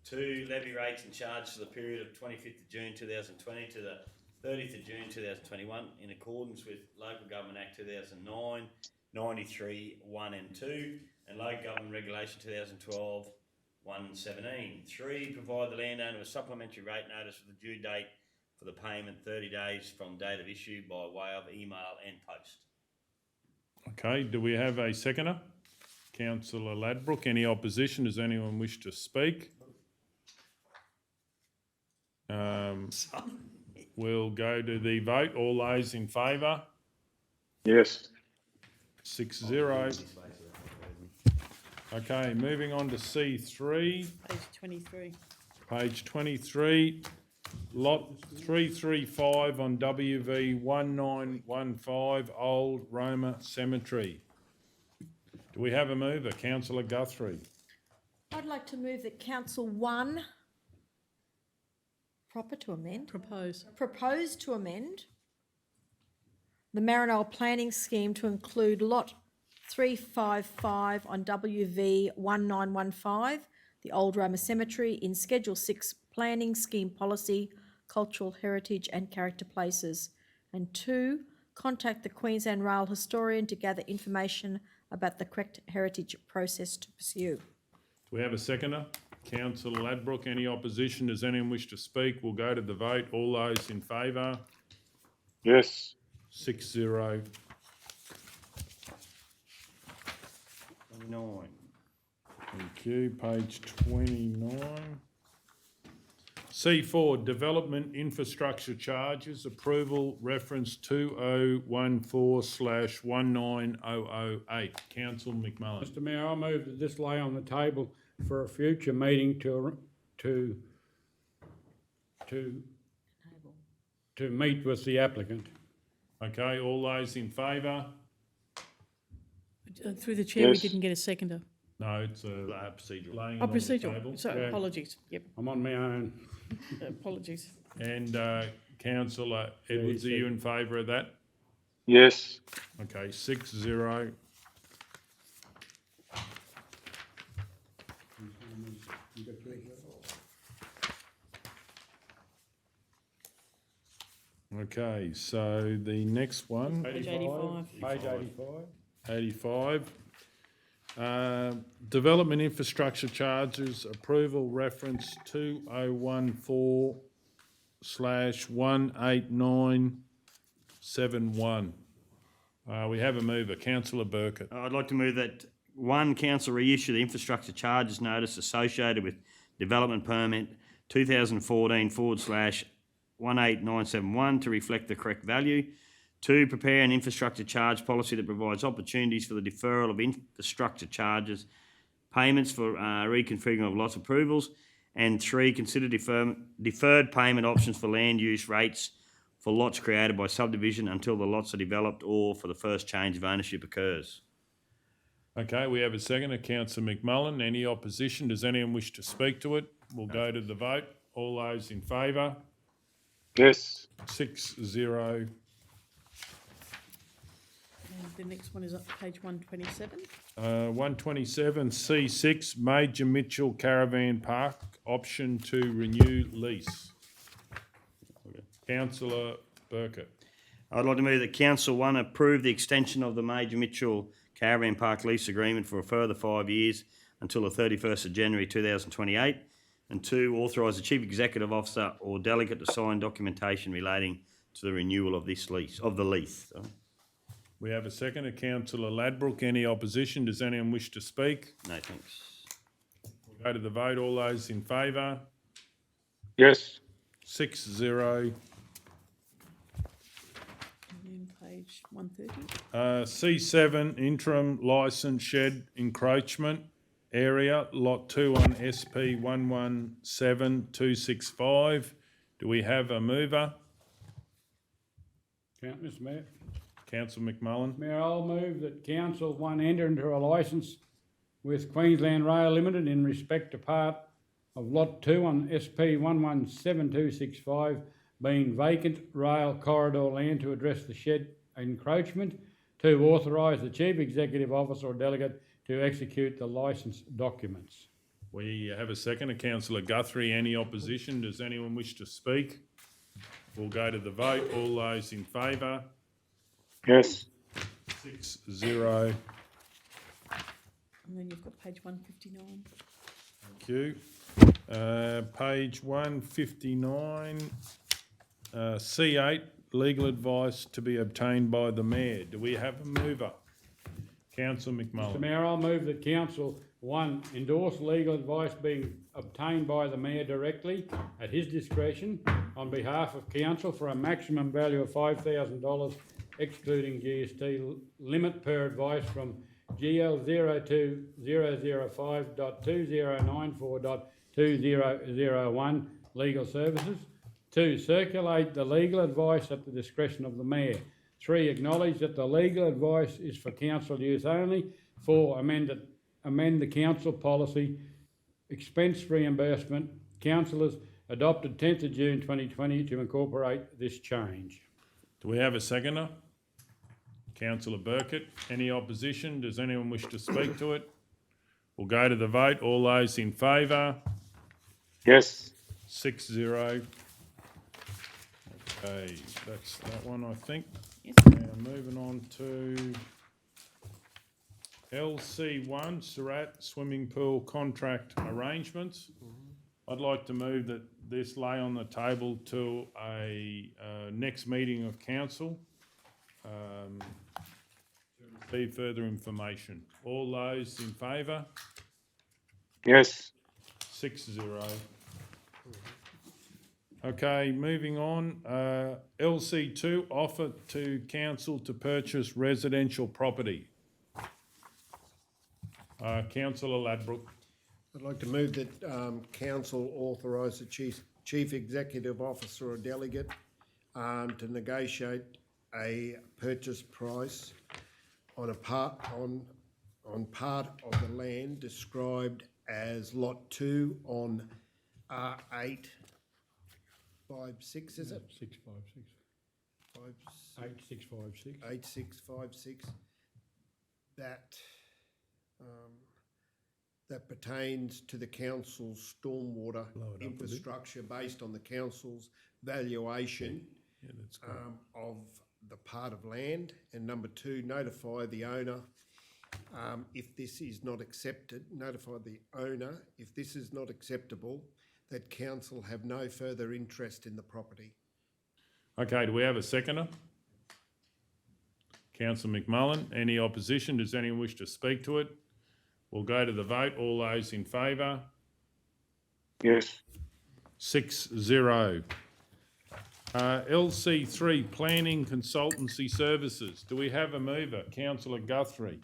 2, levy rates and charges for the period of 25th of June 2020 to the 30th of June 2021 in accordance with Local Government Act 2009, 93, 1 and 2 and Local Government Regulation 2012-117. 3, provide the landowner with supplementary rate notice with the due date for the payment 30 days from date of issue by way of email and post. Okay, do we have a seconder? Councillor Ladbrook. Any opposition? Does anyone wish to speak? We'll go to the vote. All those in favour? Yes. 6-0. Okay, moving on to C3. Page 23. Page 23, lot 335 on WV 1915 Old Roma Cemetery. Do we have a mover? Councillor Guthrie. I'd like to move that Council 1 propose to amend the Maranoa planning scheme to include lot 355 on WV 1915, the Old Roma Cemetery, in Schedule 6 Planning Scheme Policy, Cultural Heritage and Character Places. And 2, contact the Queensland Rail historian to gather information about the correct heritage process to pursue. Do we have a seconder? Councillor Ladbrook. Any opposition? Does anyone wish to speak? We'll go to the vote. All those in favour? Yes. 6-0. 29. Thank you. Page 29. C4, Development Infrastructure Charges, Approval Reference 2014/19008. Councillor McMullen. Mr Mayor, I move that this lay on the table for a future meeting to meet with the applicant. Okay, all those in favour? Through the chair, we Yes. didn't get a seconder. No, it's Procedural. laying it Oh, on the procedural. table. So Yeah. apologies. Yep, I'm on my own. apologies. And councillor Edwards, are you in favour of that? Yes. Okay, 6-0. Okay, so the next one, Page 85. Page 85. 85. Development infrastructure charges approval reference 2014/18971. We have a mover, councillor Burkett. I'd like to move that one, council reissue the infrastructure charges notice associated with development permit 2014/18971 to reflect the correct value. Two, prepare an infrastructure charge policy that provides opportunities for the deferral of infrastructure charges, payments for reconfiguring of lots approvals. And three, consider deferred payment options for land use rates for lots created by subdivision until the lots are developed or for the first change of ownership occurs. Okay, we have a second, councillor McMullen. Any opposition? Does anyone wish to speak to it? We'll go to the vote. All those in favour? Yes. 6-0. And the next one is up page 127. 127 C6 Major Mitchell Caravan Park option to renew lease. Councillor Burkett. I'd like to move that Council 1 approve the extension of the Major Mitchell Caravan Park lease agreement for a further 5 years until the 31st of January 2028. And 2, authorise the Chief Executive Officer or delegate to sign documentation relating to the renewal of this lease, of the lease. Sorry. We have a second, councillor Ladbrook. Any opposition? Does anyone wish to speak? No, thanks. We'll go to the vote. All those in favour? Yes. 6-0. And then page 130. C7 interim licence shed encroachment area, lot 2 on SP 117265. Do we have a mover? Mr Mayor. Councillor McMullen. Mayor, I'll move that Council 1 enter into a licence with Queensland Rail Limited in respect to part of Lot 2 on SP 117265 being vacant rail corridor land to address the shed encroachment. 2, authorise the Chief Executive Officer or delegate to execute the licence documents. We have a second, councillor Guthrie. Any opposition? Does anyone wish to speak? We'll go to the vote. All those in favour? Yes. 6-0. And then you've got page 159. Thank you. Page 159, C8, legal advice to be obtained by the Mayor. Do we have a mover? Councillor Mr McMullen. Mayor, I'll move that Council 1 endorse legal advice being obtained by the Mayor directly at his discretion on behalf of Council for a maximum value of $5,000 excluding GST limit per advice from GL 02005.2094.2001 Legal Services. 2, circulate the legal advice at the discretion of the Mayor. 3, acknowledge that the legal advice is for council use only. 4, amend the council policy expense reimbursement. Councillors adopted 10th of June 2020 to incorporate this change. Do we have a seconder? Councillor Burkett. Any opposition? Does anyone wish to speak to it? We'll go to the vote. All those in favour? Yes. 6-0. Okay, that's that one, I think. Yes. Now moving on to LC1, Surat Swimming Pool Contract Arrangements. I'd like to move that this lay on the table to a next meeting of council to receive further information. All those in favour? Yes. 6-0. Okay, moving on. LC2, offer to council to purchase residential property. Councillor Ladbrook. I'd like to move that council authorise the chief executive officer or delegate to negotiate a purchase price on a part on part of the land described as Lot 2 on R8 56, is it? 656. 8656. 8656. That pertains to the council's stormwater infrastructure based on the council's valuation of the part of land. And number 2, notify the owner if this is not accepted. Notify the owner if this is not acceptable, that council have no further interest in the property. Okay, do we have a seconder? Councillor McMullen, any opposition? Does anyone wish to speak to it? We'll go to the vote. All those in favour? Yes. 6-0. LC3, Planning Consultancy Services. Do we have a mover? Councillor Guthrie.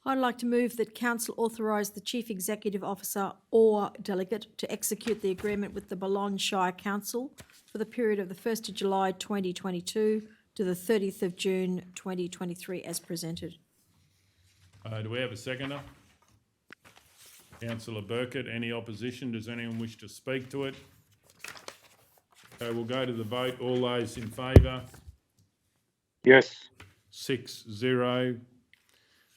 I'd like to move that council authorise the Chief Executive Officer or delegate to execute the agreement with the Boulogne Shire Council for the period of the 1st of July 2022 to the 30th of June 2023 as presented. Do we have a seconder? Councillor Burkett, any opposition? Does anyone wish to speak to it? Okay, we'll go to the vote. All those in favour? Yes. 6-0.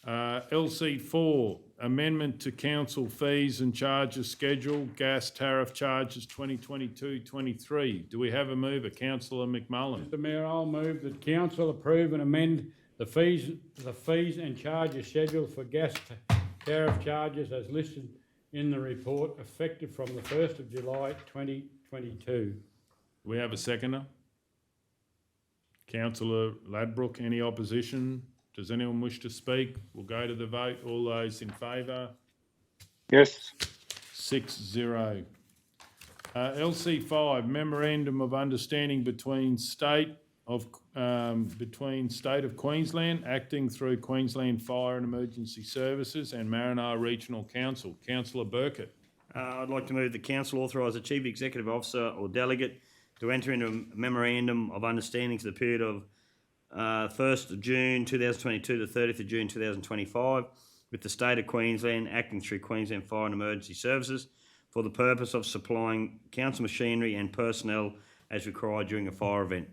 LC4, amendment to council fees and charges schedule, gas tariff charges 2022-23. Do we have a mover? Councillor McMullen. Mr Mayor, I'll move that council approve and amend the fees and charges schedule for gas tariff charges as listed in the report effective from the 1st of July 2022. Do we have a seconder? Councillor Ladbrook, any opposition? Does anyone wish to speak? We'll go to the vote. All those in favour? Yes. 6-0. LC5, Memorandum of Understanding between State of Queensland, acting through Queensland Fire and Emergency Services, and Maranoa Regional Council. Councillor Burkett. I'd like to move the council authorise the Chief Executive Officer or delegate to enter into a memorandum of understanding for the period of 1st of June 2022 to 30th of June 2025 with the State of Queensland, acting through Queensland Fire and Emergency Services for the purpose of supplying council machinery and personnel as required during a fire event.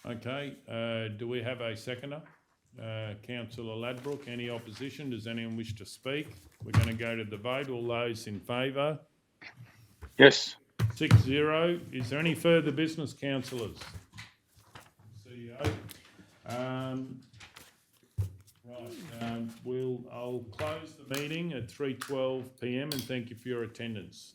Okay, do we have a seconder? Councillor Ladbrook, any opposition? Does anyone wish to speak? We're going to go to the vote. All those in favour? Yes. 6-0. Is there any further business, councillors? CEO. I'll close the meeting at 3:12 p.m. and thank you for your attendance.